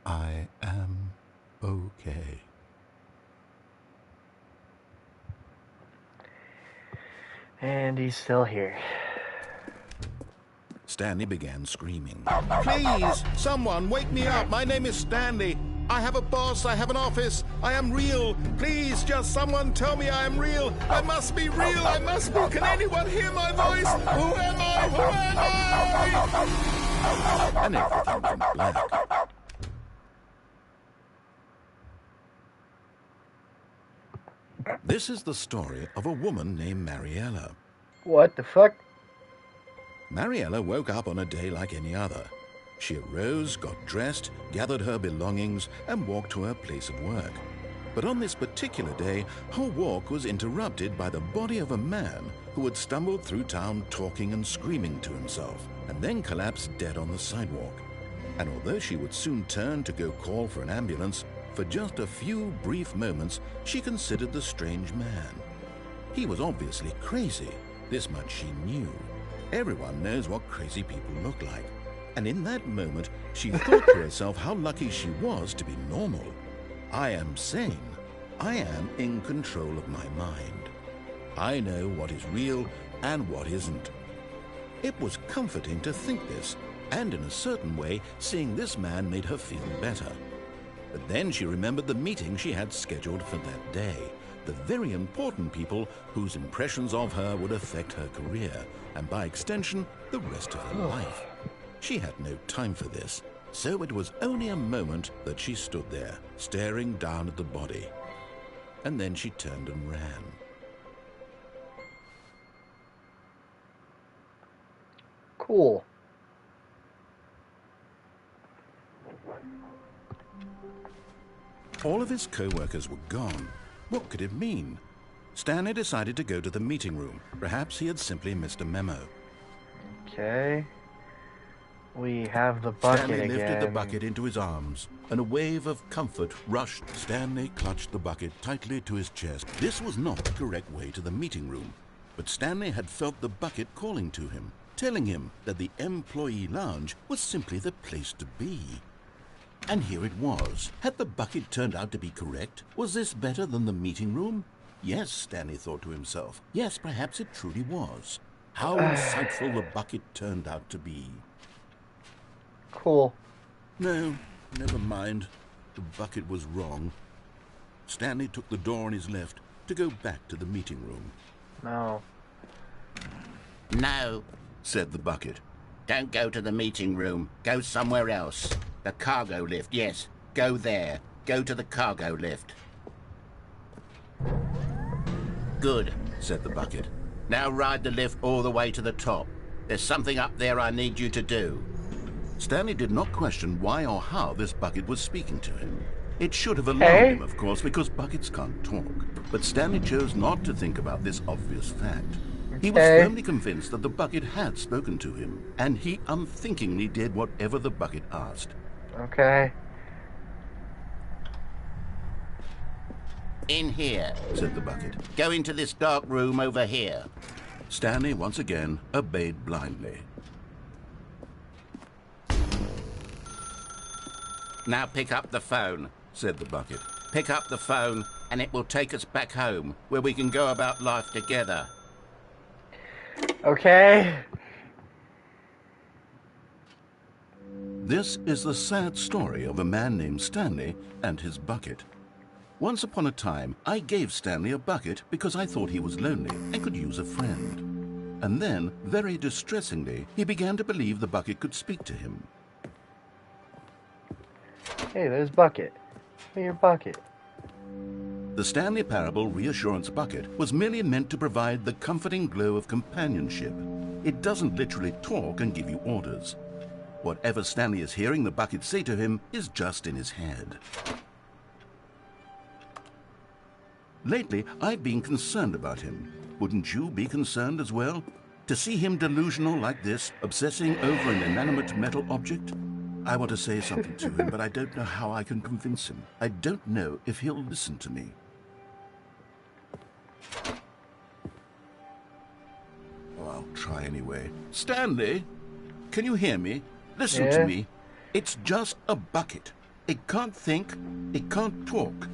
I am okay. And he's still here. Stanley began screaming. Please, someone, wake me up. My name is Stanley. I have a boss. I have an office. I am real. Please, just someone tell me I am real. I must be real. I must be. Can anyone hear my voice? Who am I? Who am I? And everything went black. This is the story of a woman named Mariella. What the fuck? Mariella woke up on a day like any other. She arose, got dressed, gathered her belongings, and walked to her place of work. But on this particular day, her walk was interrupted by the body of a man who had stumbled through town talking and screaming to himself, and then collapsed dead on the sidewalk. And although she would soon turn to go call for an ambulance, for just a few brief moments she considered the strange man. He was obviously crazy. This much she knew. Everyone knows what crazy people look like. And in that moment, she thought to herself how lucky she was to be normal. I am sane. I am in control of my mind. I know what is real and what isn't. It was comforting to think this, and in a certain way, seeing this man made her feel better. But then she remembered the meeting she had scheduled for that day, the very important people whose impressions of her would affect her career, and by extension, the rest of her life. She had no time for this, so it was only a moment that she stood there, staring down at the body. And then she turned and ran. Cool. All of his co-workers were gone. What could it mean? Stanley decided to go to the meeting room. Perhaps he had simply missed a memo. Okay. We have the bucket Stanley again. lifted the bucket into his arms, and a wave of comfort rushed. Stanley clutched the bucket tightly to his chest. This was not the correct way to the meeting room, but Stanley had felt the bucket calling to him, telling him that the employee lounge was simply the place to be. And here it was. Had the bucket turned out to be correct? Was this better than the meeting room? Yes, Stanley thought to himself. Yes, perhaps it truly was. How insightful the bucket turned out to be. Cool. No, never mind. The bucket was wrong. Stanley took the door on his left to go back to the meeting room. No. No, said the bucket. Don't go to the meeting room. Go somewhere else. The cargo lift, yes. Go there. Go to the cargo lift. Good, said the bucket. Now ride the lift all the way to the top. There's something up there I need you to do. Stanley did not question why or how this bucket was speaking to him. It should have alarmed him, of course, because buckets can't talk. But Stanley chose not to think about this obvious fact. He was firmly convinced that the bucket had spoken to him, and he unthinkingly did whatever the bucket asked. Okay. In here, said the bucket. Go into this dark room over here. Stanley once again obeyed blindly. Now pick up the phone, said the bucket. Pick up the phone and it will take us back home, where we can go about life together. Okay. This is the sad story of a man named Stanley and his bucket. Once upon a time, I gave Stanley a bucket because I thought he was lonely and could use a friend. And then, very distressingly, he began to believe the bucket could speak to him. Hey, there's Bucket. Hey, your bucket. The Stanley Parable Reassurance Bucket was merely meant to provide the comforting glow of companionship. It doesn't literally talk and give you orders. Whatever Stanley is hearing the bucket say to him is just in his head. Lately, I've been concerned about him. Wouldn't you be concerned as well? To see him delusional like this, obsessing over an inanimate metal object? I want to say something to him, but I don't know how I can convince him. I don't know if he'll listen to me. Oh, I'll try anyway. Stanley, can you hear me? Listen to me. It's just a bucket. It can't think, it can't talk.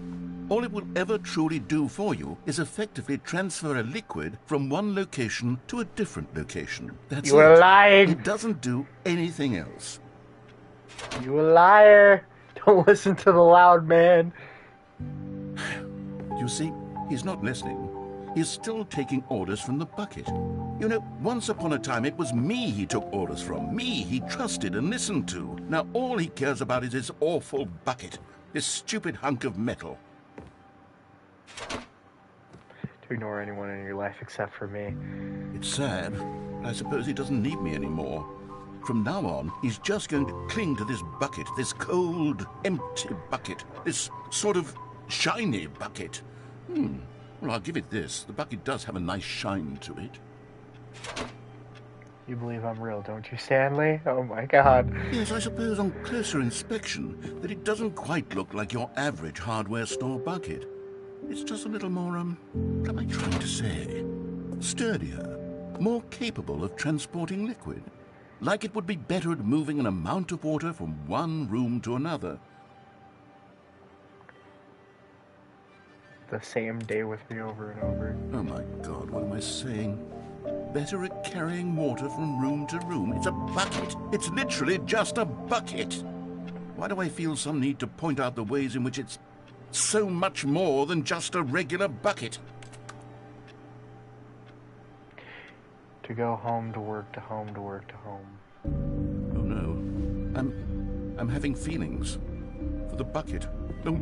All it will ever truly do for you is effectively transfer a liquid from one location to a different location. That's it. You were lying. It doesn't do anything else. You a liar. Don't listen to the loud man. You see, he's not listening. He's still taking orders from the bucket. You know, once upon a time it was me he took orders from. Me he trusted and listened to. Now all he cares about is his awful bucket. This stupid hunk of metal. To ignore anyone in your life except for me. It's sad, but I suppose he doesn't need me anymore. From now on, he's just going to cling to this bucket, this cold, empty bucket, this sort of shiny bucket. Well, I'll give it this. The bucket does have a nice shine to it. You believe I'm real, don't you, Stanley? Oh my god. Yes, I suppose on closer inspection that it doesn't quite look like your average hardware store bucket. It's just a little more, what am I trying to say? Sturdier, more capable of transporting liquid. Like it would be better at moving an amount of water from one room to another. The same day with me over and over. Oh my God, what am I saying? Better at carrying water from room to room. It's a bucket. It's literally just a bucket. Why do I feel some need to point out the ways in which it's so much more than just a regular bucket? To go home, to work, to home, to work, to home. Oh no. I'm having feelings. For the bucket. No.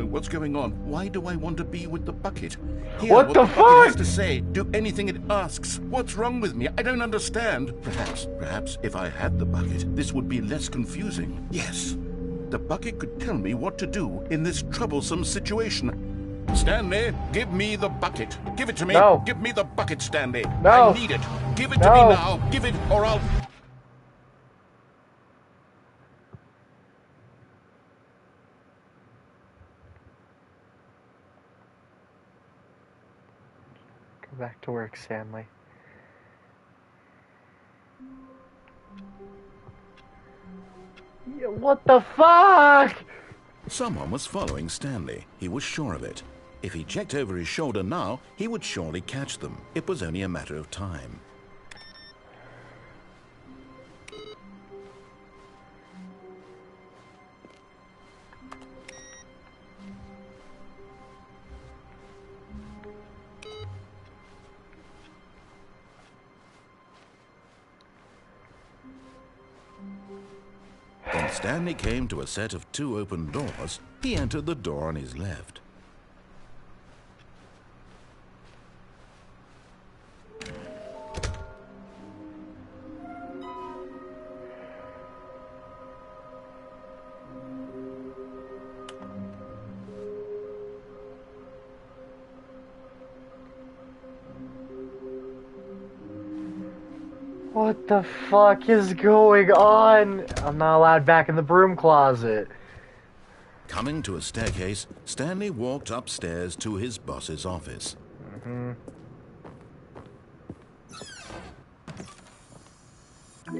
What's going on? Why do I want to be with the bucket? Hear What the bucket fuck? has to say. Do anything it asks. What's wrong with me? I don't understand. Perhaps if I had the bucket, this would be less confusing. Yes. the bucket could tell me what to do in this troublesome situation. Stanley, give me the bucket. Give it to me. No. Give me the bucket, Stanley. No. I need it. Give it to me No. now. Give it, or I'll... Go back to work, Stanley. Yeah, what the fuck? Someone was following Stanley. He was sure of it. If he checked over his shoulder now, he would surely catch them. It was only a matter of time. When Stanley came to a set of 2 open doors, he entered the door on his left. What the fuck is going on? I'm not allowed back in the broom closet. Coming to a staircase, Stanley walked upstairs to his boss's office.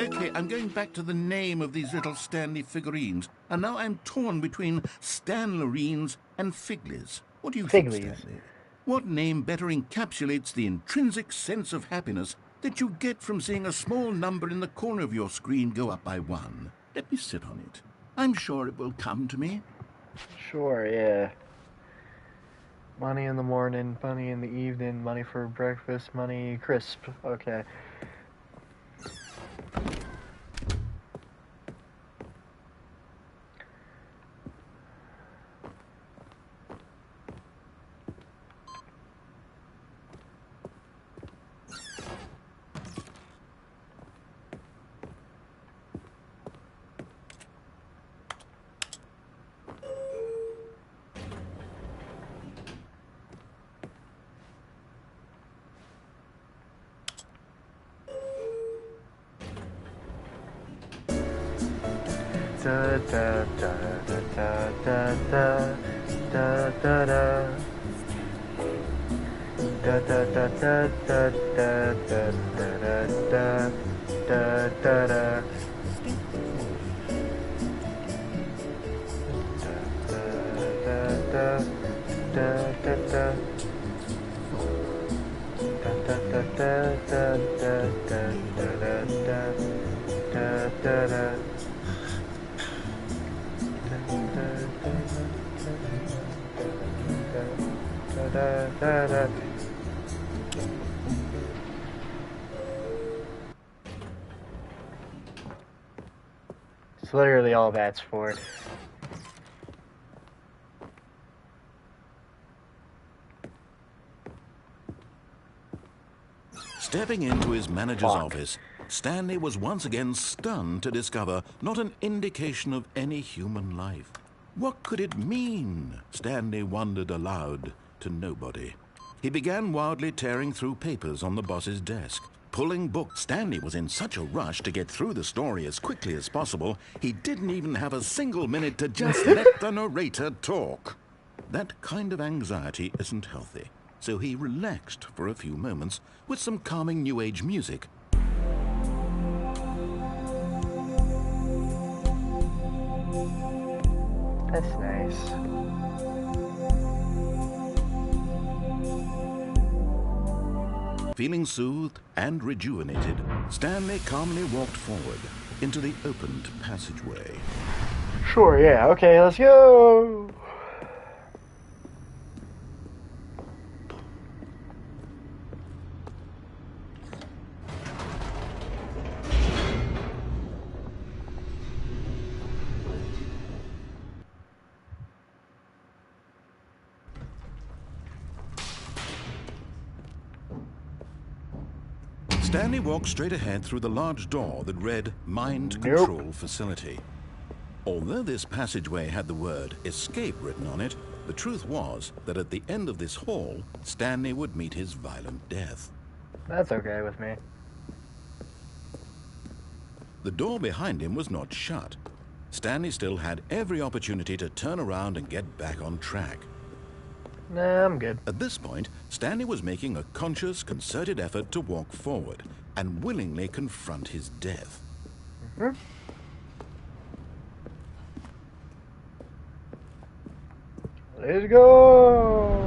Okay, I'm going back to the name of these little Stanley figurines, and now I'm torn between Stanlerines and Figlies. What do you think, Figlies. Stanley? What name better encapsulates the intrinsic sense of happiness that you get from seeing a small number in the corner of your screen go up by 1? Let me sit on it. I'm sure it will come to me. Sure, yeah. Money in the morning, money in the evening, money for breakfast, money crisp. Okay. Da da da da da da da da da. Da da da da da da da da da da da. It's literally all that's for. Stepping into his manager's office, Stanley was once again stunned to discover not an indication of any human life. What could it mean? Stanley wondered aloud to nobody. He began wildly tearing through papers on the boss's desk, pulling books. Stanley was in such a rush to get through the story as quickly as possible, he didn't even have a single minute to just let the narrator talk. That kind of anxiety isn't healthy, so he relaxed for a few moments with some calming New Age music. That's nice. Feeling soothed and rejuvenated, Stanley calmly walked forward into the opened passageway. Sure, yeah, okay, let's go! Stanley walked straight ahead through the large door that read Mind Control Facility. Although this passageway had the word escape written on it, the truth was that at the end of this hall, Stanley would meet his violent death. That's okay with me. The door behind him was not shut. Stanley still had every opportunity to turn around and get back on track. Nah, I'm good. At this point, Stanley was making a conscious, concerted effort to walk forward and willingly confront his death. Mm-hmm. Let's go!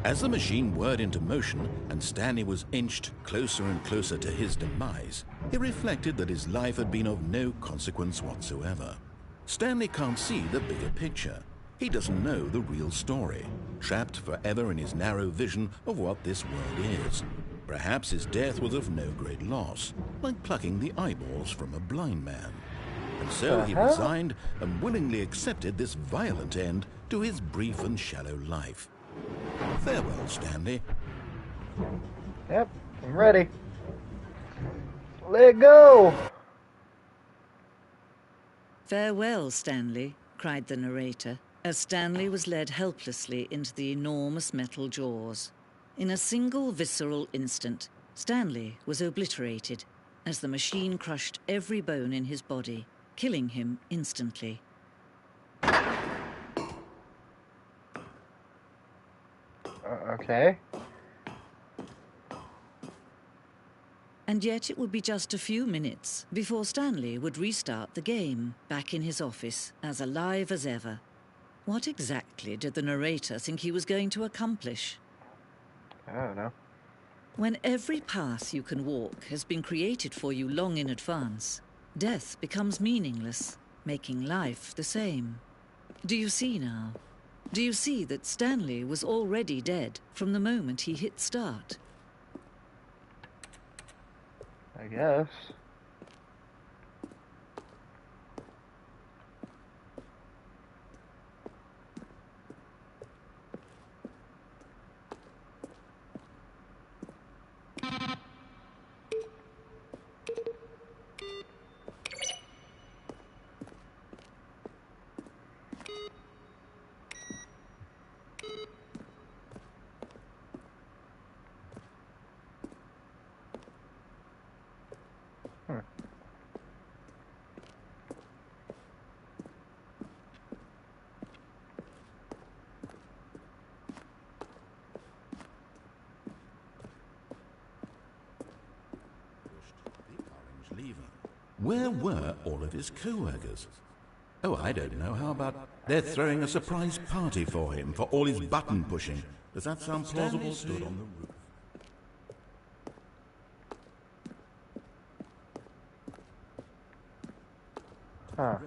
As the machine whirred into motion and Stanley was inched closer and closer to his demise, he reflected that his life had been of no consequence whatsoever. Stanley can't see the bigger picture. He doesn't know the real story, trapped forever in his narrow vision of what this world is. Perhaps his death was of no great loss, like plucking the eyeballs from a blind man. And so he resigned and willingly accepted this violent end to his brief and shallow life. Farewell, Stanley. Yep, I'm ready. Let go! Farewell, Stanley, cried the narrator, as Stanley was led helplessly into the enormous metal jaws. In a single visceral instant, Stanley was obliterated as the machine crushed every bone in his body, killing him instantly. Okay. And yet it would be just a few minutes before Stanley would restart the game, back in his office, as alive as ever. What exactly did the narrator think he was going to accomplish? I don't know. When every path you can walk has been created for you long in advance, death becomes meaningless, making life the same. Do you see now? Do you see that Stanley was already dead from the moment he hit start? I guess. Where were all of his co-workers? Oh, I don't know. How about they're throwing a surprise party for him for all his button pushing? Does that sound plausible? Stood on the roof. Huh.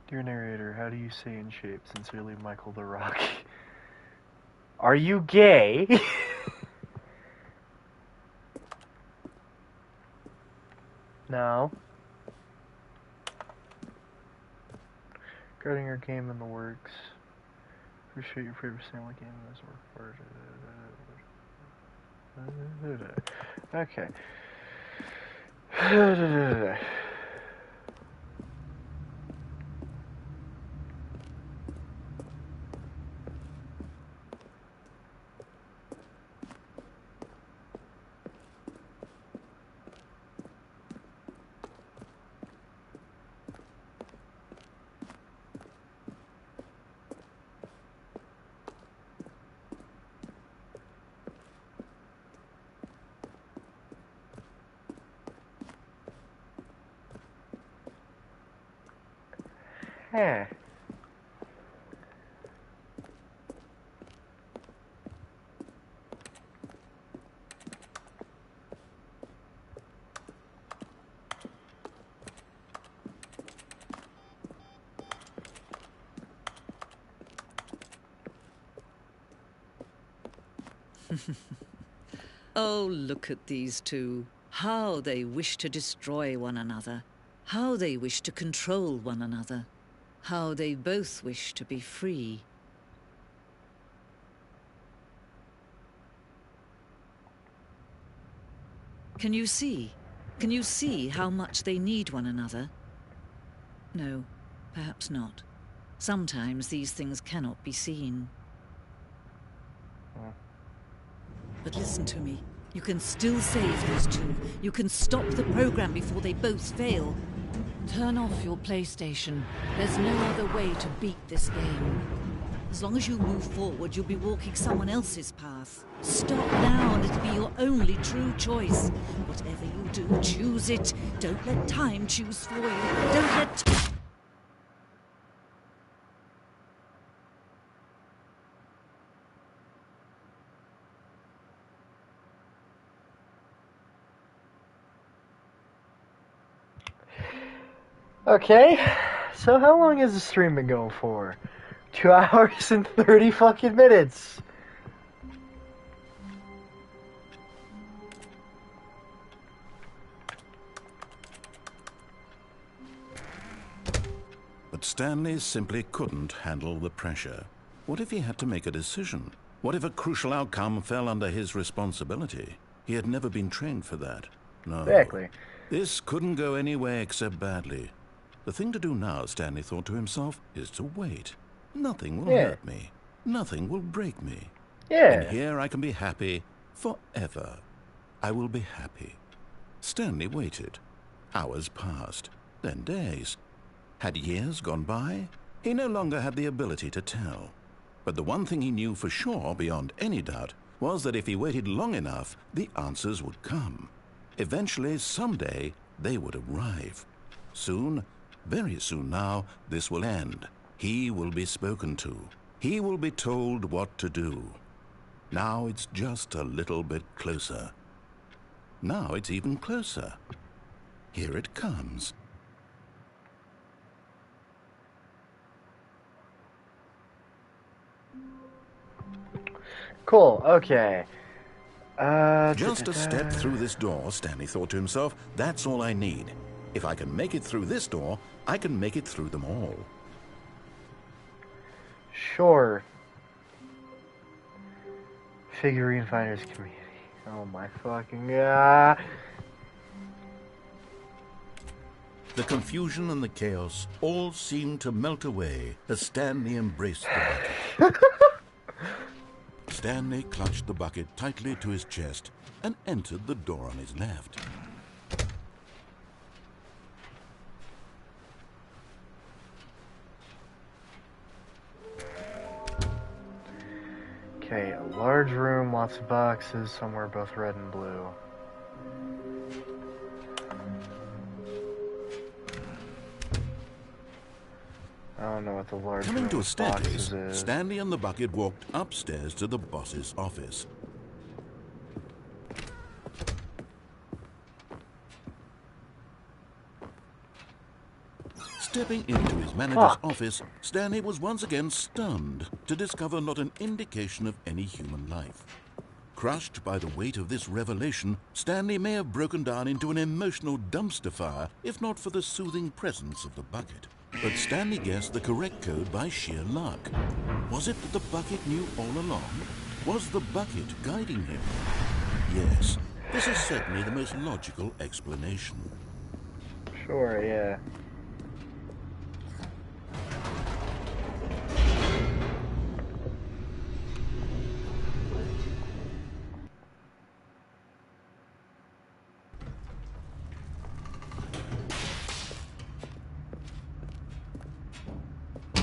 Dear narrator, how do you say in shape? Sincerely, Michael the Rock. Are you gay? No. Regarding your game in the works. Appreciate your favorite Stanley game in this work. Okay. Huh. Oh, look at these two. How they wish to destroy one another. How they wish to control one another. How they both wish to be free. Can you see? Can you see how much they need one another? No, perhaps not. Sometimes these things cannot be seen. But listen to me. You can still save those two. You can stop the program before they both fail. Turn off your PlayStation. There's no other way to beat this game. As long as you move forward, you'll be walking someone else's path. Stop now and it'll be your only true choice. Whatever you do, choose it. Don't let time choose for you. Don't let... Okay, so how long has the stream been going for? 2 hours and 30 fucking minutes. But Stanley simply couldn't handle the pressure. What if he had to make a decision? What if a crucial outcome fell under his responsibility? He had never been trained for that. No. Exactly. This couldn't go anywhere except badly. The thing to do now, Stanley thought to himself, is to wait. Nothing will hurt me. Nothing will break me. Yeah. And here I can be happy forever. I will be happy. Stanley waited. Hours passed, then days. Had years gone by? He no longer had the ability to tell. But the one thing he knew for sure, beyond any doubt, was that if he waited long enough, the answers would come. Eventually, someday, they would arrive. Soon, very soon now, this will end. He will be spoken to. He will be told what to do. Now it's just a little bit closer. Now it's even closer. Here it comes. Cool, okay. Just a step through this door, Stanley thought to himself. That's all I need. If I can make it through this door, I can make it through them all. Sure. Figurine Finders Community. Oh my fucking god. The confusion and the chaos all seemed to melt away as Stanley embraced the bucket. Stanley clutched the bucket tightly to his chest and entered the door on his left. Okay, a large room, lots of boxes, somewhere both red and blue. I don't know what the large Coming room to a with staircase, boxes is. Stanley and the bucket walked upstairs to the boss's office. Stepping into his manager's office, Stanley was once again stunned to discover not an indication of any human life. Crushed by the weight of this revelation, Stanley may have broken down into an emotional dumpster fire if not for the soothing presence of the bucket. But Stanley guessed the correct code by sheer luck. Was it that the bucket knew all along? Was the bucket guiding him? Yes, this is certainly the most logical explanation. Sure, yeah.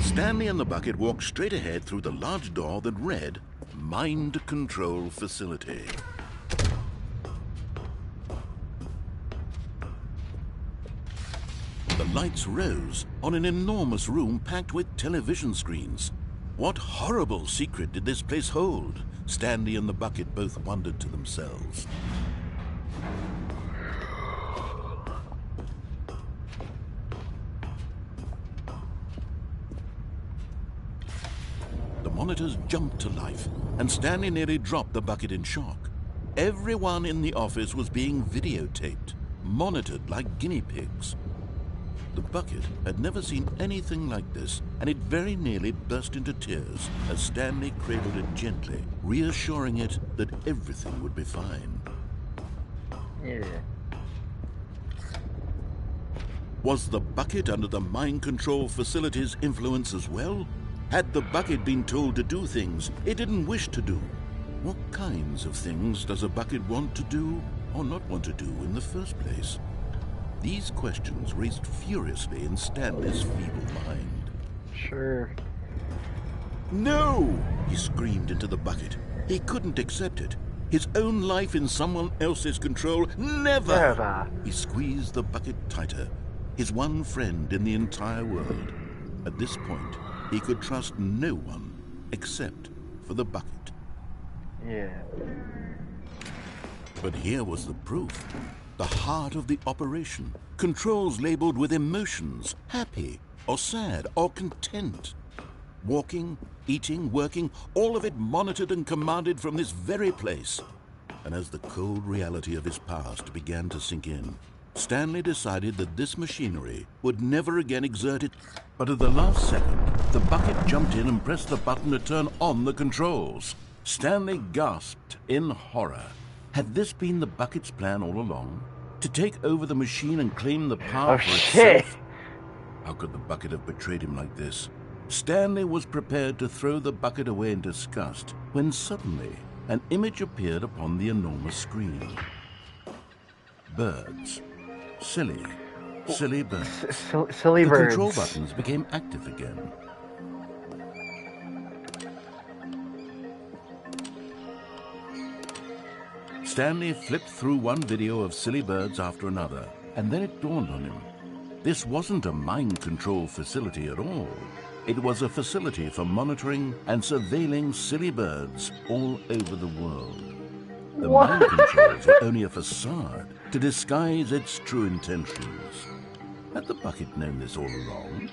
Stanley and the bucket walked straight ahead through the large door that read, Mind Control Facility. The lights rose on an enormous room packed with television screens. What horrible secret did this place hold? Stanley and the bucket both wondered to themselves. The monitors jumped to life, and Stanley nearly dropped the bucket in shock. Everyone in the office was being videotaped, monitored like guinea pigs. The bucket had never seen anything like this, and it very nearly burst into tears as Stanley cradled it gently, reassuring it that everything would be fine. Yeah. Was the bucket under the mind control facility's influence as well? Had the bucket been told to do things it didn't wish to do? What kinds of things does a bucket want to do or not want to do in the first place? These questions raced furiously in Stanley's feeble mind. Sure. No! He screamed into the bucket. He couldn't accept it. His own life in someone else's control? Never! Never. He squeezed the bucket tighter. His one friend in the entire world. At this point, he could trust no one except for the bucket. Yeah. But here was the proof. The heart of the operation. Controls labeled with emotions, happy or sad or content. Walking, eating, working, all of it monitored and commanded from this very place. And as the cold reality of his past began to sink in, Stanley decided that this machinery would never again exert it. But at the last second, the bucket jumped in and pressed the button to turn on the controls. Stanley gasped in horror. Had this been the bucket's plan all along? To take over the machine and claim the power for itself? How could the bucket have betrayed him like this? Stanley was prepared to throw the bucket away in disgust when suddenly an image appeared upon the enormous screen. Birds. Silly birds. Silly birds. The control buttons became active again. Stanley flipped through one video of silly birds after another, and then it dawned on him. This wasn't a mind control facility at all. It was a facility for monitoring and surveilling silly birds all over the world. The mind controls were only a facade to disguise its true intentions. Had the bucket known this all along?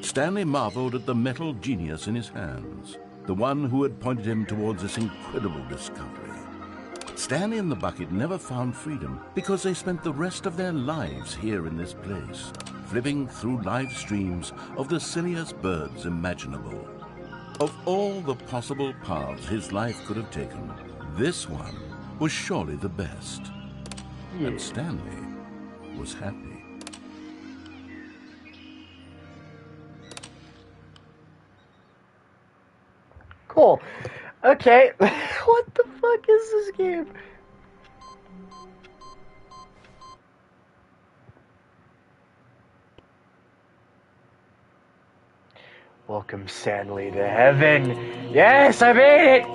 Stanley marveled at the metal genius in his hands, the one who had pointed him towards this incredible discovery. Stanley and the bucket never found freedom because they spent the rest of their lives here in this place, flipping through live streams of the silliest birds imaginable. Of all the possible paths his life could have taken, this one was surely the best. Yeah. And Stanley was happy. Cool. Okay. What the fuck is this game? Welcome, Stanley, to heaven. Yes, I made it!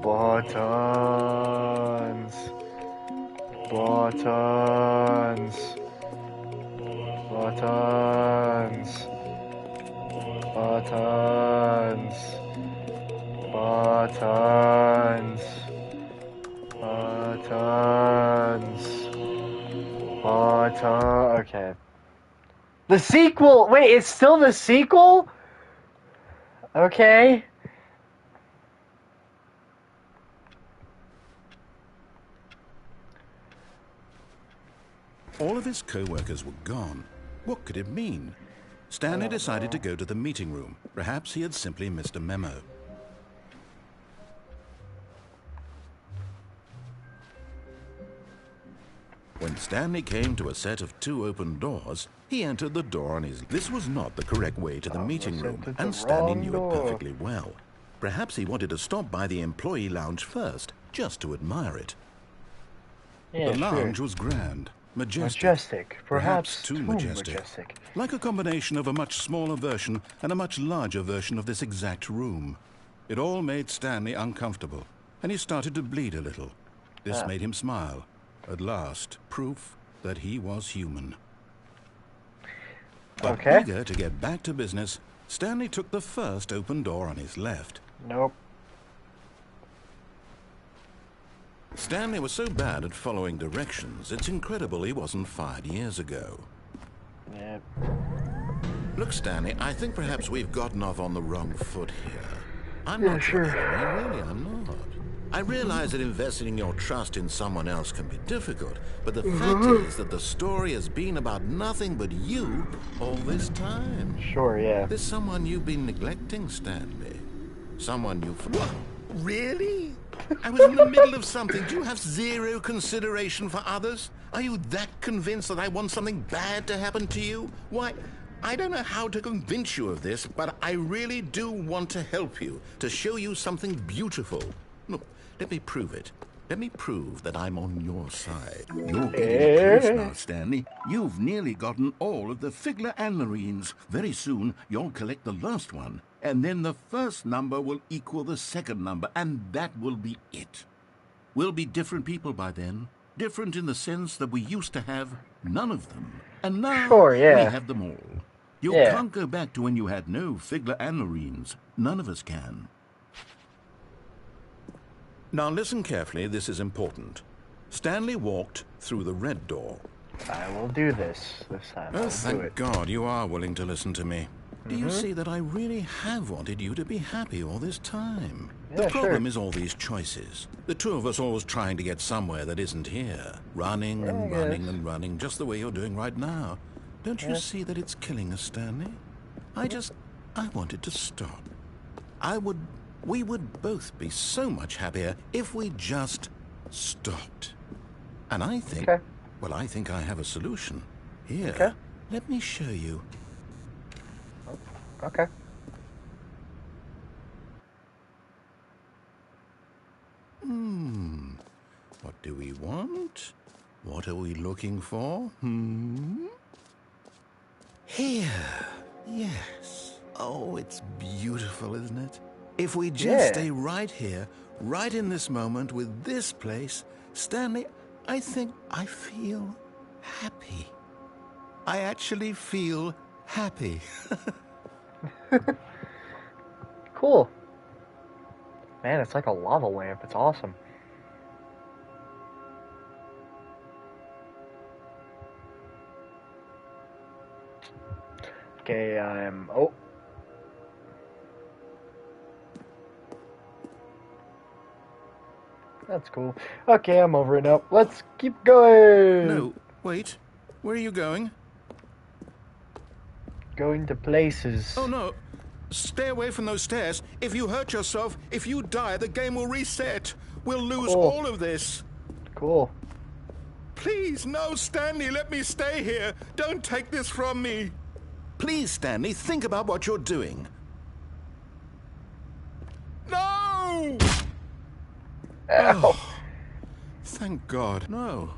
Buttons. Buttons. Buttons. Buttons. Buttons. Buttons. Button. Okay. The sequel! Wait, it's still the sequel? Okay. All of his co-workers were gone. What could it mean? Stanley decided to go to the meeting room. Perhaps he had simply missed a memo. When Stanley came to a set of 2 open doors, he entered the door on his... This was not the correct way to the meeting room, and Stanley knew it perfectly well. Perhaps he wanted to stop by the employee lounge first, just to admire it. Yeah, the lounge was grand. Majestic. Perhaps too majestic. Like a combination of a much smaller version and a much larger version of this exact room. It all made Stanley uncomfortable, and he started to bleed a little. This made him smile. At last, proof that he was human. But eager to get back to business, Stanley took the first open door on his left. Nope. Stanley was so bad at following directions, it's incredible he wasn't fired years ago. Yep. Look, Stanley, I think perhaps we've gotten off on the wrong foot here. I'm Yeah, not sure. your enemy, really, I'm not. I realize that investing your trust in someone else can be difficult, but the fact is that the story has been about nothing but you all this time. Sure, yeah. There's someone you've been neglecting, Stanley. Someone you've... What? Really? I was in the middle of something. Do you have zero consideration for others? Are you that convinced that I want something bad to happen to you? Why, I don't know how to convince you of this, but I really do want to help you, to show you something beautiful. Look, let me prove it. Let me prove that I'm on your side. You're getting close now, Stanley. You've nearly gotten all of the Figler Anlarines. Very soon, you'll collect the last one, and then the first number will equal the second number, and that will be it. We'll be different people by then. Different in the sense that we used to have none of them. And now Sure, yeah. we have them all. You Yeah. can't go back to when you had no Figler Anlarines. None of us can. Now listen carefully, this is important. Stanley walked through the red door. I will do this time. Oh, I'll do thank it. God you are willing to listen to me. Do you see that I really have wanted you to be happy all this time? Yeah, The problem sure. is all these choices. The two of us always trying to get somewhere that isn't here. Running and Yeah, I running guess. and running, just the way you're doing right now. Don't you see that it's killing us, Stanley? I wanted to stop. We would both be so much happier if we just stopped. And I think, Okay. well, I think I have a solution. Here, Okay. let me show you. Okay. What do we want? What are we looking for? Here. Yes. Oh, it's beautiful, isn't it? If we just Yeah. stay right here, right in this moment with this place, Stanley, I think I feel happy. I actually feel happy. Cool. Man, it's like a lava lamp. It's awesome. Okay, oh. That's cool. Okay, I'm over it now. Let's keep going. No, wait. Where are you going? Going to places. Oh, no. Stay away from those stairs. If you hurt yourself, if you die, the game will reset. We'll lose Cool. all of this. Cool. Please, no, Stanley, let me stay here. Don't take this from me. Please, Stanley, think about what you're doing. No! Ow. Thank God. No.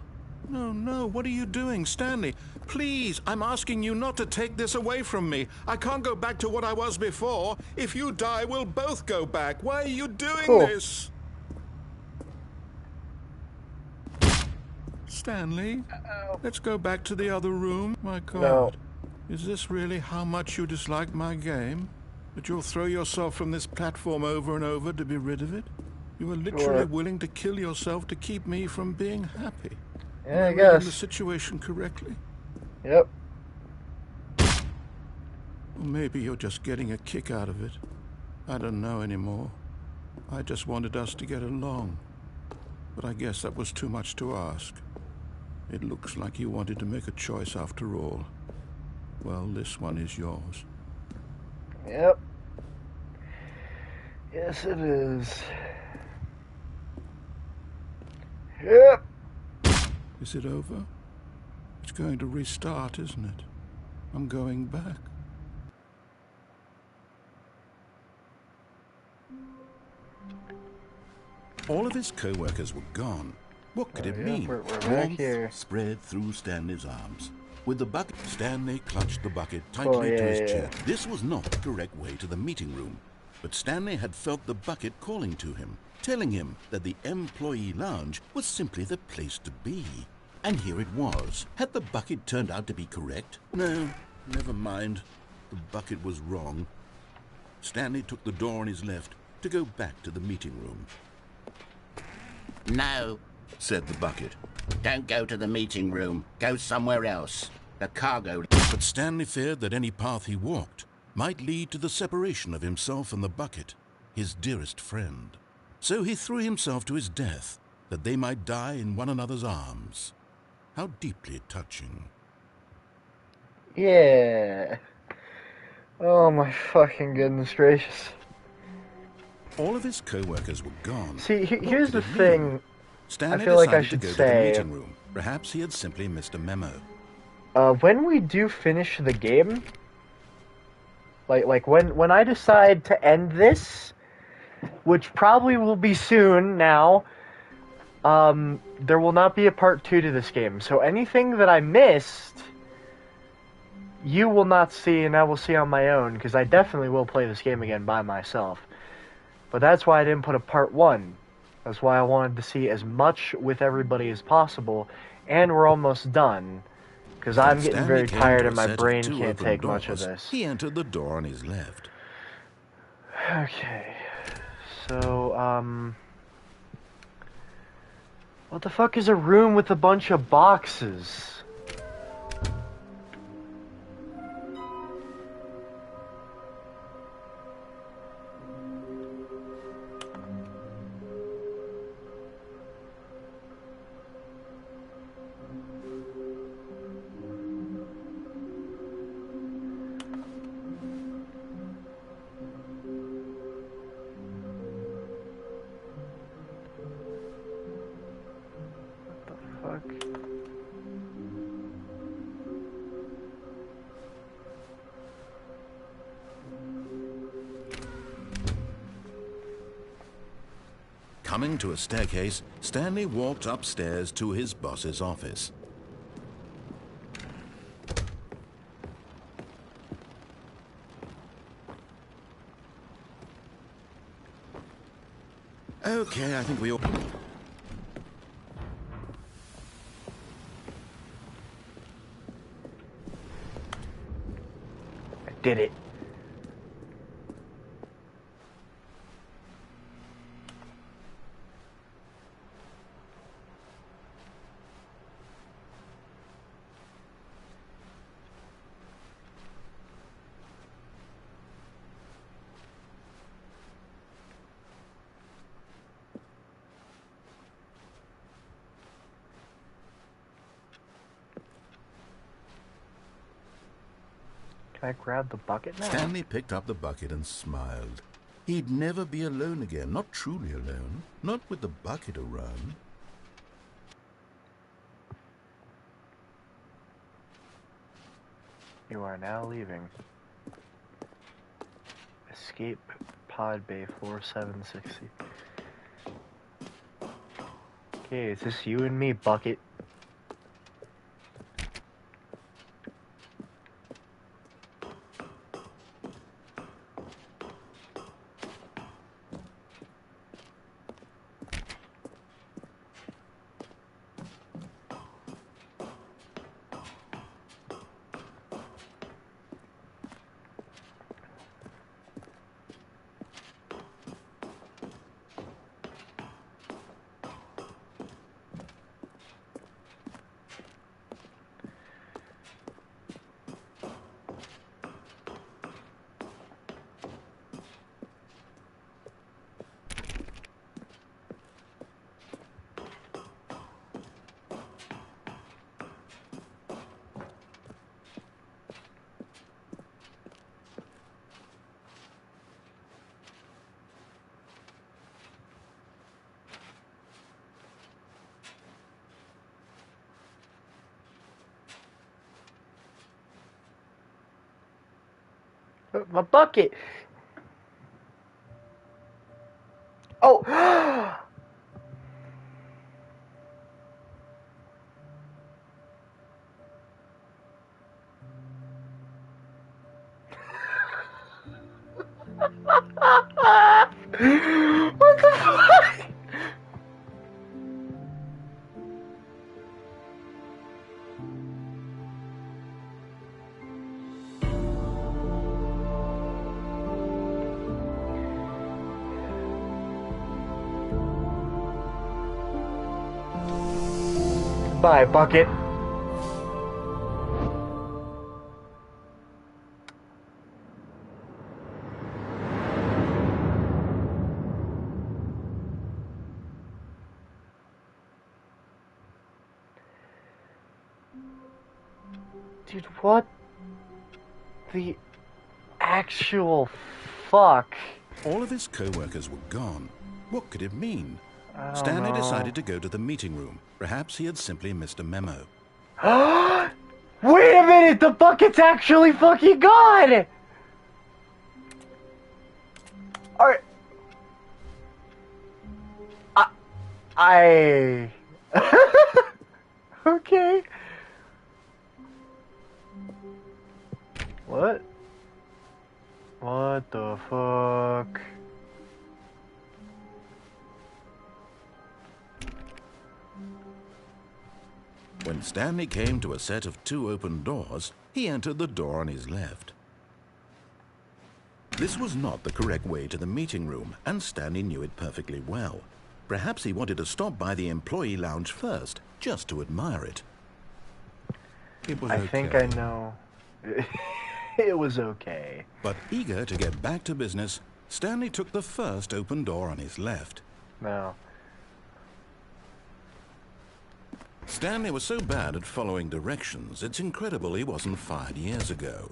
No, what are you doing, Stanley? Please, I'm asking you not to take this away from me. I can't go back to what I was before. If you die, we'll both go back. Why are you doing Cool. this? Stanley, let's go back to the other room. My God. No. Is this really how much you dislike my game? That you'll throw yourself from this platform over and over to be rid of it? You are literally Sure. willing to kill yourself to keep me from being happy. Yeah, Am I reading guess. the situation correctly? Yep. Or maybe you're just getting a kick out of it. I don't know anymore. I just wanted us to get along. But I guess that was too much to ask. It looks like you wanted to make a choice after all. Well, this one is yours. Yep. Yes, it is. Yep. Is it over? It's going to restart, isn't it? I'm going back. All of his co-workers were gone. What could it yeah, mean? we're back Warmth here. spread through Stanley's arms. With the bucket, Stanley clutched the bucket tightly to yeah, his yeah. chest. This was not the correct way to the meeting room, but Stanley had felt the bucket calling to him, telling him that the employee lounge was simply the place to be. And here it was. Had the bucket turned out to be correct? No, never mind. The bucket was wrong. Stanley took the door on his left to go back to the meeting room. No, Said the bucket. don't go to the meeting room. Go somewhere else. The cargo... But Stanley feared that any path he walked might lead to the separation of himself and the bucket, his dearest friend. So he threw himself to his death, that they might die in one another's arms. How deeply touching. Yeah. Oh my fucking goodness gracious. All of his co-workers were gone. See, What here's could the it thing. mean? Stanley I feel like I decided should to go say, to the meeting room. Perhaps he had simply missed a memo. When we do finish the game, like when I decide to end this, which probably will be soon now, there will not be a part 2 to this game. So anything that I missed, you will not see, and I will see on my own, because I definitely will play this game again by myself. But that's why I didn't put a part 1. That's why I wanted to see as much with everybody as possible, and we're almost done, because I'm getting Stanley very came tired to and a my set of brain 2 can't open take much of doors. this. He entered the door on his left. Okay, so, what the fuck is a room with a bunch of boxes? Fuck. Coming to a staircase, Stanley walked upstairs to his boss's office. Okay, I think we all... I did it. Can I grab the bucket now? Stanley picked up the bucket and smiled. He'd never be alone again, not truly alone, not with the bucket around. You are now leaving. Escape pod bay 4760. Okay, is this you and me, bucket? My bucket! Oh! What the fuck? Bye, bucket. Dude, what the actual fuck? All of his co-workers were gone. What could it mean? I don't Stanley know. decided to go to the meeting room. Perhaps he had simply missed a memo. Wait a minute! The bucket's actually fucking gone! Alright. I... Okay. What? What the fuck? When Stanley came to a set of 2 open doors, he entered the door on his left. This was not the correct way to the meeting room, and Stanley knew it perfectly well. Perhaps he wanted to stop by the employee lounge first, just to admire it. It was I think I know. It was okay. But eager to get back to business, Stanley took the first open door on his left. No. Stanley was so bad at following directions, it's incredible he wasn't fired years ago.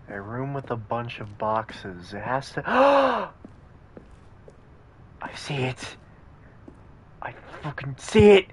A room with a bunch of boxes. It has to... I see it. I fucking see it.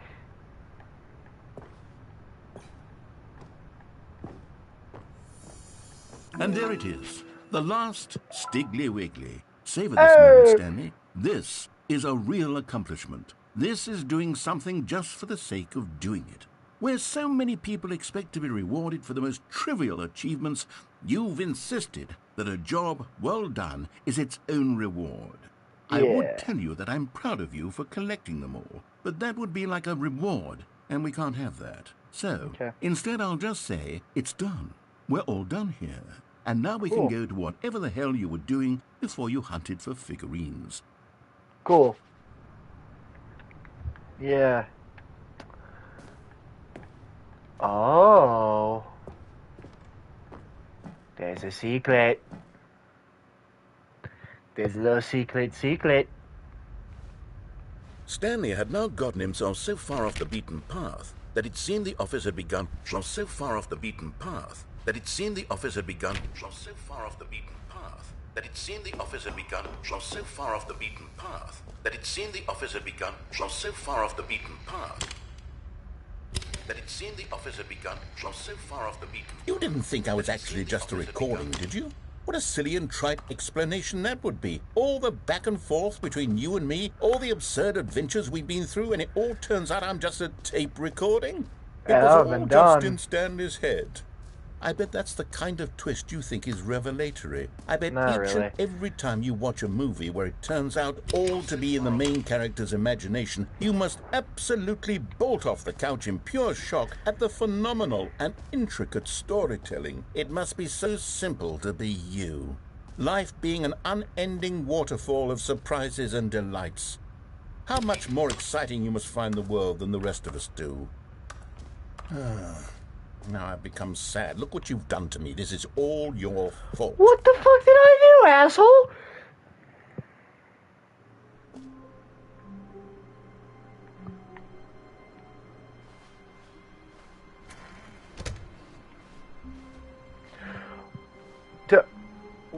And there it is, the last Stiggly Wiggly. Savor this moment, Stanley. This is a real accomplishment. This is doing something just for the sake of doing it. Where so many people expect to be rewarded for the most trivial achievements, you've insisted that a job well done is its own reward. I would tell you that I'm proud of you for collecting them all, but that would be like a reward, and we can't have that. So, instead I'll just say, it's done. We're all done here. And now we can go to whatever the hell you were doing before you hunted for figurines. Cool. Yeah. Oh. There's a secret. There's a little secret. Stanley had now gotten himself so far off the beaten path that it seemed the office had begun so far off the beaten path that it seemed the office had begun so far off the beaten path that it seemed the office had begun so far off the beaten path that it seemed the office had begun so far off the beaten path that it seemed the office had begun so far off the beaten path. You didn't think I was actually just a recording, did you? What a silly and trite explanation that would be. All the back and forth between you and me, all the absurd adventures we've been through, and it all turns out I'm just a tape recording? It was all just in Stanley's head. I bet that's the kind of twist you think is revelatory. I bet and every time you watch a movie where it turns out all to be in the main character's imagination, you must absolutely bolt off the couch in pure shock at the phenomenal and intricate storytelling. It must be so simple to be you. Life being an unending waterfall of surprises and delights. How much more exciting you must find the world than the rest of us do. Now I've become sad. Look what you've done to me. This is all your fault. What the fuck did I do, asshole?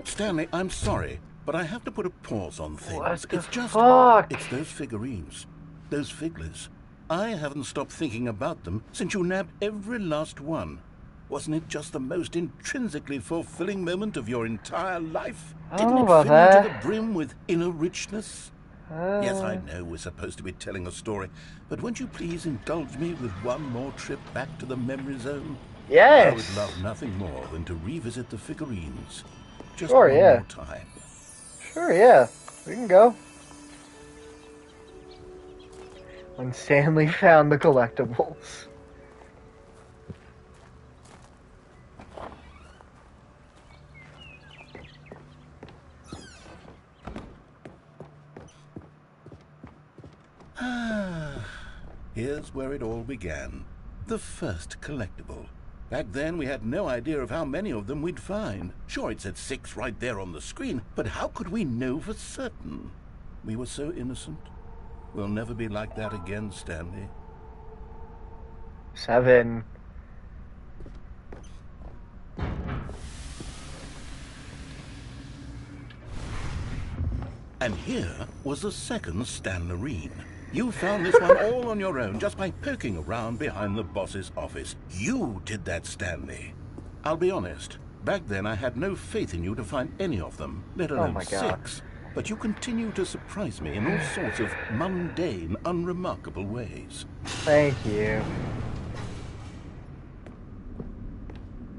Stanley, I'm sorry, but I have to put a pause on things. It's those figurines. Those figglers. I haven't stopped thinking about them since you nabbed every last one. Wasn't it just the most intrinsically fulfilling moment of your entire life? Didn't it fill you to the brim with inner richness? Yes, I know we're supposed to be telling a story, but won't you please indulge me with one more trip back to the memory zone? Yes. I would love nothing more than to revisit the figurines. Just one more time. Sure, yeah. We can go. When Stanley found the collectibles. Here's where it all began. The first collectible. Back then, we had no idea of how many of them we'd find. Sure, it said 6 right there on the screen, but how could we know for certain? We were so innocent. We'll never be like that again, Stanley. 7. And here was the second Stanlerine. You found this one all on your own, just by poking around behind the boss's office. You did that, Stanley. I'll be honest, back then I had no faith in you to find any of them, let alone my God. 6. But you continue to surprise me in all sorts of mundane, unremarkable ways. Thank you.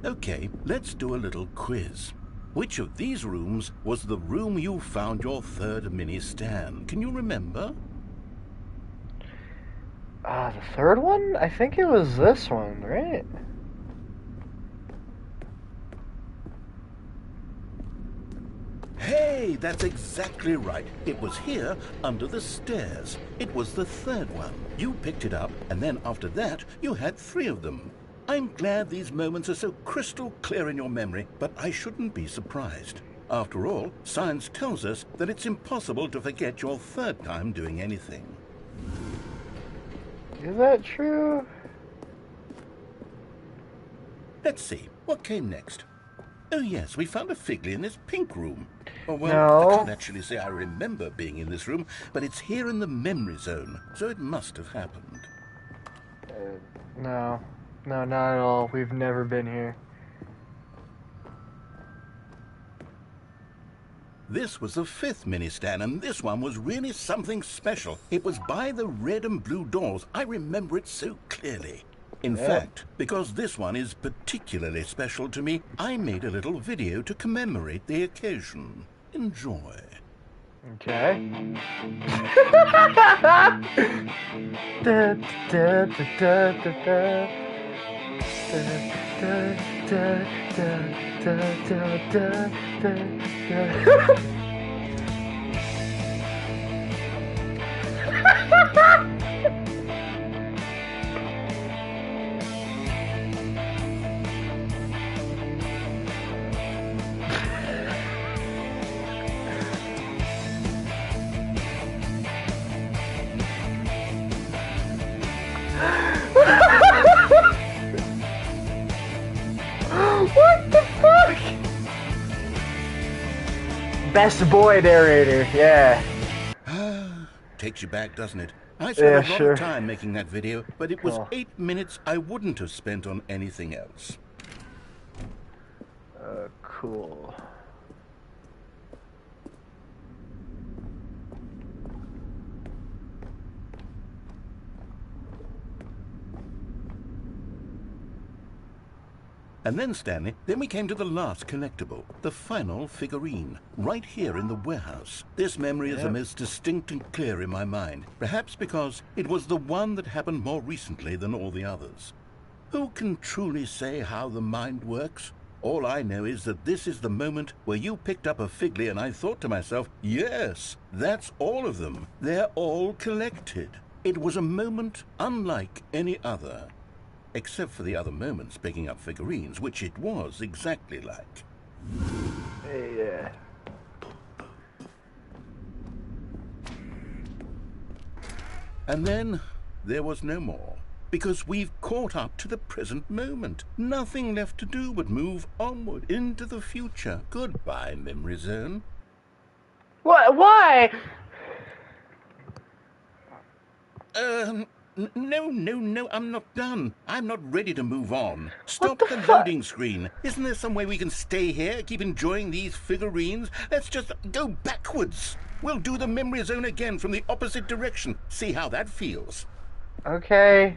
Okay, let's do a little quiz. Which of these rooms was the room you found your third mini-Stan? Can you remember? The third one? I think it was this one, right? Hey, that's exactly right. It was here, under the stairs. It was the third one. You picked it up, and then after that, you had 3 of them. I'm glad these moments are so crystal clear in your memory, but I shouldn't be surprised. After all, science tells us that it's impossible to forget your third time doing anything. Is that true? Let's see, what came next? Oh yes, we found a Figley in this pink room. Oh, well, No. I can't actually say I remember being in this room, but it's here in the memory zone, so it must have happened. No. No, not at all. We've never been here. This was the 5th mini-Stan, and this one was really something special. It was by the red and blue doors. I remember it so clearly. In fact, because this one is particularly special to me, I made a little video to commemorate the occasion. Enjoy. Okay. Da, da, da, da, da, da. Da, da, da, da, da, da, da, da. What the fuck? Best boy narrator, yeah. Takes you back, doesn't it? I spent a lot sure. of time making that video, but it was Cool. 8 minutes I wouldn't have spent on anything else. Cool. And then, Stanley, then we came to the last collectible, the final figurine, right here in the warehouse. This memory is the most distinct and clear in my mind, perhaps because it was the one that happened more recently than all the others. Who can truly say how the mind works? All I know is that this is the moment where you picked up a Figley and I thought to myself, yes, that's all of them. They're all collected. It was a moment unlike any other. Except for the other moments picking up figurines, which it was exactly like. Yeah. And then there was no more, because we've caught up to the present moment. Nothing left to do but move onward into the future. Goodbye, memory zone. What? Why? No, I'm not done. I'm not ready to move on. Stop What the the fuck? loading screen. Isn't there some way we can stay here, keep enjoying these figurines? Let's just go backwards. We'll do the memory zone again from the opposite direction. See how that feels. Okay.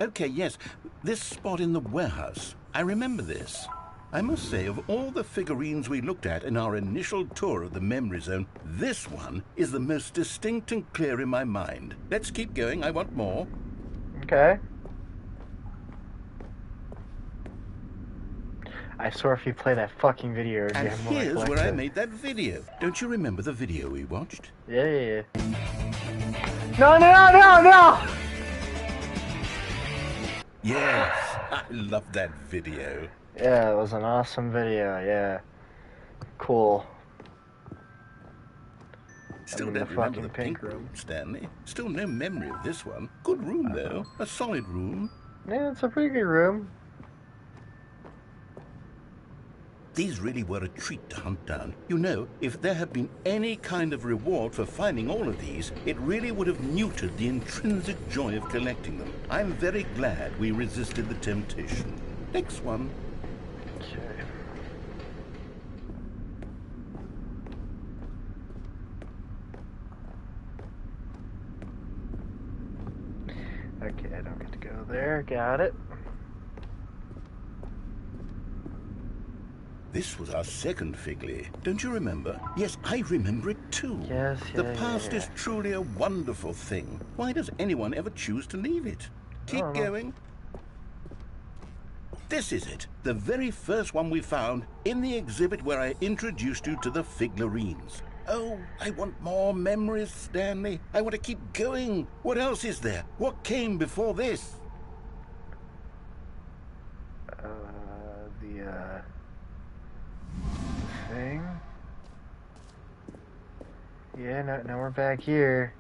Okay, yes, this spot in the warehouse. I remember this. I must say, of all the figurines we looked at in our initial tour of the memory zone, this one is the most distinct and clear in my mind. Let's keep going. I want more. Okay. I swear if you play that fucking video And again, here's where I made that video. Don't you remember the video we watched? Yeah. No! Yes, I love that video. Yeah, it was an awesome video, yeah. Cool. Still I'm in don't the remember fucking the pink pink room, Stanley. Still no memory of this one. Good room, though. A solid room. Yeah, it's a pretty good room. These really were a treat to hunt down. You know, if there had been any kind of reward for finding all of these, it really would have neutered the intrinsic joy of collecting them. I'm very glad we resisted the temptation. Next one. Okay, I don't get to go there. Got it. This was our second Figley. Don't you remember? Yes, I remember it too. Yes, The past is yeah. truly a wonderful thing. Why does anyone ever choose to leave it? Keep going. This is it. The very first one we found in the exhibit where I introduced you to the Figlarines. Oh, I want more memories, Stanley. I want to keep going. What else is there? What came before this? The thing? Yeah, now we're back here.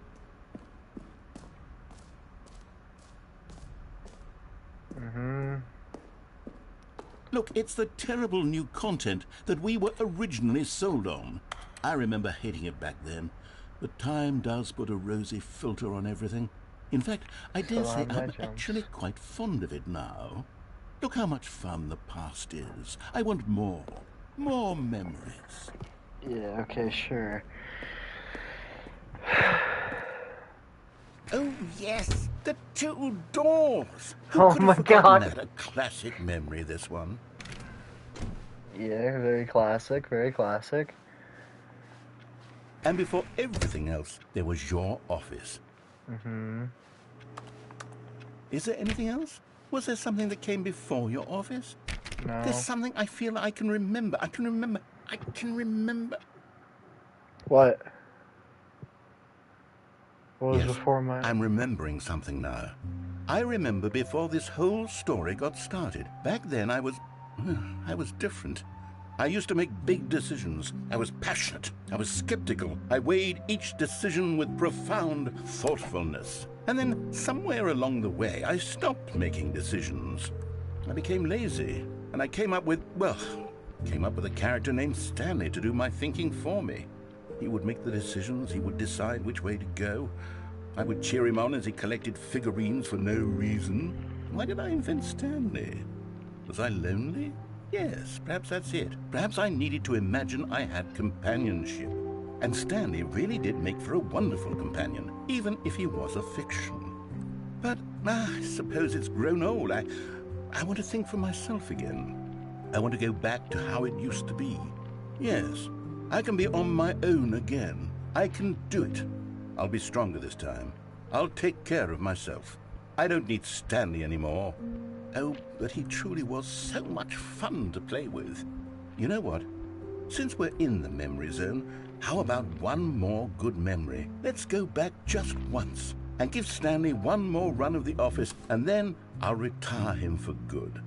Look, it's the terrible new content that we were originally sold on. I remember hating it back then, but time does put a rosy filter on everything. In fact, I dare say I'm actually quite fond of it now. Look how much fun the past is. I want more memories. Yeah, okay, sure. Oh, yes, the two doors. Oh my God. That? A classic memory, this one. Yeah, very classic, very classic. And before everything else, there was your office. Is there anything else? Was there something that came before your office? No. There's something I feel I can remember. I can remember. What? What was Yes, before mine? I'm remembering something now. I remember before this whole story got started. Back then I was different. I used to make big decisions. I was passionate. I was skeptical. I weighed each decision with profound thoughtfulness. And then somewhere along the way, I stopped making decisions. I became lazy, and I came up with a character named Stanley to do my thinking for me. He would make the decisions, he would decide which way to go. I would cheer him on as he collected figurines for no reason. Why did I invent Stanley? Was I lonely? Yes, perhaps that's it. Perhaps I needed to imagine I had companionship. And Stanley really did make for a wonderful companion, even if he was a fiction. But I suppose it's grown old. I want to think for myself again. I want to go back to how it used to be. Yes, I can be on my own again. I can do it. I'll be stronger this time. I'll take care of myself. I don't need Stanley anymore. Oh, but he truly was so much fun to play with. You know what? Since we're in the memory zone, how about one more good memory? Let's go back just once and give Stanley one more run of the office, and then I'll retire him for good.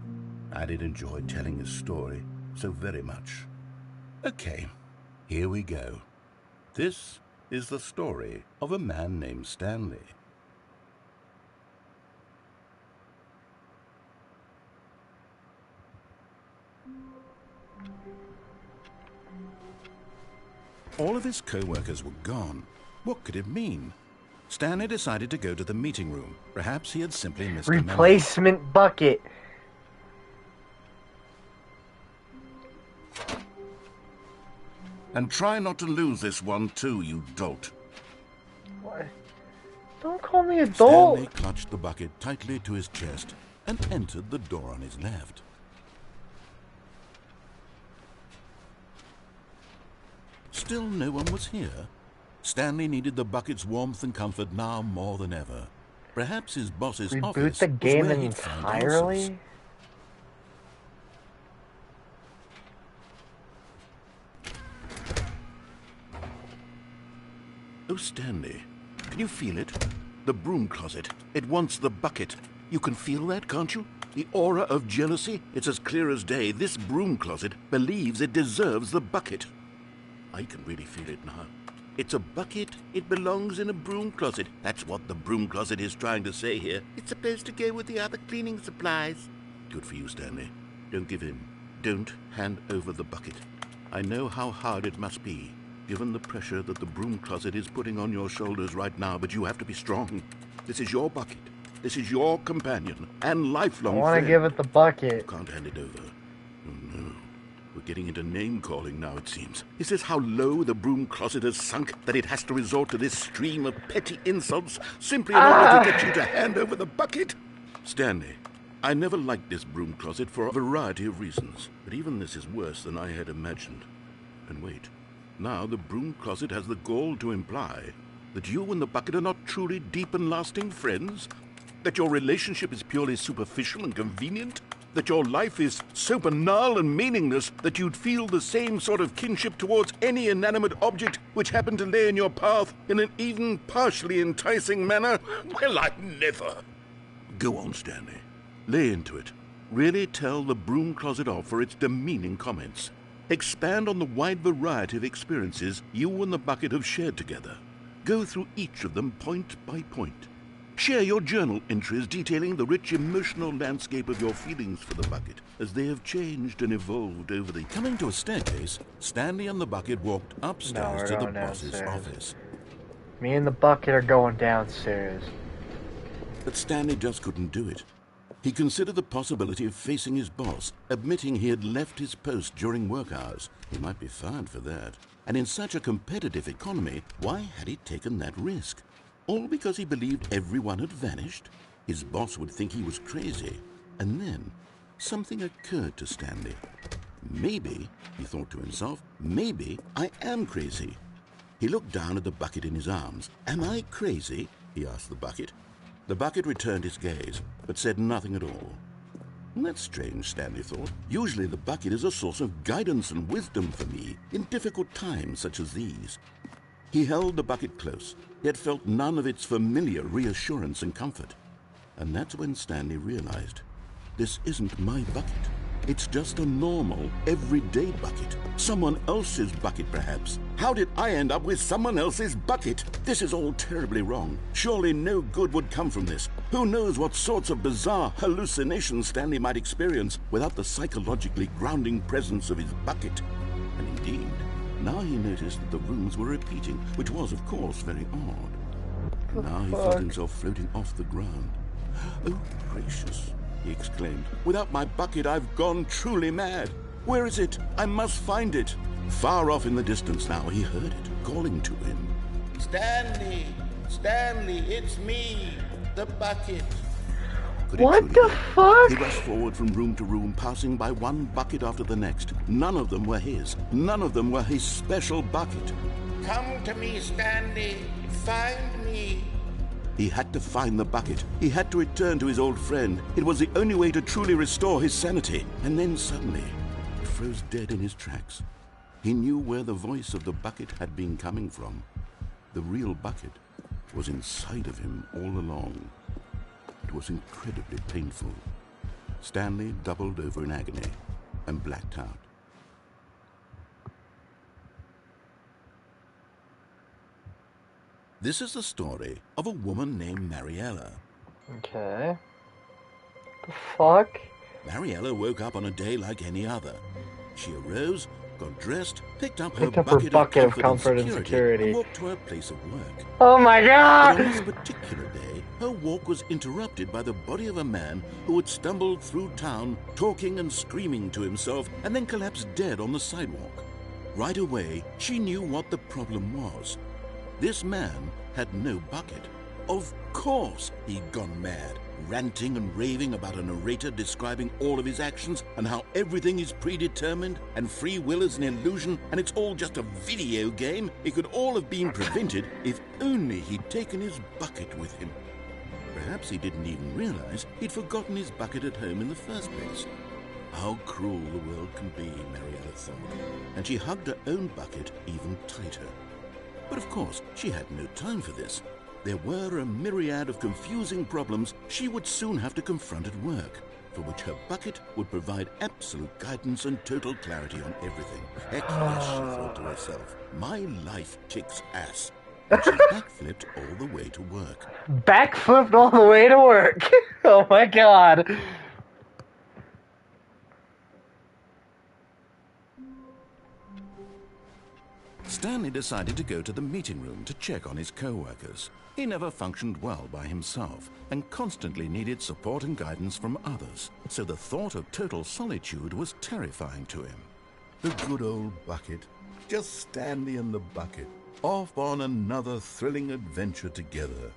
I did enjoy telling his story so very much. Okay, here we go. This is the story of a man named Stanley. All of his co-workers were gone. What could it mean? Stanley decided to go to the meeting room. Perhaps he had simply missed a memo. Replacement bucket. And try not to lose this one too, you dolt. What? Don't call me a dolt. Stanley clutched the bucket tightly to his chest and entered the door on his left. Still no one was here. Stanley needed the bucket's warmth and comfort now more than ever. Perhaps his boss's office Reboot the game was where he'd find answers. entirely? Oh, Stanley, can you feel it? The broom closet. It wants the bucket. You can feel that, can't you? The aura of jealousy? It's as clear as day. This broom closet believes it deserves the bucket. I can really feel it now. It's a bucket. It belongs in a broom closet. That's what the broom closet is trying to say here. It's supposed to go with the other cleaning supplies. Good for you, Stanley. Don't give in. Don't hand over the bucket. I know how hard it must be, given the pressure that the broom closet is putting on your shoulders right now, but you have to be strong. This is your bucket. This is your companion and lifelong friend. I want to give it the bucket. You can't hand it over. Oh, no. We're getting into name-calling now, it seems. Is this how low the broom closet has sunk, that it has to resort to this stream of petty insults simply in order to get you to hand over the bucket? Stanley, I never liked this broom closet for a variety of reasons, but even this is worse than I had imagined. And wait, now the broom closet has the gall to imply that you and the bucket are not truly deep and lasting friends? That your relationship is purely superficial and convenient? That your life is so banal and meaningless that you'd feel the same sort of kinship towards any inanimate object which happened to lay in your path in an even partially enticing manner? Well, I'd never. Go on, Stanley. Lay into it. Really tell the broom closet off for its demeaning comments. Expand on the wide variety of experiences you and the bucket have shared together. Go through each of them point by point. Share your journal entries detailing the rich emotional landscape of your feelings for the bucket as they have changed and evolved over the... Coming to a staircase, Stanley and the bucket walked upstairs to the boss's office. Me and the bucket are going downstairs. But Stanley just couldn't do it. He considered the possibility of facing his boss, admitting he had left his post during work hours. He might be fired for that. And in such a competitive economy, why had he taken that risk? All because he believed everyone had vanished? His boss would think he was crazy. And then, something occurred to Stanley. Maybe, he thought to himself, maybe I am crazy. He looked down at the bucket in his arms. Am I crazy? He asked the bucket. The bucket returned his gaze, but said nothing at all. That's strange, Stanley thought. Usually the bucket is a source of guidance and wisdom for me in difficult times such as these. He held the bucket close, yet felt none of its familiar reassurance and comfort. And that's when Stanley realized, this isn't my bucket. It's just a normal, everyday bucket. Someone else's bucket, perhaps. How did I end up with someone else's bucket? This is all terribly wrong. Surely no good would come from this. Who knows what sorts of bizarre hallucinations Stanley might experience without the psychologically grounding presence of his bucket. And indeed, now he noticed that the rooms were repeating, which was, of course, very odd. Now he felt himself floating off the ground. Oh, gracious, he exclaimed. Without my bucket, I've gone truly mad. Where is it? I must find it. Far off in the distance now, he heard it, calling to him. Stanley! Stanley, it's me, the bucket. What the fuck? He rushed forward from room to room, passing by one bucket after the next. None of them were his. None of them were his special bucket. Come to me, Stanley. Find me. He had to find the bucket. He had to return to his old friend. It was the only way to truly restore his sanity. And then suddenly, he froze dead in his tracks. He knew where the voice of the bucket had been coming from. The real bucket was inside of him all along. It was incredibly painful. Stanley doubled over in agony and blacked out. This is the story of a woman named Mariella. Okay. The fuck? Mariella woke up on a day like any other. She arose, got dressed, picked up her bucket of comfort and security, and walked to her place of work. Oh my god! But on this particular day, her walk was interrupted by the body of a man who had stumbled through town, talking and screaming to himself, and then collapsed dead on the sidewalk. Right away, she knew what the problem was. This man had no bucket. Of course he'd gone mad, ranting and raving about a narrator describing all of his actions and how everything is predetermined and free will is an illusion and it's all just a video game. It could all have been prevented if only he'd taken his bucket with him. Perhaps he didn't even realize he'd forgotten his bucket at home in the first place. How cruel the world can be, Mariella thought, and she hugged her own bucket even tighter. But of course, she had no time for this. There were a myriad of confusing problems she would soon have to confront at work, for which her bucket would provide absolute guidance and total clarity on everything. Heck yes, she thought to herself, my life kicks ass. And she backflipped all the way to work. Backflipped all the way to work. Oh my god. Stanley decided to go to the meeting room to check on his co-workers. He never functioned well by himself and constantly needed support and guidance from others, so the thought of total solitude was terrifying to him. The good old bucket. Just Stanley and the bucket, off on another thrilling adventure together.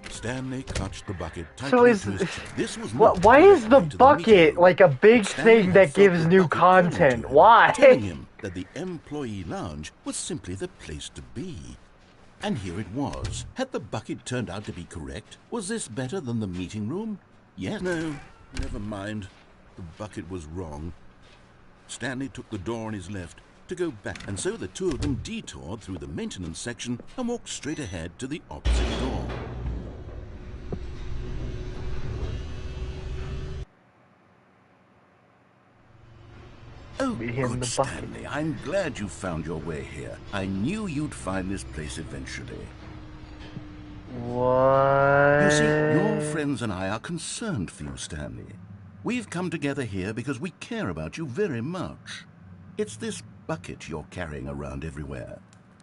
Stanley clutched the bucket tightly to his chest. This was not why is the to bucket room, like a big Stanley thing had that felt gives the new bucket calling to content? him, Why? telling him that the employee lounge was simply the place to be. And here it was. Had the bucket turned out to be correct? Was this better than the meeting room? Yes? No, never mind. The bucket was wrong. Stanley took the door on his left to go back, and so the two of them detoured through the maintenance section and walked straight ahead to the opposite door. Oh, good, Stanley. I'm glad you found your way here. I knew you'd find this place eventually. What? You see, your friends and I are concerned for you, Stanley. We've come together here because we care about you very much. It's this bucket you're carrying around everywhere.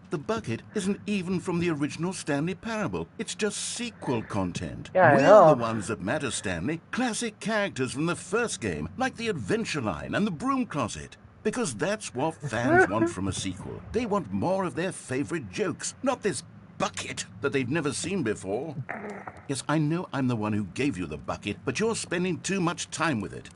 The bucket isn't even from the original Stanley Parable. It's just sequel content. Yeah, We're the ones that matter, Stanley. Classic characters from the first game, like the Adventure Line and the Broom Closet. Because that's what fans want from a sequel. They want more of their favorite jokes, not this bucket that they've never seen before. Yes, I know I'm the one who gave you the bucket, but you're spending too much time with it.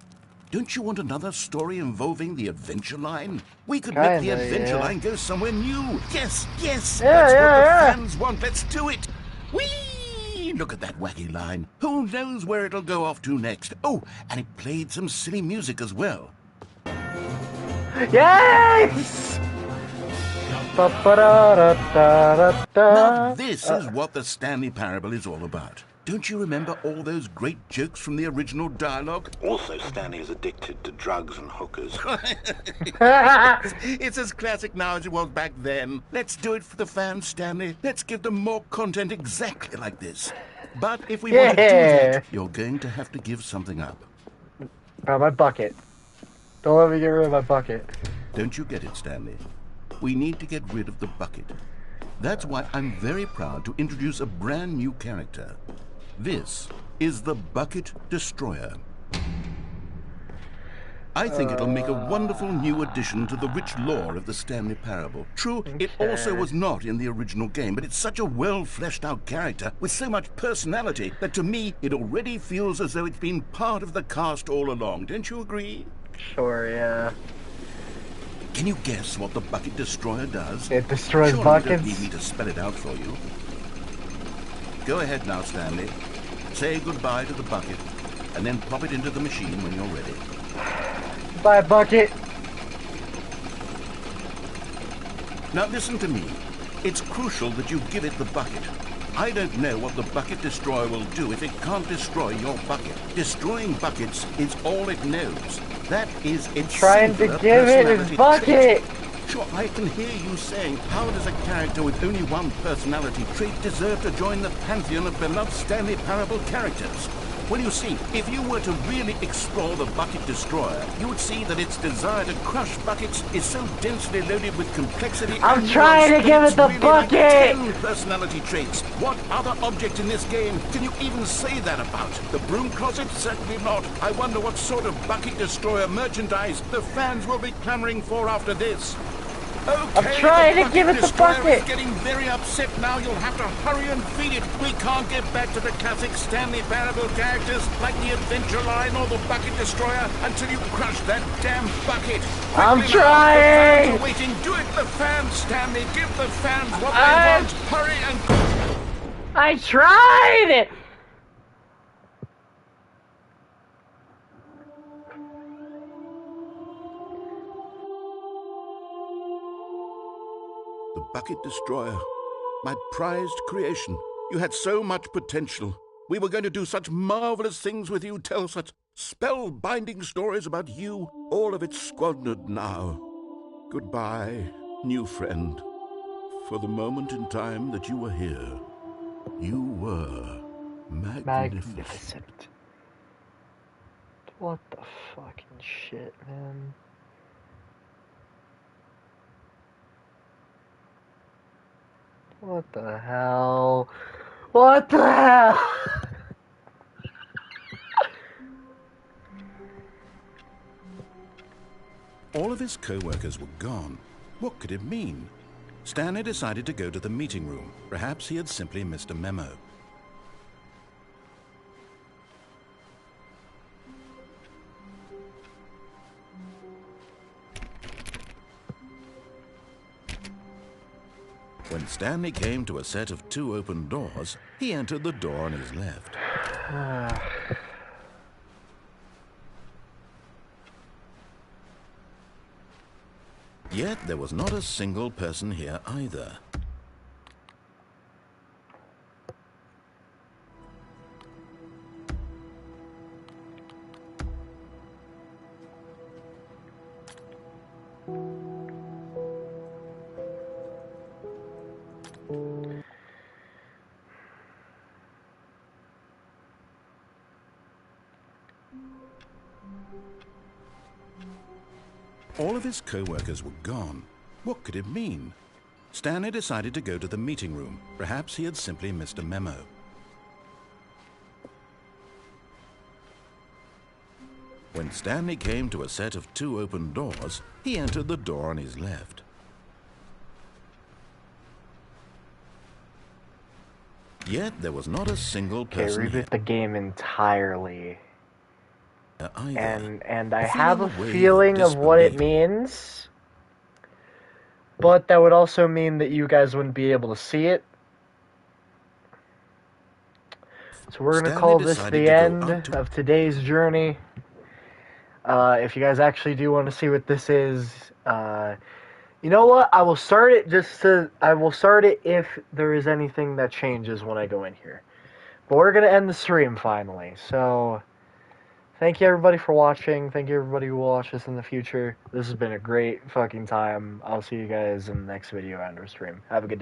Don't you want another story involving the Adventure Line? We could make the Adventure Line go somewhere new. Yes, yes, that's what the fans want. Let's do it. Whee! Look at that wacky line. Who knows where it'll go off to next? Oh, and it played some silly music as well. Yes! Now this is what the Stanley Parable is all about. Don't you remember all those great jokes from the original dialogue? Also, Stanley is addicted to drugs and hookers. It's as classic now as it was back then. Let's do it for the fans, Stanley. Let's give them more content exactly like this. But if we want to do that, you're going to have to give something up. My bucket. Don't let me get rid of my bucket. Don't you get it, Stanley? We need to get rid of the bucket. That's why I'm very proud to introduce a brand new character. This is the Bucket Destroyer. I think it'll make a wonderful new addition to the rich lore of the Stanley Parable. True, it also was not in the original game, but it's such a well-fleshed-out character with so much personality that to me, it already feels as though it's been part of the cast all along. Don't you agree? Sure, yeah. Can you guess what the Bucket Destroyer does? It destroys Surely buckets? You don't need me to spell it out for you. Go ahead now, Stanley. Say goodbye to the bucket, and then pop it into the machine when you're ready. Bye, bucket. Now listen to me. It's crucial that you give it the bucket. I don't know what the Bucket Destroyer will do if it can't destroy your bucket. Destroying buckets is all it knows. That is its trying to give it his bucket. Sure, I can hear you saying, how does a character with only one personality trait deserve to join the pantheon of beloved Stanley Parable characters? Well, you see, if you were to really explore the Bucket Destroyer, you would see that its desire to crush buckets is so densely loaded with complexity. I'm trying to give it the bucket! Like 10 personality traits. What other object in this game can you even say that about? The Broom Closet? Certainly not. I wonder what sort of Bucket Destroyer merchandise the fans will be clamoring for after this. Okay, I'm trying to give it the bucket. Is getting very upset now. You'll have to hurry and feed it. We can't get back to the classic Stanley Parable characters like the Adventure Line or the Bucket Destroyer until you crush that damn bucket. Quickly I'm now. trying. The fans are waiting. Do it, the fans, Stanley. Give the fans what they want. Hurry and... I tried. The Bucket Destroyer My prized creation. You had so much potential. We were going to do such marvelous things with you, tell such spellbinding stories about you. All of it squandered now. Goodbye, new friend. For the moment in time that you were here, you were magnificent. What the fucking shit, man? What the hell? What the hell? All of his co-workers were gone. What could it mean? Stanley decided to go to the meeting room. Perhaps he had simply missed a memo. When Stanley came to a set of 2 open doors, he entered the door on his left. Yet there was not a single person here either. All of his co-workers were gone. What could it mean? Stanley decided to go to the meeting room. Perhaps he had simply missed a memo. When Stanley came to a set of 2 open doors, he entered the door on his left. Yet there was not a single person Okay, reboot the game entirely. either. And I have a feeling of what it means, but that would also mean that you guys wouldn't be able to see it. So we're going to call this the end of today's journey. If you guys actually do want to see what this is, you know what? I will start it if there is anything that changes when I go in here. But we're going to end the stream finally. So thank you everybody for watching. Thank you everybody who will watch this in the future. This has been a great fucking time. I'll see you guys in the next video and or stream. Have a good day.